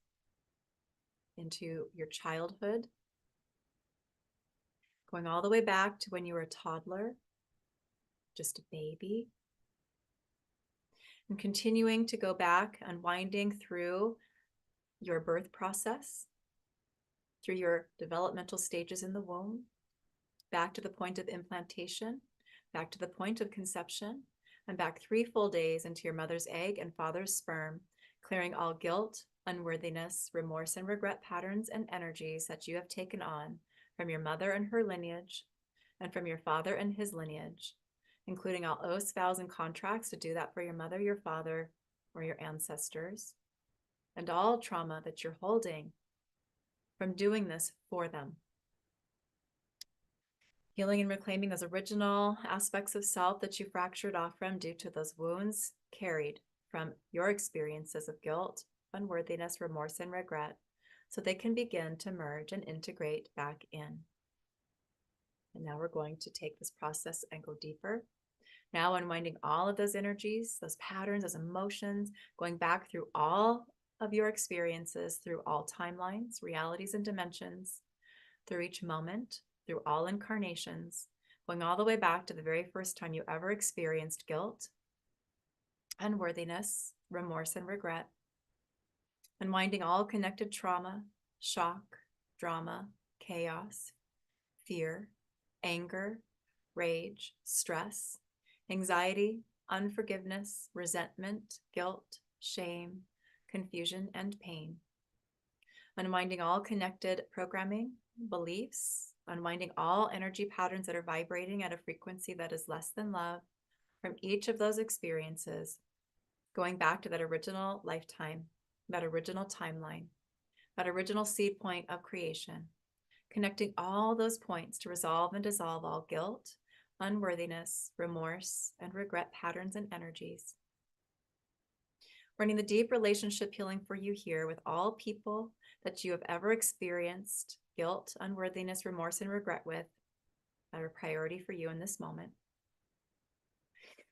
Speaker 1: into your childhood, going all the way back to when you were a toddler, just a baby, and continuing to go back, unwinding through your birth process, through your developmental stages in the womb, back to the point of implantation, back to the point of conception, and back 3 full days into your mother's egg and father's sperm, clearing all guilt, unworthiness, remorse, and regret patterns and energies that you have taken on from your mother and her lineage, and from your father and his lineage, including all oaths, vows, and contracts to do that for your mother, your father, or your ancestors, and all trauma that you're holding from doing this for them. Healing and reclaiming those original aspects of self that you fractured off from due to those wounds carried from your experiences of guilt, unworthiness, remorse, and regret, so they can begin to merge and integrate back in. And now we're going to take this process and go deeper. Now unwinding all of those energies, those patterns, those emotions, going back through all of your experiences, through all timelines, realities, and dimensions, through each moment, through all incarnations, going all the way back to the very first time you ever experienced guilt, unworthiness, remorse, and regret, unwinding all connected trauma, shock, drama, chaos, fear, anger, rage, stress, anxiety, unforgiveness, resentment, guilt, shame, confusion, and pain. Unwinding all connected programming, beliefs, unwinding all energy patterns that are vibrating at a frequency that is less than love from each of those experiences, going back to that original lifetime, that original timeline, that original seed point of creation, connecting all those points to resolve and dissolve all guilt, unworthiness, remorse, and regret patterns and energies. Running the deep relationship healing for you here with all people that you have ever experienced guilt, unworthiness, remorse, and regret with, that are a priority for you in this moment.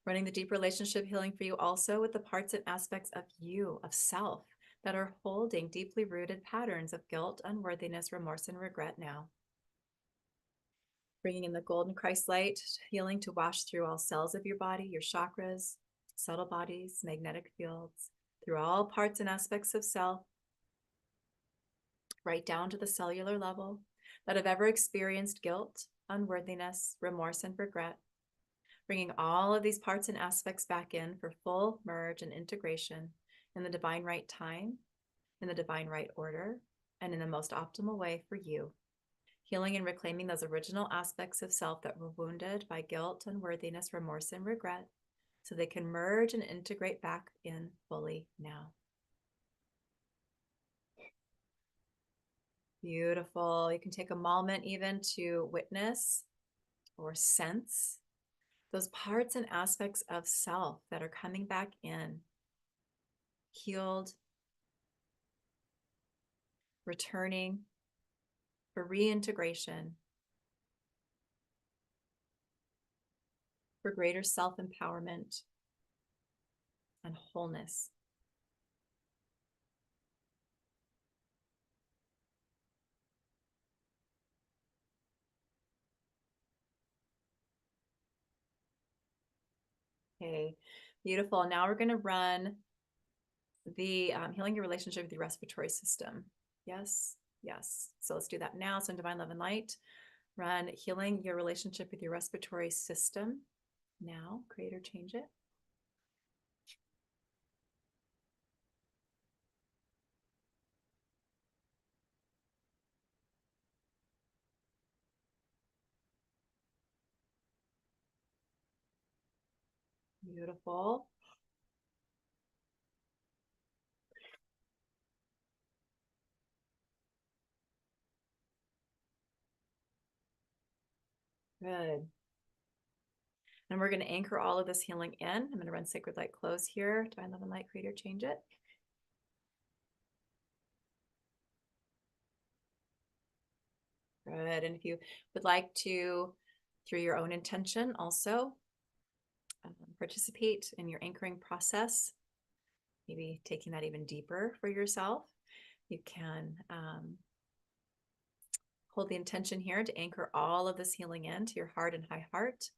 Speaker 1: Running the deep relationship healing for you also with the parts and aspects of you, of self, that are holding deeply rooted patterns of guilt, unworthiness, remorse, and regret now. Bringing in the golden Christ light healing to wash through all cells of your body, your chakras, subtle bodies, magnetic fields, through all parts and aspects of self, right down to the cellular level, that have ever experienced guilt, unworthiness, remorse, and regret. Bringing all of these parts and aspects back in for full merge and integration in the divine right time, in the divine right order, and in the most optimal way for you. Healing and reclaiming those original aspects of self that were wounded by guilt, unworthiness, remorse, and regret, so they can merge and integrate back in fully now. Beautiful. You can take a moment even to witness or sense those parts and aspects of self that are coming back in, healed, returning for reintegration, for greater self-empowerment and wholeness. Okay, beautiful. Now we're going to run the healing your relationship with your respiratory system. Yes, yes. So let's do that now. So in divine love and light, run healing your relationship with your respiratory system. Now, create or change it. Beautiful. Good. And we're going to anchor all of this healing in. I'm going to run Sacred Light Close here. Divine Love and Light Creator, change it. Good. And if you would like to, through your own intention, also participate in your anchoring process, maybe taking that even deeper for yourself, you can hold the intention here to anchor all of this healing into your heart and high heart,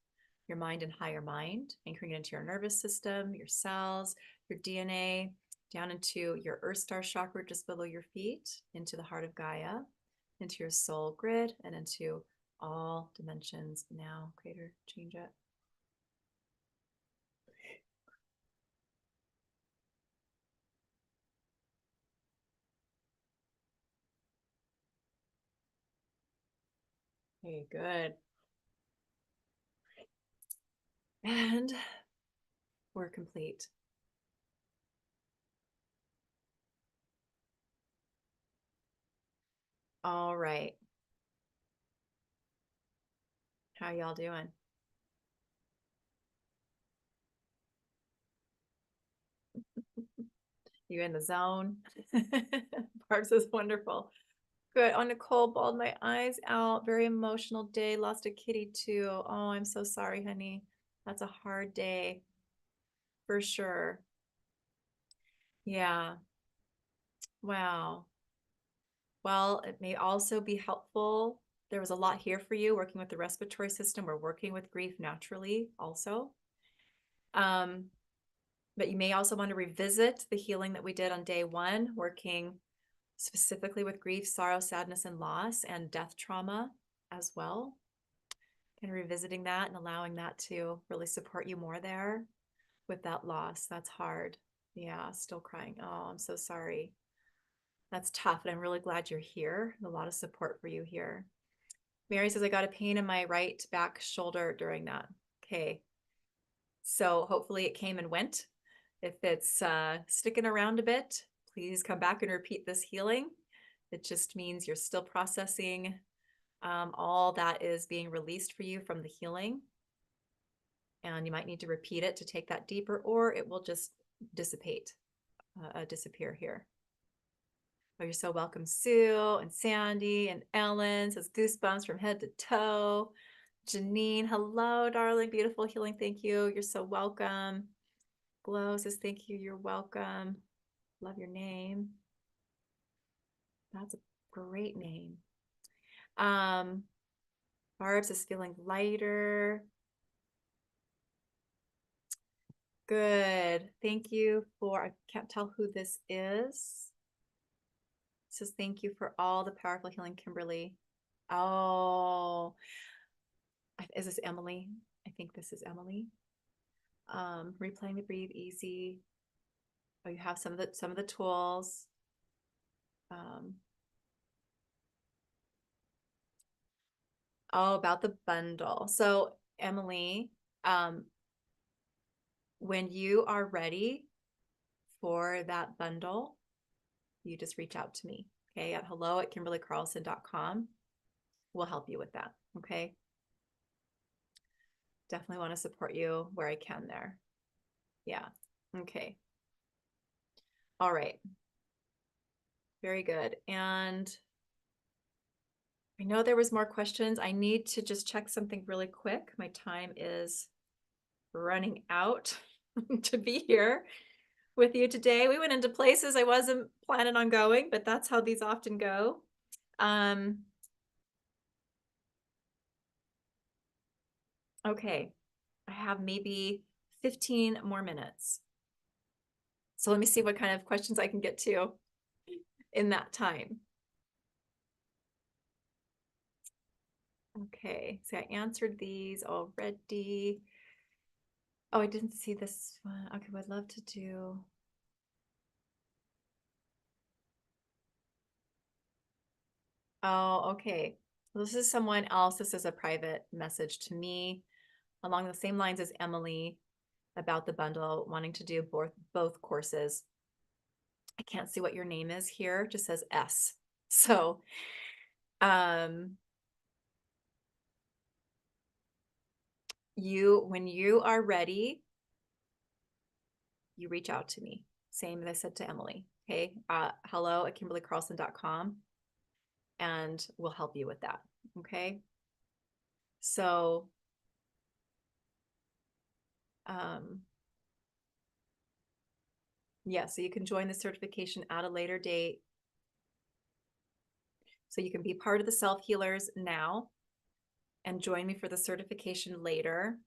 Speaker 1: your mind and higher mind, anchoring it into your nervous system, your cells, your DNA, down into your Earth Star chakra just below your feet, into the heart of Gaia, into your soul grid, and into all dimensions now. Creator, change it. Okay, good. And we're complete. All right. How y'all doing? You in the zone? Barb's is wonderful. Good. Oh, Nicole, bawled my eyes out. Very emotional day. Lost a kitty too. Oh, I'm so sorry, honey. That's a hard day for sure. Yeah. Wow. Well, it may also be helpful. There was a lot here for you working with the respiratory system. We're working with grief naturally also. But you may also want to revisit the healing that we did on day one, working specifically with grief, sorrow, sadness, and loss, and death trauma as well. And revisiting that and allowing that to really support you more there with that loss. That's hard. Yeah, still crying. Oh, I'm so sorry. That's tough. And I'm really glad you're here. A lot of support for you here. Mary says, I got a pain in my right back shoulder during that. Okay. So hopefully it came and went. If it's sticking around a bit, please come back and repeat this healing. It just means you're still processing all that is being released for you from the healing. And you might need to repeat it to take that deeper, or it will just dissipate, disappear here. Oh, you're so welcome, Sue and Sandy and Ellen says goosebumps from head to toe. Janine, hello, darling, beautiful healing. Thank you. You're so welcome. Glow says thank you. You're welcome. Love your name. That's a great name. Barb's is feeling lighter. Good. Thank you for, I can't tell who this is. It says thank you for all the powerful healing, Kimberly. Oh, is this Emily? I think this is Emily. Replaying the breathe easy. Oh, you have some of the tools. Oh, about the bundle. So Emily, when you are ready for that bundle, you just reach out to me, okay, at hello@kimberlycarlson.com. We'll help you with that, okay? Definitely want to support you where I can there. Yeah, okay. All right. Very good. And I know there was more questions. I need to just check something really quick. My time is running out to be here with you today. We went into places I wasn't planning on going, but that's how these often go. Okay, I have maybe 15 more minutes. So let me see what kind of questions I can get to in that time. Okay, so I answered these already. Oh, I didn't see this one. Okay, I'd love to do. Oh, okay. This is someone else. This is a private message to me along the same lines as Emily about the bundle, wanting to do both courses. I can't see what your name is here. It just says S. So, when you are ready, you reach out to me. Same as I said to Emily. Okay. hello@kimberlycarlson.com, and we'll help you with that. Okay. So, yeah, so you can join the certification at a later date. So you can be part of the self-healers now and join me for the certification later,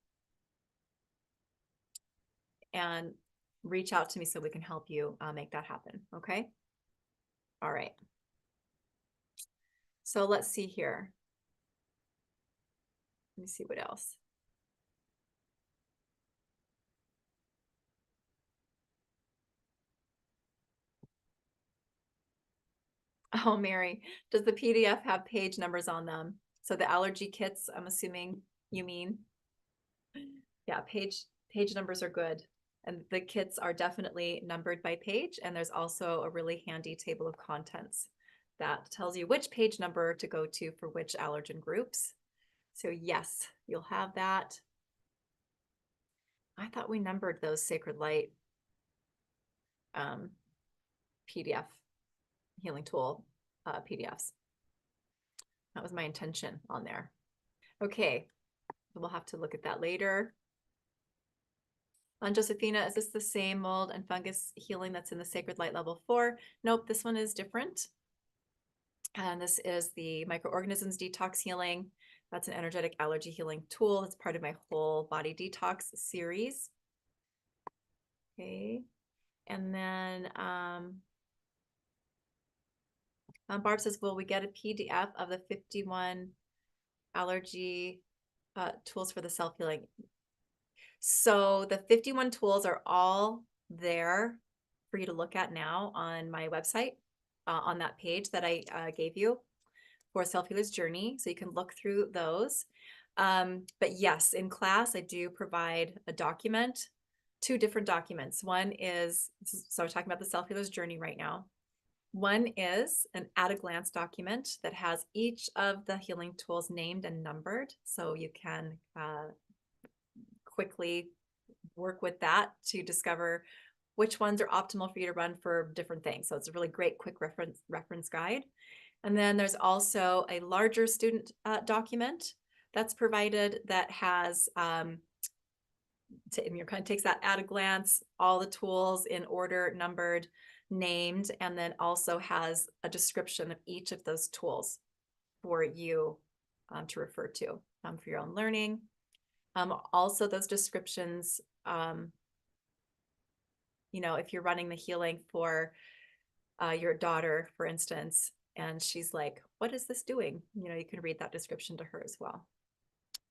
Speaker 1: and reach out to me so we can help you make that happen. Okay. All right. So let's see here. Let me see what else. Oh, Mary, does the PDF have page numbers on them? So the allergy kits, I'm assuming you mean? Yeah, page numbers are good. And the kits are definitely numbered by page. And there's also a really handy table of contents that tells you which page number to go to for which allergen groups. So yes, you'll have that. I thought we numbered those Sacred Light PDF healing tool PDFs. That was my intention on there. Okay, we'll have to look at that later. On Josephina, is this the same mold and fungus healing that's in the Sacred Light level 4? Nope, this one is different. And this is the microorganisms detox healing. That's an energetic allergy healing tool. It's part of my whole body detox series. Okay. And then Barb says, will we get a PDF of the 51 allergy tools for the self-healing? So the 51 tools are all there for you to look at now on my website, on that page that I gave you for Self-Healer's Journey. So you can look through those. But yes, in class, I do provide a document, 2 different documents. One is, so we're talking about the Self-Healer's Journey right now. One is an at-a-glance document that has each of the healing tools named and numbered. So you can quickly work with that to discover which ones are optimal for you to run for different things. So it's a really great quick reference guide. And then there's also a larger student document that's provided that has, kind of takes that at a glance, all the tools in order, numbered, named, and then also has a description of each of those tools for you to refer to for your own learning. Also, those descriptions, if you're running the healing for your daughter, for instance, and she's like, what is this doing? You can read that description to her as well,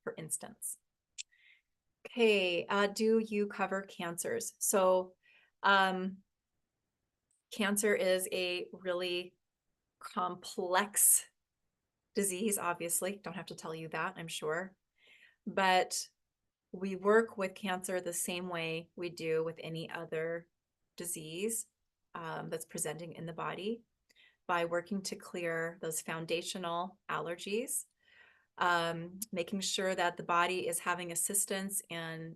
Speaker 1: for instance. Okay, do you cover cancers? So cancer is a really complex disease, obviously. Don't have to tell you that, I'm sure. But we work with cancer the same way we do with any other disease that's presenting in the body, by working to clear those foundational allergies, making sure that the body is having assistance in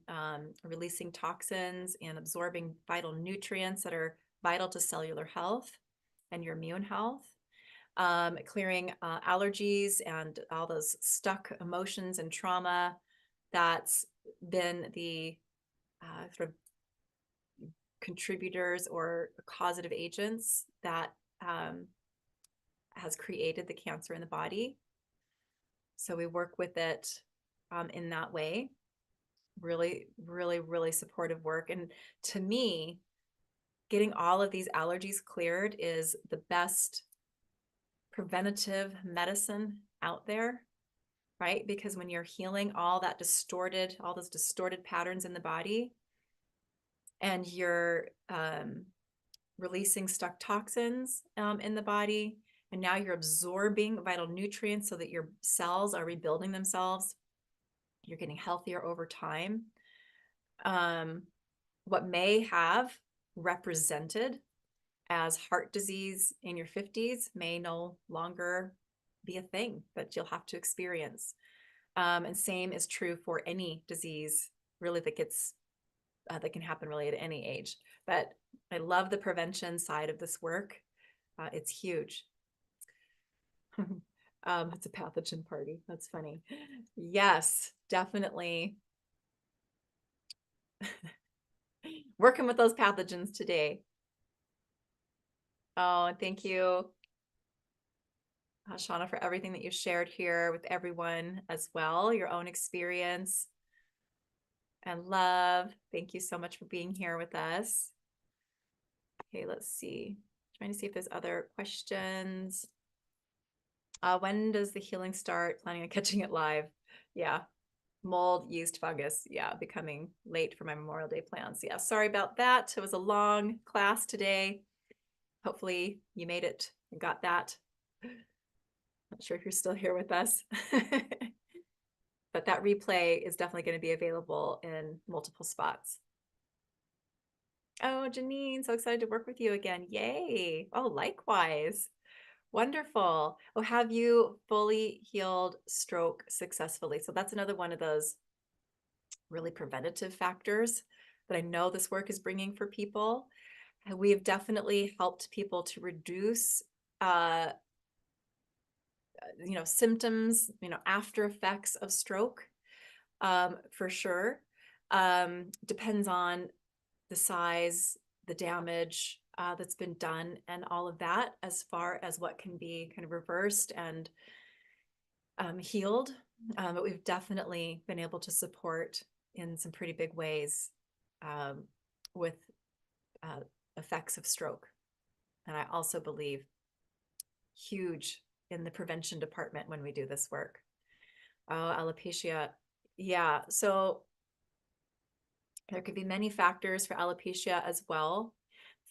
Speaker 1: releasing toxins and absorbing vital nutrients that are vital to cellular health and your immune health, clearing allergies and all those stuck emotions and trauma that's been the sort of contributors or causative agents that has created the cancer in the body. So we work with it in that way. Really, really, really supportive work. And to me, getting all of these allergies cleared is the best preventative medicine out there, right? Because when you're healing all those distorted patterns in the body, and you're releasing stuck toxins in the body, and now you're absorbing vital nutrients so that your cells are rebuilding themselves, you're getting healthier over time. What may have represented as heart disease in your 50s may no longer be a thing that you'll have to experience. And same is true for any disease really that gets that can happen really at any age. But I love the prevention side of this work. It's huge. It's a pathogen party. That's funny. Yes, definitely. Working with those pathogens today. Oh, and thank you, Shauna, for everything that you shared here with everyone as well, your own experience and love. Thank you so much for being here with us. Okay, let's see. Trying to see if there's other questions. When does the healing start? Planning on catching it live. Yeah. Mold, yeast, fungus. Yeah, becoming late for my Memorial Day plans. Yeah, sorry about that. It was a long class today. Hopefully you made it and got that. Not sure if you're still here with us. But that replay is definitely going to be available in multiple spots. Oh, Janine, so excited to work with you again. Yay. Oh, likewise. Wonderful. Oh, have you fully healed stroke successfully? So that's another one of those really preventative factors that I know this work is bringing for people. And we've definitely helped people to reduce, symptoms, after effects of stroke, for sure. Depends on the size, the damage that's been done, and all of that, as far as what can be kind of reversed and healed. But we've definitely been able to support in some pretty big ways with effects of stroke. And I also believe huge in the prevention department when we do this work. Alopecia. Yeah. So there could be many factors for alopecia as well.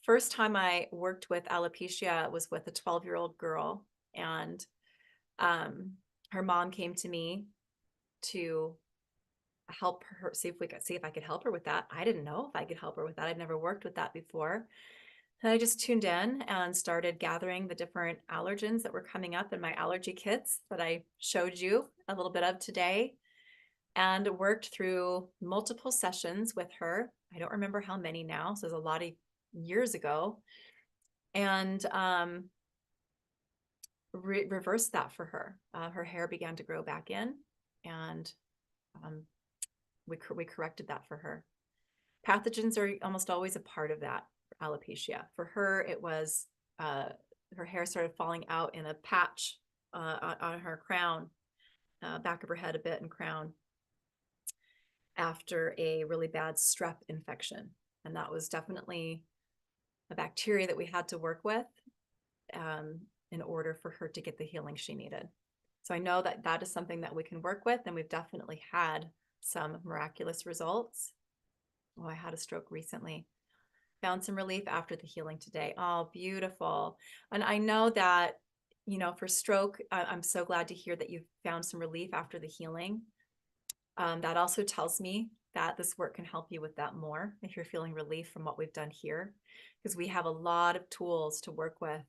Speaker 1: First time I worked with alopecia was with a 12-year-old girl, and her mom came to me to help her, see if I could help her with that. I didn't know if I could help her with that. I'd never worked with that before. And I just tuned in and started gathering the different allergens that were coming up in my allergy kits that I showed you a little bit of today, and worked through multiple sessions with her. I don't remember how many now, so it was a lot of years ago. And reversed that for her. Her hair began to grow back in, and we corrected that for her. Pathogens are almost always a part of that for alopecia. For her, it was her hair started falling out in a patch on her crown, back of her head a bit and crown, after a really bad strep infection. And that was definitely a bacteria that we had to work with in order for her to get the healing she needed. So I know that that is something that we can work with, and we've definitely had some miraculous results. Oh, I had a stroke recently. Found some relief after the healing today. Oh, beautiful. And I know that, for stroke, I'm so glad to hear that you've found some relief after the healing. That also tells me that this work can help you with that more if you're feeling relief from what we've done here, because we have a lot of tools to work with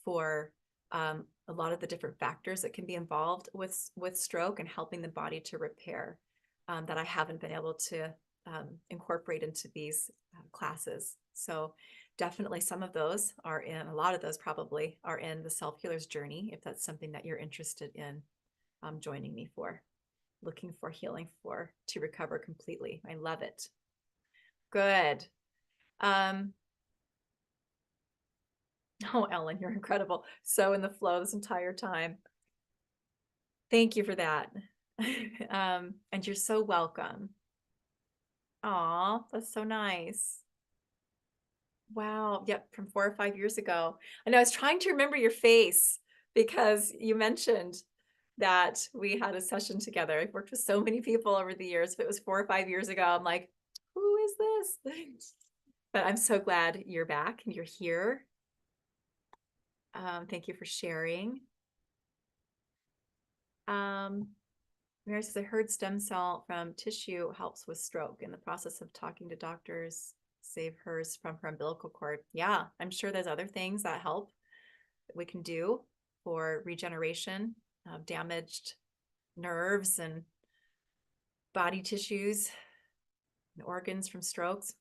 Speaker 1: for a lot of the different factors that can be involved with stroke and helping the body to repair, that I haven't been able to incorporate into these classes. So definitely some of those are in, a lot of those probably are in the Self-Healer's Journey, if that's something that you're interested in joining me for, looking for healing to recover completely. I love it. Good. Oh, Ellen, you're incredible. So in the flow this entire time. Thank you for that. And you're so welcome. Aw, that's so nice. Wow. Yep. From 4 or 5 years ago. I know, I was trying to remember your face because you mentioned that we had a session together. I've worked with so many people over the years. If it was 4 or 5 years ago, I'm like, who is this? But I'm so glad you're back and you're here. Thank you for sharing. Mary says, I heard stem cell from tissue helps with stroke. In the process of talking to doctors, save hers from her umbilical cord. Yeah, I'm sure there's other things that help that we can do for regeneration of damaged nerves and body tissues and organs from strokes.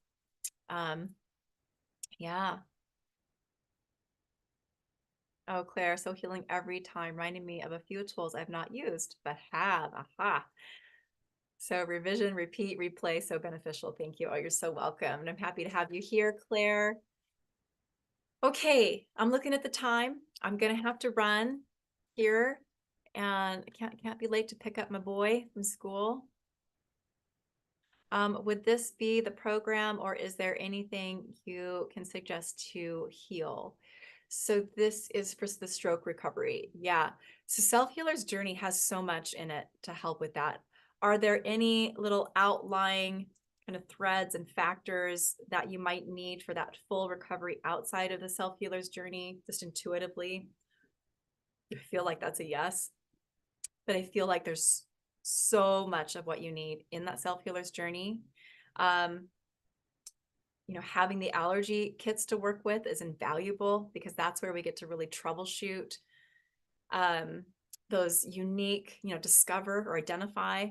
Speaker 1: Yeah. Oh, Claire, so healing every time, reminding me of a few tools I've not used, but have. Aha. So revision, repeat, replay, so beneficial. Thank you. Oh, you're so welcome. And I'm happy to have you here, Claire. Okay, I'm looking at the time. I'm gonna have to run here, and I can't be late to pick up my boy from school. Would this be the program, or is there anything you can suggest to heal? So this is for the stroke recovery. Yeah. So Self-Healer's Journey has so much in it to help with that. Are there any little outlying kind of threads and factors that you might need for that full recovery outside of the Self-Healer's Journey, just intuitively? I feel like that's a yes, but I feel like there's so much of what you need in that Self-Healer's Journey. Having the allergy kits to work with is invaluable, because that's where we get to really troubleshoot those unique, discover or identify.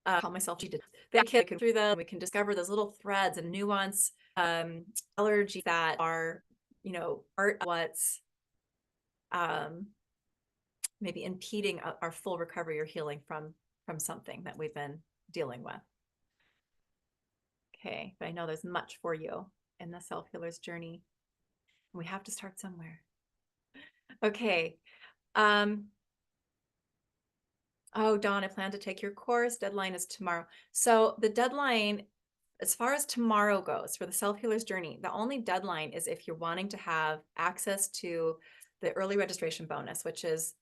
Speaker 1: Call myself, she did that kit through them. We can discover those little threads and nuance allergies that are, what's maybe impeding our full recovery or healing from something that we've been dealing with. Okay, but I know there's much for you in the Self-Healer's Journey. We have to start somewhere. Okay. Oh, Dawn, I plan to take your course. Deadline is tomorrow. So the deadline, as far as tomorrow goes for the Self-Healer's Journey, the only deadline is if you're wanting to have access to the early registration bonus, which is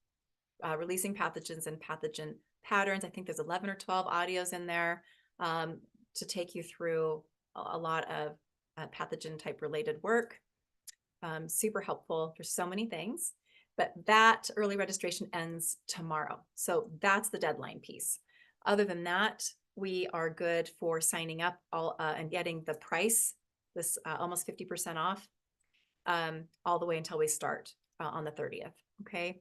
Speaker 1: releasing pathogens and pathogen patterns. I think there's 11 or 12 audios in there to take you through a lot of pathogen type related work. Super helpful for so many things, but that early registration ends tomorrow. So that's the deadline piece. Other than that, we are good for signing up and getting the price, this almost 50% off, all the way until we start on the 30th. Okay.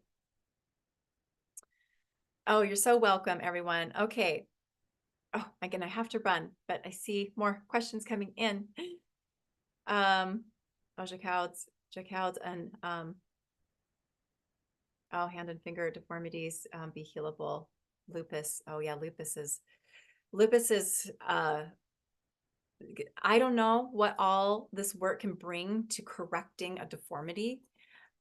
Speaker 1: Oh, you're so welcome, everyone. Okay. Oh, again, I have to run, but I see more questions coming in. Jacquard's and hand and finger deformities be healable. Lupus. Oh yeah, lupus is I don't know what all this work can bring to correcting a deformity.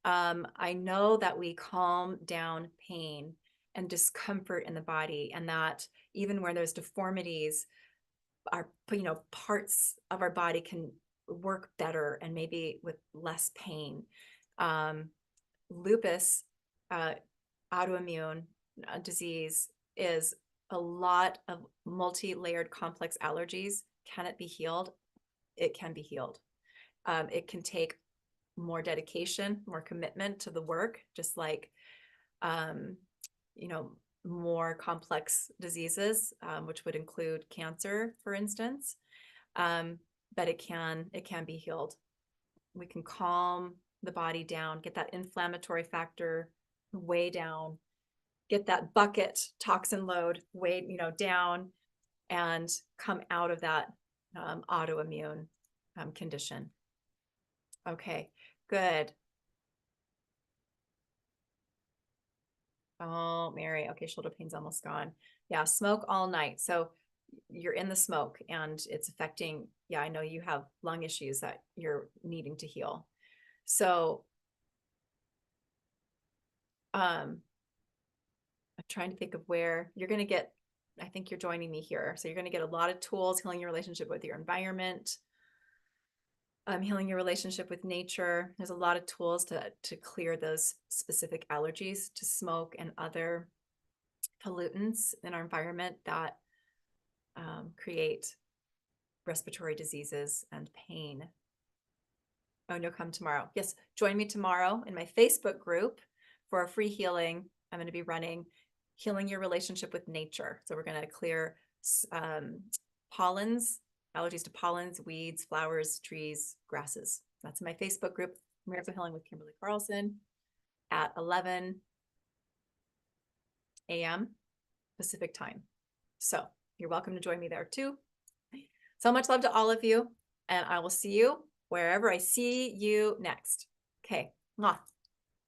Speaker 1: I know that we calm down pain and discomfort in the body, and that even where there's deformities, our parts of our body can work better and maybe with less pain. Lupus, autoimmune disease, is a lot of multi-layered complex allergies. Can it be healed? It can be healed. It can take more dedication, more commitment to the work, just like more complex diseases, which would include cancer, for instance. But it can be healed. We can calm the body down, get that inflammatory factor way down, get that bucket toxin load way down, and come out of that autoimmune condition. Okay, good. Oh, Mary. Okay, shoulder pain's almost gone. Yeah, smoke all night. So you're in the smoke and it's affecting, yeah, I know you have lung issues that you're needing to heal. So I'm trying to think of where you're going to get, I think you're joining me here. So you're going to get a lot of tools, healing your relationship with your environment, healing your relationship with nature. There's a lot of tools to clear those specific allergies to smoke and other pollutants in our environment that create respiratory diseases and pain. Oh, no, come tomorrow. Yes, join me tomorrow in my Facebook group for a free healing. I'm going to be running Healing Your Relationship with Nature. So we're going to clear pollens, allergies to pollens, weeds, flowers, trees, grasses. That's in my Facebook group, Miracle Healing with Kimberly Carlson, at 11 a.m. Pacific time. So you're welcome to join me there too. So much love to all of you, and I will see you wherever I see you next. Okay. Mwah.